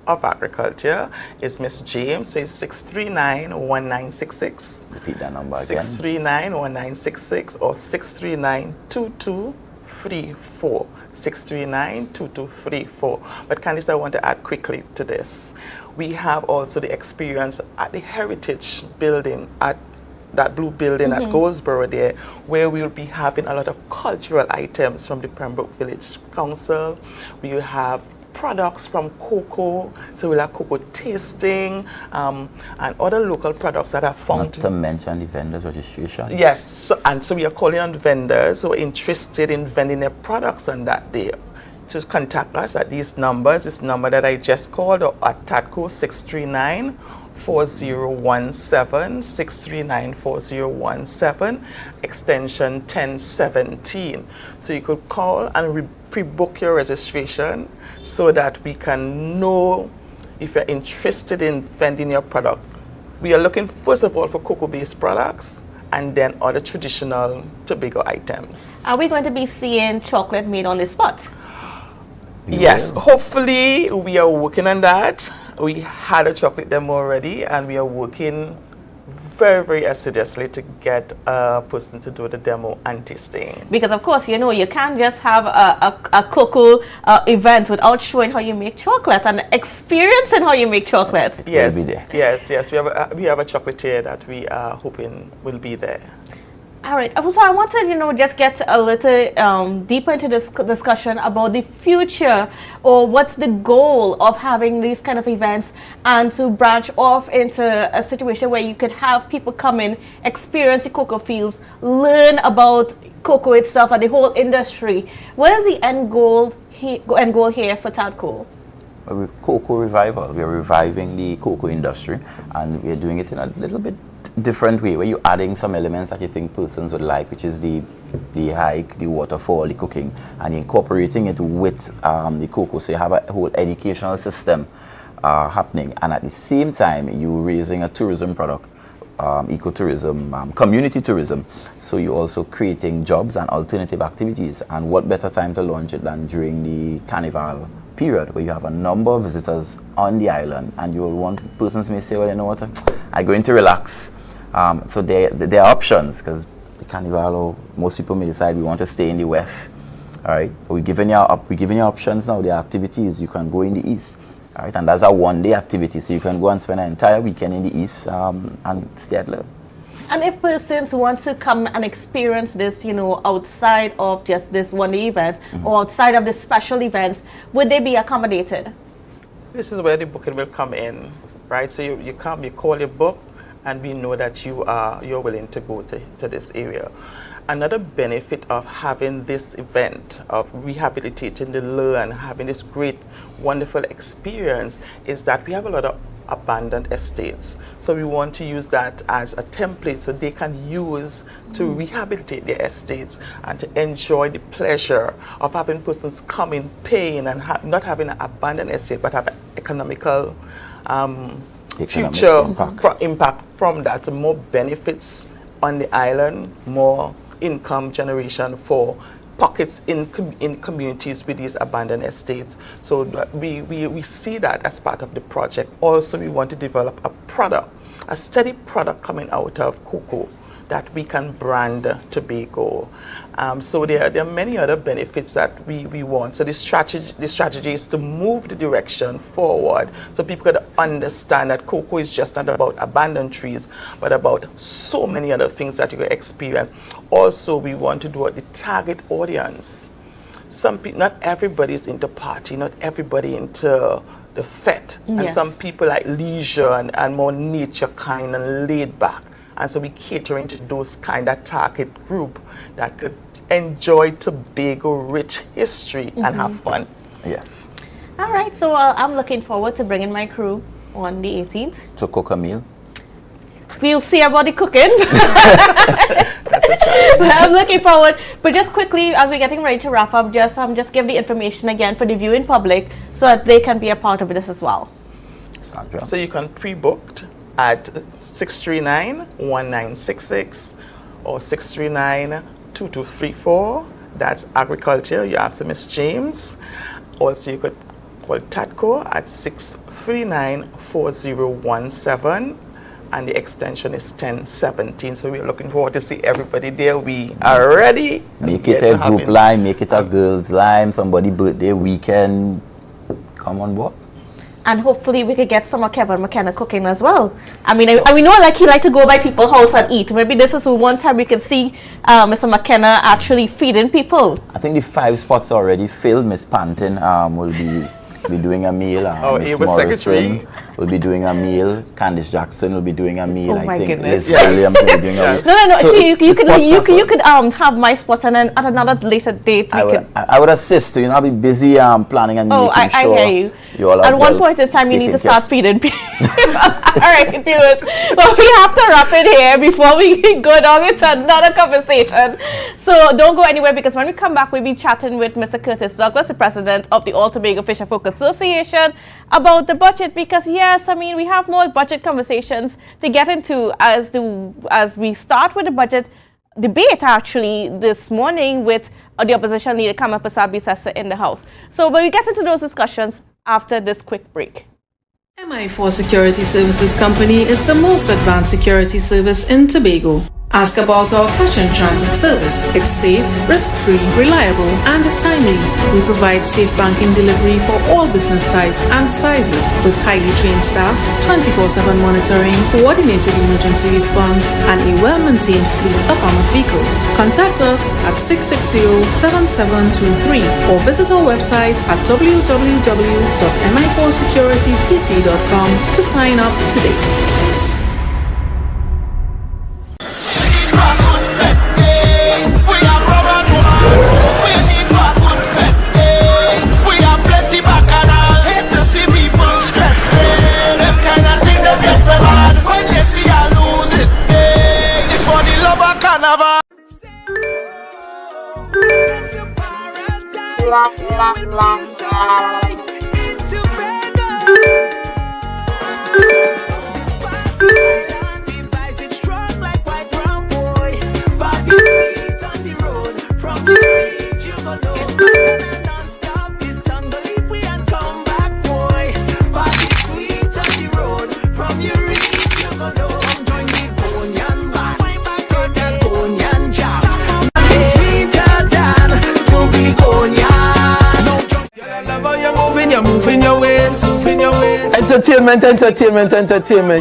of Agriculture is Miss James, so it's 639-1966. Repeat that number again. 639-1966 or 639-2234. 639-2234. But Candice, I want to add quickly to this. We have also the experience at the Heritage Building, at that blue building at Goldsboro there, where we'll be having a lot of cultural items from the Pembroke Village Council. We will have products from cocoa, so we'll have cocoa tasting and other local products that are found. Not to mention the vendors registration. Yes, so we are calling on vendors who are interested in vending their products on that day to contact us at these numbers, this number that I just called, or at Tadco 639-4017, 639-4017, extension 1017. So you could call and pre-book your registration so that we can know if you're interested in vending your product. We are looking first of all for cocoa-based products and then other traditional Tobago items. Are we going to be seeing chocolate made on the spot? Yes, hopefully we are working on that. We had a chocolate demo already, and we are working very, very assiduously to get a person to do the demo and tasting. Because of course, you can't just have a cocoa event without showing how you make chocolate and experiencing how you make chocolate. Yes, yes. We have a chocolatier that we are hoping will be there. All right. So I wanted, just get a little deeper into this discussion about the future, or what's the goal of having these kind of events, and to branch off into a situation where you could have people come in, experience the cocoa fields, learn about cocoa itself and the whole industry. What is the end goal here for Tadco? Cocoa revival. We are reviving the cocoa industry, and we are doing it in a little bit different way, where you're adding some elements that you think persons would like, which is the hike, the waterfall, the cooking, and incorporating it with the cocoa. So you have a whole educational system happening, and at the same time you're raising a tourism product, ecotourism, community tourism. So you're also creating jobs and alternative activities, and what better time to launch it than during the carnival period, where you have a number of visitors on the island, and you will want persons may say, well, you know what, I'm going to relax. So there are options, because the carnival, most people may decide we want to stay in the west. All right, but we're giving you options now. There are activities you can go in the east. All right, and that's a one-day activity, so you can go and spend an entire weekend in the east and stay at Love. And if persons want to come and experience this, outside of just this one event or outside of the special events, would they be accommodated? This is where the booking will come in, right? So you come, you call your book, and we know that you're willing to go to this area. Another benefit of having this event, of rehabilitating the learn, having this great, wonderful experience, is that we have a lot of abandoned estates. So we want to use that as a template so they can use to rehabilitate their estates and to enjoy the pleasure of having persons come in paying and not having an abandoned estate, but have economical future impact from that. So more benefits on the island, more income generation for pockets in communities with these abandoned estates. So we see that as part of the project. Also, we want to develop a product, a steady product coming out of cocoa that we can brand Tobago. So there are many other benefits that we want. So the strategy is to move the direction forward so people can understand that cocoa is just not about abandoned trees, but about so many other things that you can experience. Also, we want to do the target audience. Some people, not everybody is into party, not everybody into the fete. And Yes. some people like leisure and more nature kind and laid back. And so we catering to those kind of target group that could enjoy Tobago rich history and have fun. Yes. All right, so I'm looking forward to bringing my crew on the 18th. To cook a meal. We'll see about the cooking. I'm looking forward. But just quickly, as we're getting ready to wrap up, just give the information again for the viewing public so that they can be a part of this as well. Sandra. So you can pre-book at 639-1966 or 639-2234. That's agriculture. You ask Miss James. Also, you could call TATCO at 639-4017. And the extension is 1017. So we're looking forward to see everybody there. We are ready. Make it a group line, make it a girls line, somebody birthday weekend. Come on board. And hopefully we could get some of Kevin McKenna cooking as well. I mean, we know like he like to go by people's house and eat. Maybe this is one time we can see Mr. McKenna actually feeding people. I think the 5 spots already filled. Miss Panton will be doing a meal. Miss Morrison will be doing a meal. Candice Jackson will be doing a meal. Oh my I think goodness. Liz Williams will be doing a meal. No. So See, you could spots have my spot and then at another later date we could. I would assist. I'll be busy planning and making sure. I hear you. You all are At one well point in time, you need to taken start feeding people. All right, viewers. Well, we have to wrap it here before we go down into another conversation. So don't go anywhere because when we come back, we'll be chatting with Mr. Curtis Douglas, the president of the All Tobago Fisher Folk Association, about the budget. Because yes, I mean, we have more budget conversations to get into as we start with the budget debate actually this morning with the opposition leader Kama Pasabi Sessa in the House. So when we get into those discussions after this quick break. MI4 Security Services Company is the most advanced security service in Tobago. Ask about our cash and transit service. It's safe, risk-free, reliable, and timely. We provide safe banking delivery for all business types and sizes with highly trained staff, 24/7 monitoring, coordinated emergency response, and a well-maintained fleet of armored vehicles. Contact us at 660-7723 or visit our website at www.mi4securitytt.com to sign up today. You're moving your waist. in your ways. Entertainment.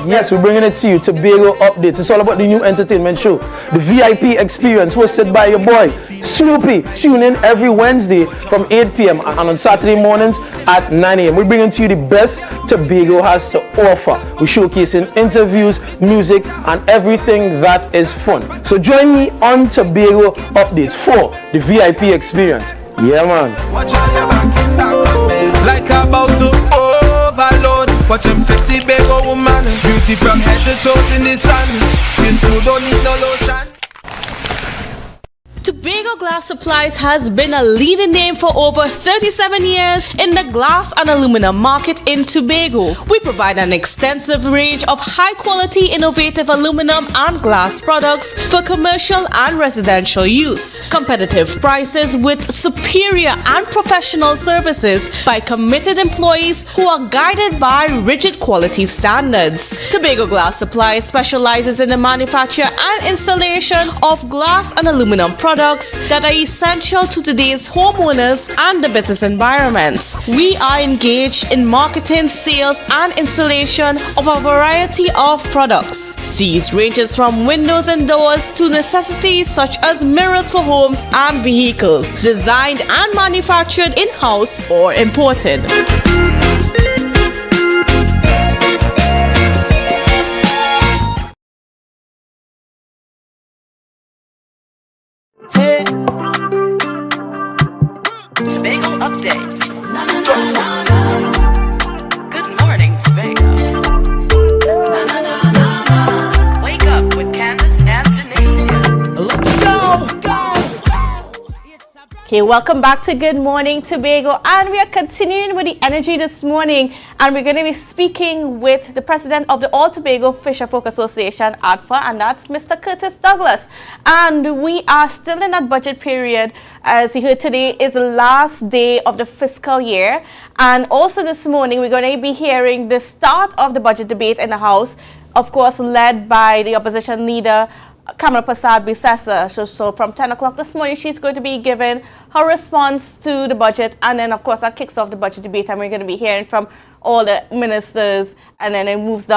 Yes, we're bringing it to you. Tobago Updates. It's all about the new entertainment show, the VIP Experience, hosted by your boy Snoopy. Tune in every Wednesday from 8 p.m. and on Saturday mornings at 9 a.m. We're bringing to you the best Tobago has to offer. We're showcasing interviews, music, and everything that is fun. So join me on Tobago Updates for the VIP Experience. Yeah, man. Watch on your back in back on me. Like about to overload. Watch them sexy Bago woman. Beauty from head to toes in the sun. Skin smooth, don't need no lotion. Tobago Glass Supplies has been a leading name for over 37 years in the glass and aluminum market in Tobago. We provide an extensive range of high-quality, innovative aluminum and glass products for commercial and residential use. Competitive prices with superior and professional services by committed employees who are guided by rigid quality standards. Tobago Glass Supplies specializes in the manufacture and installation of glass and aluminum products that are essential to today's homeowners and the business environment. We are engaged in marketing, sales, and installation of a variety of products. These ranges from windows and doors to necessities such as mirrors for homes and vehicles, designed and manufactured in-house or imported. Tobago updates. Good morning, Tobago. Wake up with Candace and Denise. Let's go. Okay, welcome back to Good Morning Tobago, and we are continuing with the energy this morning, and we're going to be speaking with the president of the All Tobago Fisher Folk Association, ADFA, and that's Mr. Curtis Douglas. And we are still in that budget period. As you heard, today is the last day of the fiscal year, and also this morning we're going to be hearing the start of the budget debate in the House, of course led by the opposition leader Kamala Prasad Bisesa. So from 10 o'clock this morning, she's going to be giving her response to the budget, and then of course that kicks off the budget debate, and we're going to be hearing from all the ministers, and then it moves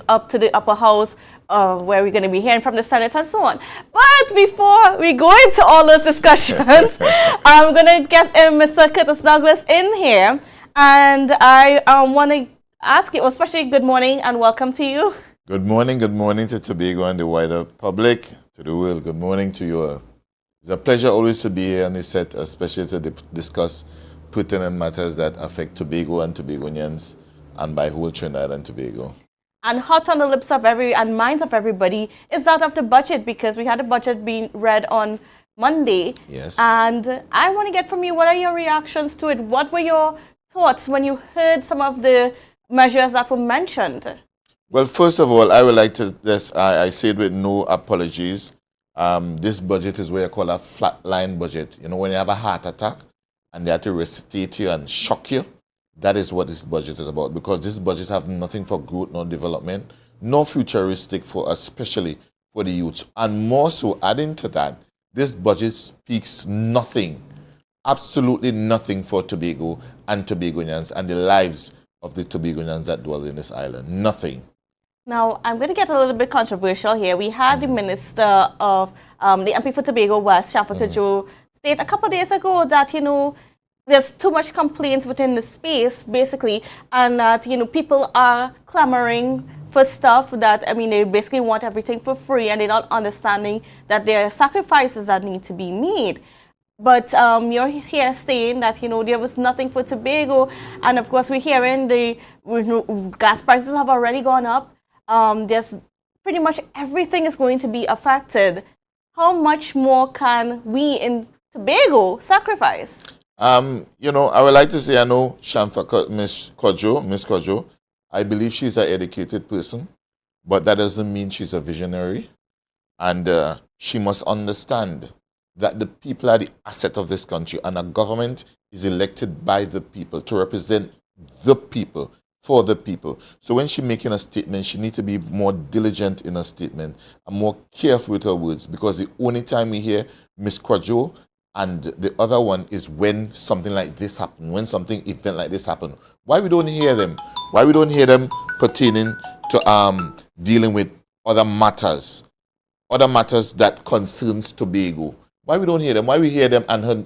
up to the upper house, where we're going to be hearing from the Senate and so on. But before we go into all those discussions, I'm going to get Mr. Curtis Douglas in here, and I want to ask you, especially good morning and welcome to you. Good morning to Tobago and the wider public, to the world. Good morning to you all. It's a pleasure always to be here on this set, especially to discuss pertinent matters that affect Tobago and Tobagonians and by whole Trinidad and Tobago. And hot on the lips of and minds of everybody is that of the budget, because we had the budget being read on Monday. Yes. And I want to get from you, what are your reactions to it? What were your thoughts when you heard some of the measures that were mentioned? Well, first of all, I would like to, I say it with no apologies. This budget is what I call a flatline budget. You know, when you have a heart attack and they have to resuscitate you and shock you, that is what this budget is about, because this budget have nothing for growth nor development, nor futuristic for, especially for the youth. And more so, adding to that, this budget speaks nothing, absolutely nothing for Tobago and Tobagonians and the lives of the Tobagonians that dwell in this island. Nothing. Now, I'm going to get a little bit controversial here. We had the Minister of the MP for Tobago West, Shaffer Kajo, state a couple of days ago that, you know, there's too much complaints within the space, basically, and that, you know, people are clamoring for stuff that, I mean, they basically want everything for free, and they're not understanding that there are sacrifices that need to be made. But you're here saying that, you know, there was nothing for Tobago, and of course we're hearing the gas prices have already gone up. There's pretty much everything is going to be affected. How much more can we in Tobago sacrifice? You know, I would like to say, I know Miss Kojo, I believe she's an educated person, but that doesn't mean she's a visionary. And she must understand that the people are the asset of this country, and a government is elected by the people to represent the people, for the people. So when she's making a statement, she needs to be more diligent in her statement and more careful with her words, because the only time we hear Miss Kojo and the other one is when something like this happens, when something event like this happens. Why we don't hear them? Why we don't hear them pertaining to dealing with other matters that concerns Tobago? Why we don't hear them? Why we hear them and her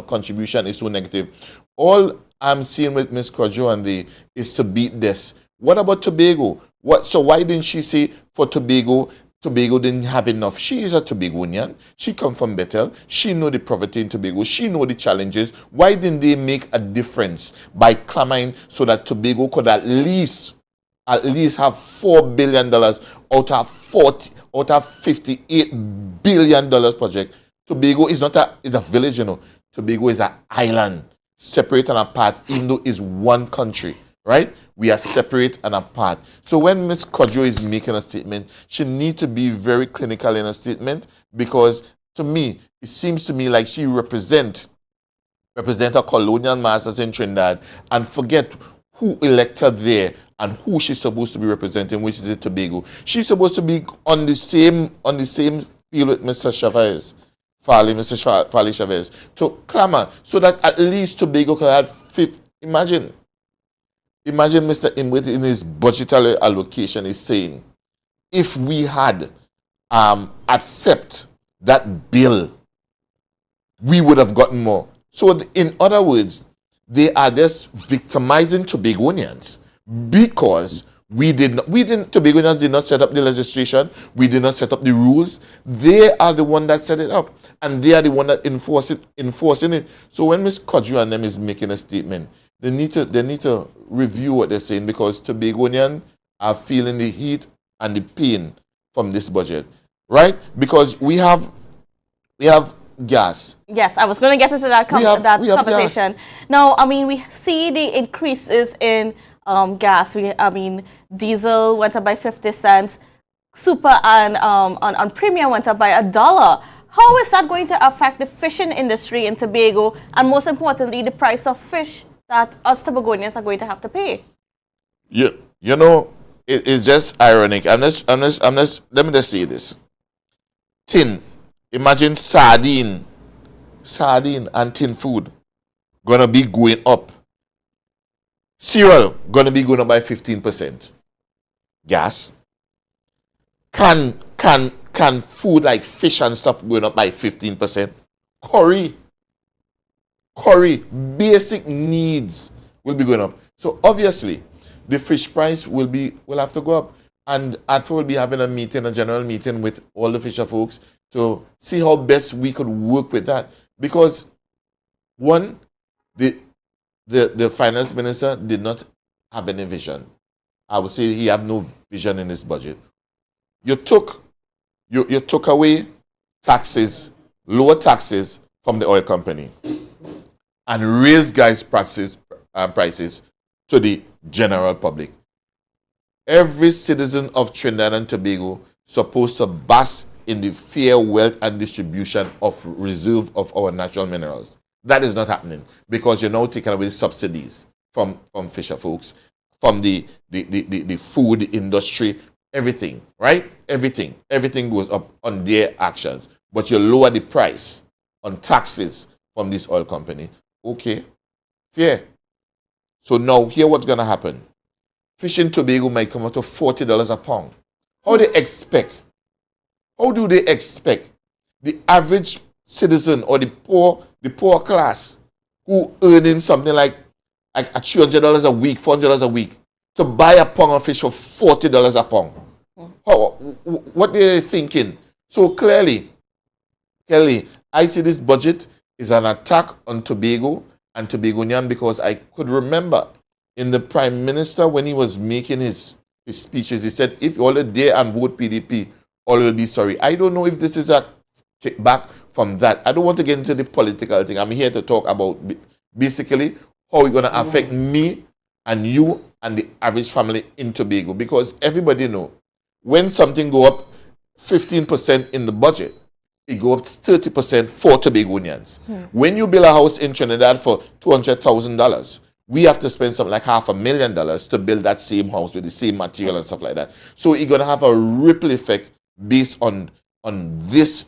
contribution is so negative? All I'm seeing with Miss Kojo and is to beat this. What about Tobago? So why didn't she say for Tobago didn't have enough? She is a Tobagonian. She come from Bethel. She know the poverty in Tobago. She know the challenges. Why didn't they make a difference by clamoring so that Tobago could at least have $4 billion out of $58 billion project? Tobago is not it's a village, Tobago is an island, separate and apart, even though it's one country, right? We are separate and apart. So when Ms. Kodjo is making a statement, she needs to be very clinical in a statement, because to me, it seems to me like she represent her colonial masters in Trinidad and forget who elected there and who she's supposed to be representing, which is Tobago. She's supposed to be on the same field with Mr. Chavez. Mr. Fali Chavez, to clamor so that at least Tobago could have Imagine Mr. Imwit in his budgetary allocation is saying, if we had accept that bill, we would have gotten more. So in other words, they are just victimizing Tobagonians because Tobagonians did not set up the legislation. We did not set up the rules. They are the one that set it up, and they are the one that enforcing it. So when Ms. Kodjo and them is making a statement, they need to review what they're saying, because Tobagonians are feeling the heat and the pain from this budget, right? Because we have gas. Yes, I was going to get into that conversation. Now, I mean, we see the increases in gas. Diesel went up by 50 cents. Super and on premium went up by $1. How is that going to affect the fishing industry in Tobago, and most importantly, the price of fish that us Tobagonians are going to have to pay? It's just ironic. Let me just say this. Imagine sardine and tin food gonna be going up. Cereal gonna be going up by 15%. Gas. Can food like fish and stuff going up by 15%. Curry, basic needs will be going up. So obviously, the fish price will have to go up. And ATFA will be having a general meeting with all the fisher folks to see how best we could work with that. Because one, the finance minister did not have any vision. I would say he had no vision in his budget. You took away taxes, lower taxes from the oil company, and raised gas prices to the general public. Every citizen of Trinidad and Tobago supposed to bask in the fair wealth and distribution of reserve of our natural minerals. That is not happening, because you're now taking away subsidies from fisher folks, from the food industry, everything, right? Everything goes up on their actions. But you lower the price on taxes from this oil company. Okay, fair. So now here what's going to happen. Fish in Tobago might come out to $40 a pound. How do they expect the average citizen or the poor class who earning something like $300 a week, $400 a week, to buy a pound of fish for $40 a pound? What are they thinking? So clearly, I see this budget is an attack on Tobago and Tobagonian, because I could remember in the Prime Minister, when he was making his speeches, he said, if you all dare and vote PDP, all will be sorry. I don't know if this is a kickback from that. I don't want to get into the political thing. I'm here to talk about basically how it's going to affect me and you and the average family in Tobago. Because everybody know, when something go up 15% in the budget, it go up 30% for Tobagonians. When you build a house in Trinidad for $200,000, we have to spend something like $500,000 to build that same house with the same material and stuff like that. So it's going to have a ripple effect based on this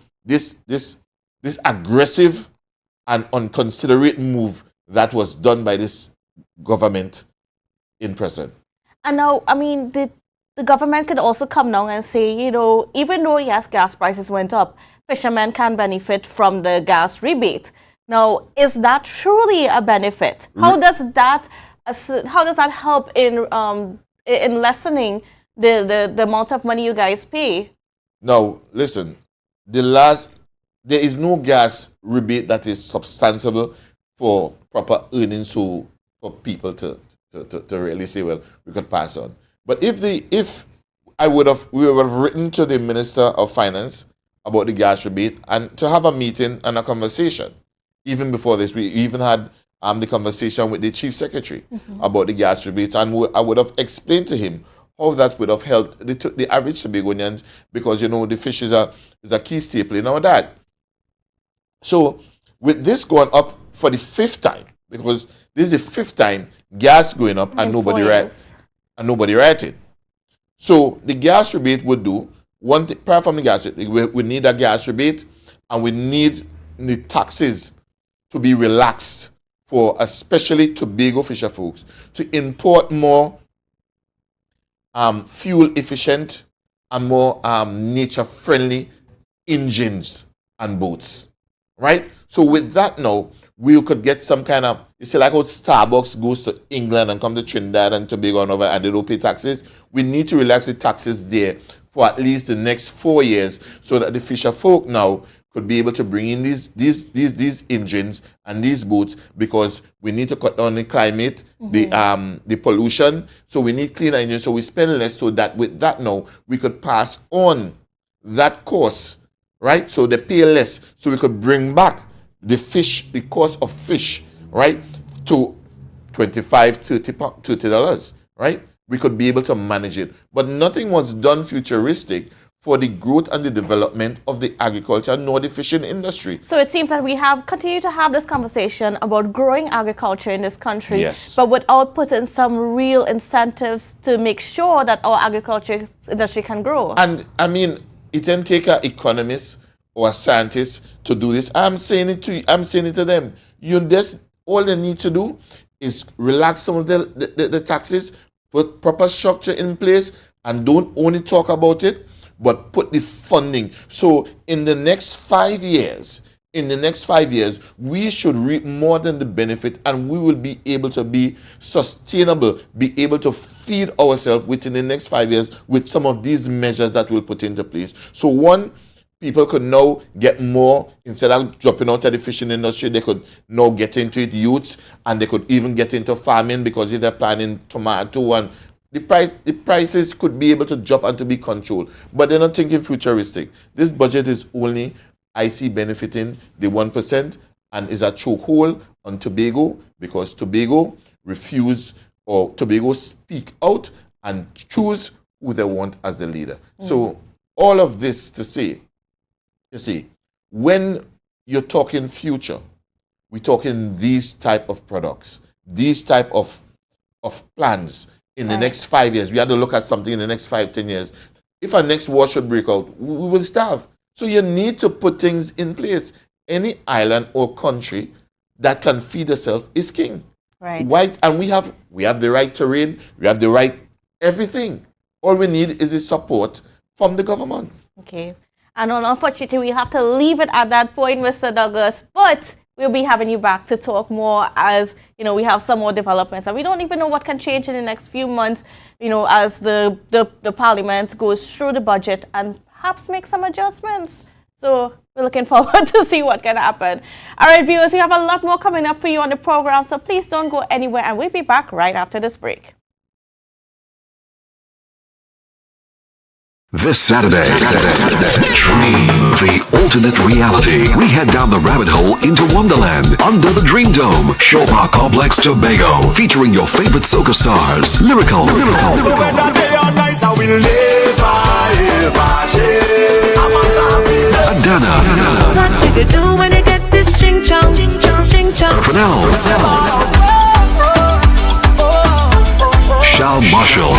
aggressive and inconsiderate move that was done by this government in present. And now, I mean, the government could also come down and say, you know, even though, yes, gas prices went up, fishermen can benefit from the gas rebate. Now, is that truly a benefit? How does that help in lessening the amount of money you guys pay? Now, listen, there is no gas rebate that is substantial for proper earnings for people to really say, well, we could pass on. But if we would have written to the Minister of Finance about the gas rebate and to have a meeting and a conversation. Even before this, we even had the conversation with the Chief Secretary about the gas rebate, and I would have explained to him how that would have helped the average Tobagonian, because, you know, the fish is a key staple in our diet. So with this going up for the 5th time, because this is the 5th time gas going up and nobody writing. So the gas rebate would do one thing. Apart from the gas, we need a gas rebate, and we need the taxes to be relaxed for especially Tobago fisher folks to import more fuel efficient and more nature friendly engines and boats, right? So with that now, we could get some kind of, you see, like how Starbucks goes to England and come to Trinidad and Tobago and over, and they don't pay taxes. We need to relax the taxes there for at least the next 4 years, so that the fisher folk now could be able to bring in these engines and these boats, because we need to cut down the climate, the pollution. So we need cleaner engines, so we spend less, so that with that now we could pass on that cost, right? So they pay less, so we could bring back the cost of fish, right, to $25-$30, right? We could be able to manage it. But nothing was done futuristic for the growth and the development of the agriculture nor the fishing industry. So it seems that we have continued to have this conversation about growing agriculture in this country, yes, but without putting some real incentives to make sure that our agriculture industry can grow. And I mean, it can take an economist or a scientist to do this. I'm saying it to them. All they need to do is relax some of the taxes, put proper structure in place, and don't only talk about it, but put the funding. So in the next 5 years, we should reap more than the benefit, and we will be able to be sustainable, be able to feed ourselves within the next 5 years with some of these measures that we'll put into place. So one, people could now get more, instead of dropping out of the fishing industry, they could now get into it, youths, and they could even get into farming, because if they're planting tomato, and the prices could be able to drop and to be controlled. But they're not thinking futuristic. This budget is only, I see, benefiting the 1%, and is a chokehold on Tobago, because Tobago Tobago speak out and choose who they want as the leader. So all of this to say, you see, when you're talking future, we're talking these type of products, these type of plans in the next 5 years. We have to look at something in the next 5-10 years. If our next war should break out, we will starve. So you need to put things in place. Any island or country that can feed itself is king. Right. And we have the right terrain, we have the right everything. All we need is the support from the government. Okay. And unfortunately, we have to leave it at that point, Mr. Douglas. But we'll be having you back to talk more, as you know, we have some more developments, and we don't even know what can change in the next few months, you know, as the parliament goes through the budget and perhaps make some adjustments. So we're looking forward to see what can happen. All right, viewers, we have a lot more coming up for you on the program, so please don't go anywhere, and we'll be back right after this break. This Saturday, Dream the alternate reality. We head down the rabbit hole into Wonderland under the Dream Dome, Show Park Complex, Tobago, featuring your favorite soca stars, Lyrical, Adana, What you could do when you get this ching chong, Pronouns, Shal Marshall,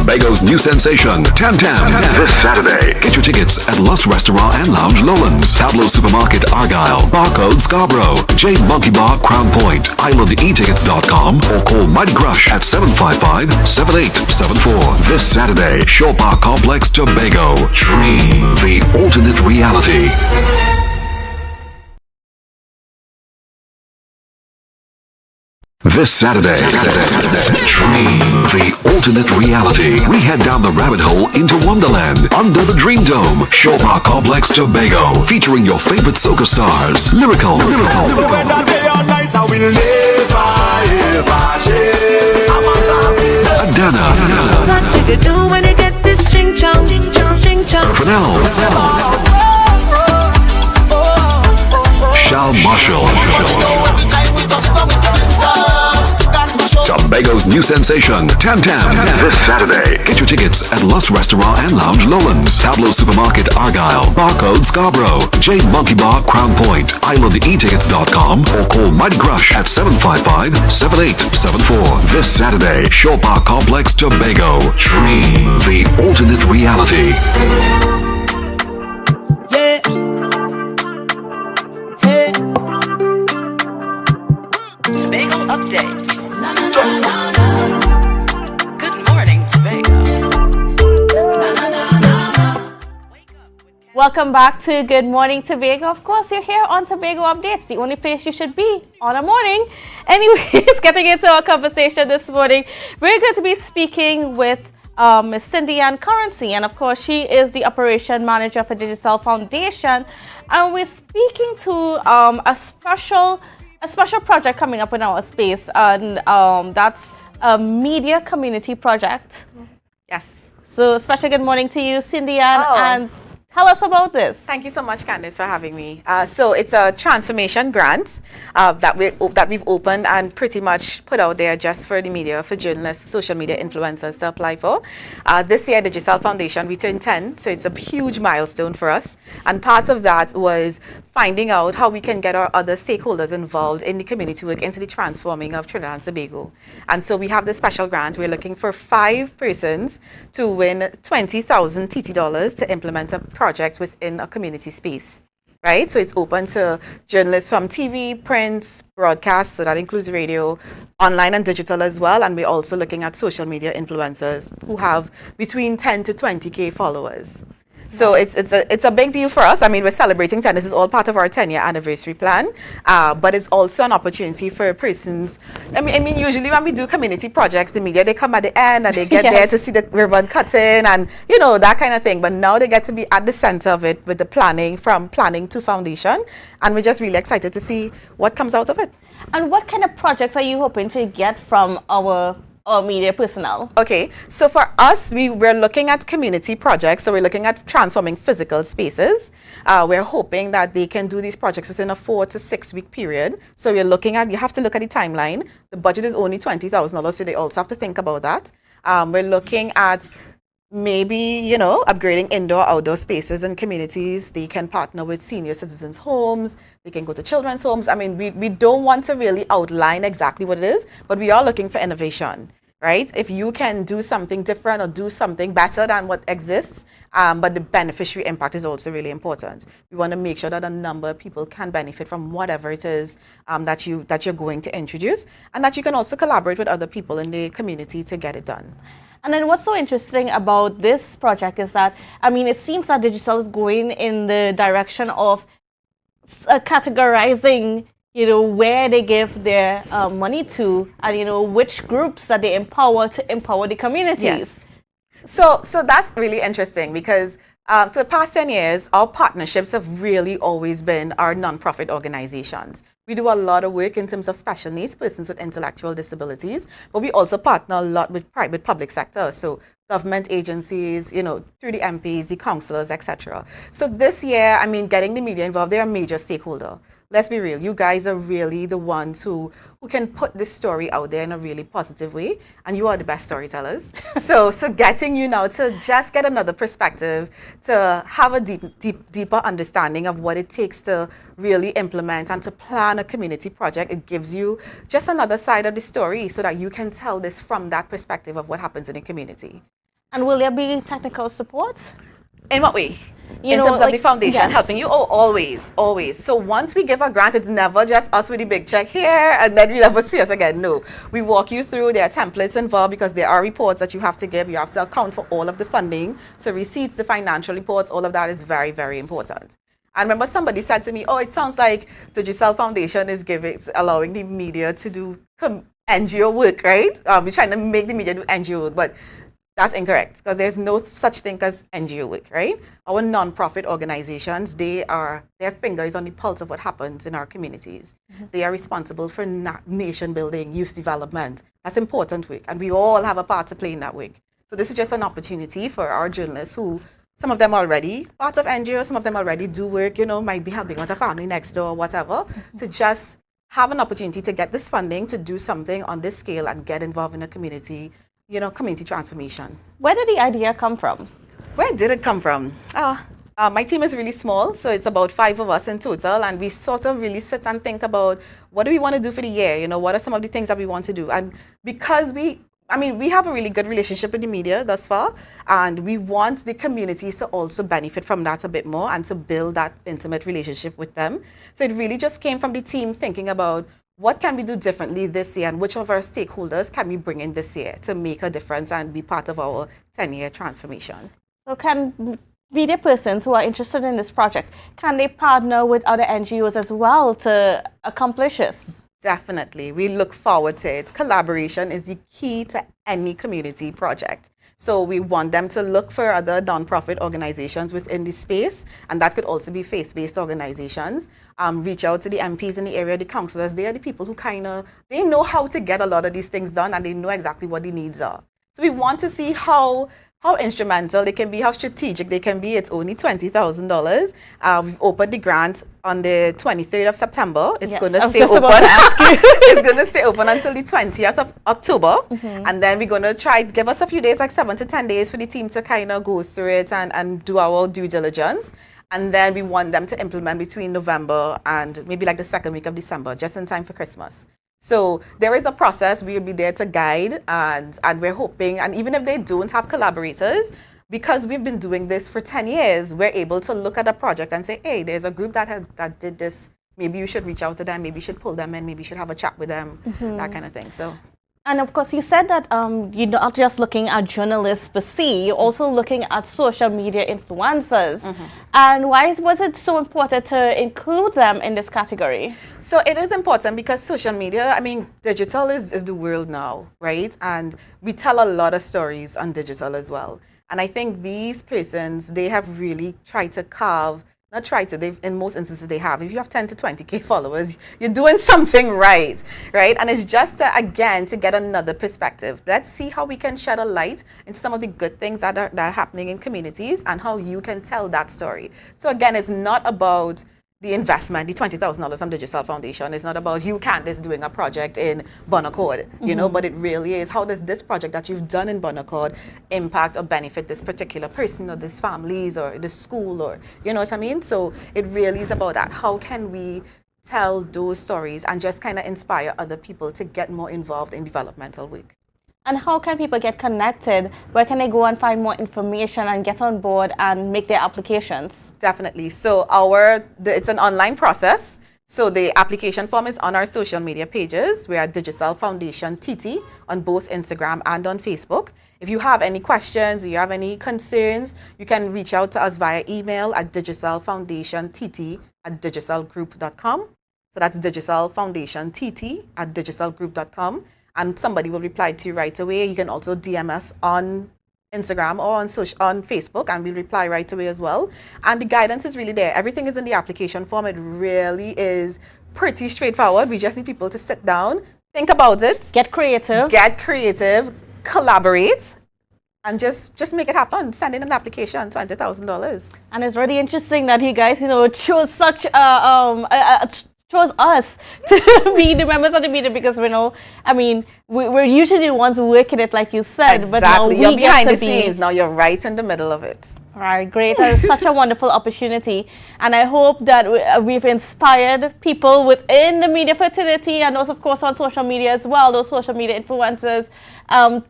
Tobago's new sensation, Tam Tam, this Saturday. Get your tickets at Lust Restaurant and Lounge Lowlands, Pablo Supermarket Argyle, Barcode Scarborough, Jade Monkey Bar Crown Point, islandetickets.com, or call Mighty Crush at 755-7874. This Saturday, Shore Park Complex, Tobago. Dream the alternate reality. This Saturday, dream the alternate reality. We head down the rabbit hole into Wonderland, under the Dream Dome, Shore Park Complex, Tobago, featuring your favorite soca stars, Lyrical, Adana, What you could do when you get this ching chong, ching chong. Fernels, Shal Marshall. Tobago's new sensation, Tam Tam, this Saturday. Get your tickets at Lust Restaurant and Lounge Lowlands, Pablo Supermarket Argyle, Barcode Scarborough, Jade Monkey Bar Crown Point, islandetickets.com, or call Mighty Crush at 755-7874. This Saturday, Shore Park Complex, Tobago. Dream the alternate reality. Yeah. Hey. Tobago updates. Good morning, Tobago. Welcome back to Good Morning Tobago. Of course, you're here on Tobago Updates, the only place you should be on a morning. Anyways, getting into our conversation this morning, we're going to be speaking with Ms. Cindy Ann Currency, and of course, she is the operation manager for Digital Foundation, and we're speaking to a special project coming up in our space, and that's a media community project. Yes. So, special good morning to you, Cindy Ann, Oh. and tell us about this. Thank you so much, Candice, for having me. So it's a transformation grant that we've opened and pretty much put out there just for the media, for journalists, social media influencers to apply for. This year, the Digital Foundation, we turned 10, so it's a huge milestone for us. And part of that was finding out how we can get our other stakeholders involved in the community work into the transforming of Trinidad and Tobago. And so we have this special grant. We're looking for 5 persons to win 20,000 TT dollars to implement a project within a community space, right? So it's open to journalists from TV, print, broadcast, so that includes radio, online and digital as well. And we're also looking at social media influencers who have between 10 to 20K followers. So it's a big deal for us. I mean, we're celebrating 10. This is all part of our 10-year anniversary plan, but it's also an opportunity for persons. I mean, usually when we do community projects, the media, they come at the end and they get Yes. there to see the ribbon cutting and, you know, that kind of thing. But now they get to be at the center of it with the planning, from planning to foundation. And we're just really excited to see what comes out of it. And what kind of projects are you hoping to get from our media personnel? Okay, so for us, we're looking at community projects. So we're looking at transforming physical spaces. We're hoping that they can do these projects within a 4 to 6 week period. So we're looking at, you have to look at the timeline. The budget is only $20,000, so they also have to think about that. We're looking at maybe, you know, upgrading indoor, outdoor spaces in communities. They can partner with senior citizens' homes. They can go to children's homes. I mean, we don't want to really outline exactly what it is, but we are looking for innovation, right? If you can do something different or do something better than what exists, but the beneficiary impact is also really important. We want to make sure that a number of people can benefit from whatever it is that you're going to introduce, and that you can also collaborate with other people in the community to get it done. And then what's so interesting about this project is that, I mean, it seems that digital is going in the direction of categorizing, you know, where they give their money to, and, you know, which groups that they empower to empower the communities. Yes. So that's really interesting because for the past 10 years, our partnerships have really always been our nonprofit organizations. We do a lot of work in terms of special needs, persons with intellectual disabilities, but we also partner a lot with private public sector, so government agencies, you know, through the MPs, the councillors, etc. So this year, I mean, getting the media involved, they're a major stakeholder. Let's be real, you guys are really the ones who can put this story out there in a really positive way, and you are the best storytellers. so getting you now to just get another perspective, to have a deeper understanding of what it takes to really implement and to plan a community project, it gives you just another side of the story so that you can tell this from that perspective of what happens in the community. And will there be technical support? In what way? You in know, terms like, of the foundation yes. helping you? Oh, always, always. So once we give a grant, it's never just us with the big check here and then you never see us again. No, we walk you through. There are templates involved because there are reports that you have to give. You have to account for all of the funding. So receipts, the financial reports, all of that is very, very important. I remember somebody said to me, oh, it sounds like the Giselle Foundation is allowing the media to do NGO work, right? We're trying to make the media do NGO work, but that's incorrect because there's no such thing as NGO work, right? Our non-profit organizations, their finger is on the pulse of what happens in our communities. They are responsible for nation building, youth development. That's important work, and we all have a part to play in that work. So this is just an opportunity for our journalists who, some of them already part of NGOs, some of them already do work, might be helping out a family next door or whatever, to just have an opportunity to get this funding to do something on this scale and get involved in a community, community transformation. Where did the idea come from? Where did it come from? My team is really small, so it's about 5 of us in total, and we sort of really sit and think about what do we want to do for the year? What are some of the things that we want to do? And because we have a really good relationship with the media thus far, and we want the communities to also benefit from that a bit more and to build that intimate relationship with them. So it really just came from the team thinking about what can we do differently this year and which of our stakeholders can we bring in this year to make a difference and be part of our 10-year transformation. So can media persons who are interested in this project, can they partner with other NGOs as well to accomplish this? Definitely. We look forward to it. Collaboration is the key to any community project. So we want them to look for other nonprofit organizations within the space, and that could also be faith-based organizations. Reach out to the MPs in the area, the councillors. They are the people who they know how to get a lot of these things done, and they know exactly what the needs are. So we want to see how instrumental they can be, how strategic they can be. It's only $20,000. We've opened the grant on the 23rd of September. It's going to stay open. It's going to stay open until the 20th of October. And then we're going to give us a few days, like 7 to 10 days for the team to kind of go through it and do our due diligence. And then we want them to implement between November and maybe like the second week of December, just in time for Christmas. So there is a process. We'll be there to guide, and we're hoping, and even if they don't have collaborators, because we've been doing this for 10 years, we're able to look at a project and say, hey, there's a group that did this. Maybe you should reach out to them. Maybe you should pull them in. Maybe you should have a chat with them, that kind of thing. So. And of course, you said that you're not just looking at journalists per se, you're also looking at social media influencers. And why was it so important to include them in this category? So it is important because social media, digital is the world now, right? And we tell a lot of stories on digital as well. And I think these persons, they have really tried to carve, in most instances they have. If you have 10 to 20K followers, you're doing something right? And it's just, to get another perspective. Let's see how we can shed a light into some of the good things that are happening in communities and how you can tell that story. So again, it's not about the investment, the $20,000 from the Giselle Foundation. It's not about you, Candice, doing a project in Bon Accord, but it really is, how does this project that you've done in Bon Accord impact or benefit this particular person or this families or this school, or, you know what I mean? So it really is about that. How can we tell those stories and just kind of inspire other people to get more involved in developmental work? And how can people get connected? Where can they go and find more information and get on board and make their applications? Definitely. So it's an online process. So the application form is on our social media pages. We are Giselle Foundation TT on both Instagram and on Facebook. If you have any questions or you have any concerns, you can reach out to us via email at digicelfoundationtt@digicelgroup.com. So that's digicelfoundationtt@digicelgroup.com. And somebody will reply to you right away. You can also DM us on Instagram or on Facebook, and we'll reply right away as well. And the guidance is really there. Everything is in the application form. It really is pretty straightforward. We just need people to sit down, think about it. Get creative, collaborate, and just make it happen. Send in an application, $20,000. And it's really interesting that you guys, chose such chose us to be the members of the media, because we're usually the ones working it, like you said. Exactly. But now you're behind the scenes. Now you're right in the middle of it. All right, great. That's such a wonderful opportunity. And I hope that we've inspired people within the media fraternity and those, of course, on social media as well, those social media influencers,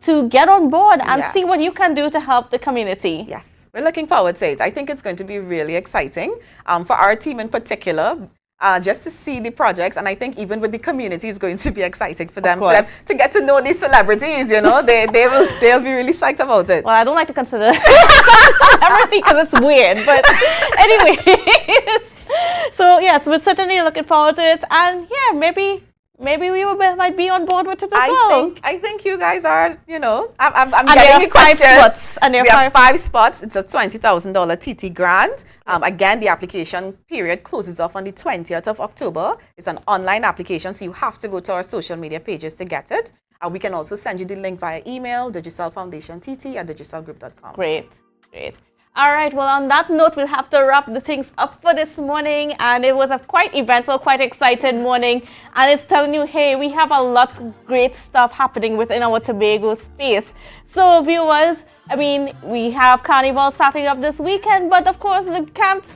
to get on board and see what you can do to help the community. Yes, we're looking forward to it. I think it's going to be really exciting for our team in particular. Just to see the projects, and I think even with the community, it's going to be exciting for them to get to know these celebrities. You know, they'll be really psyched about it. Well, I don't like to consider celebrity because it's weird, but anyways. So yes, we're certainly looking forward to it, and yeah, maybe we might be on board with it as well. I think you guys are. You know, I'm getting the questions. We have 5 spots. It's a $20,000 TT grant. Again, the application period closes off on the 20th of October. It's an online application, so you have to go to our social media pages to get it. We can also send you the link via email, digitalfoundationtt@digitalgroup.com. Great. All right, well, on that note, we'll have to wrap the things up for this morning. And it was a quite eventful, quite exciting morning. And it's telling you, hey, we have a lot of great stuff happening within our Tobago space. So, viewers, I mean, we have Carnival starting up this weekend, but of course, it can't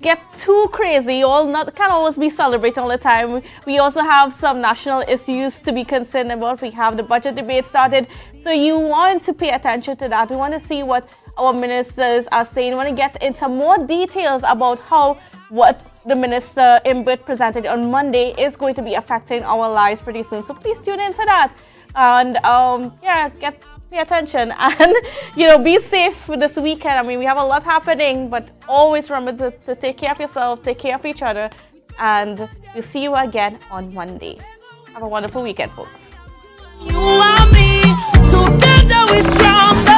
get too crazy. Can't always be celebrating all the time. We also have some national issues to be concerned about. We have the budget debate started. So you want to pay attention to that. We want to see what our ministers are saying. We want to get into more details about what the Minister Imbert presented on Monday is going to be affecting our lives pretty soon. So please tune into that. And pay attention and be safe this weekend. I mean, we have a lot happening, but always remember to take care of yourself, take care of each other, and we'll see you again on Monday. Have a wonderful weekend, folks. You and me, together we're stronger.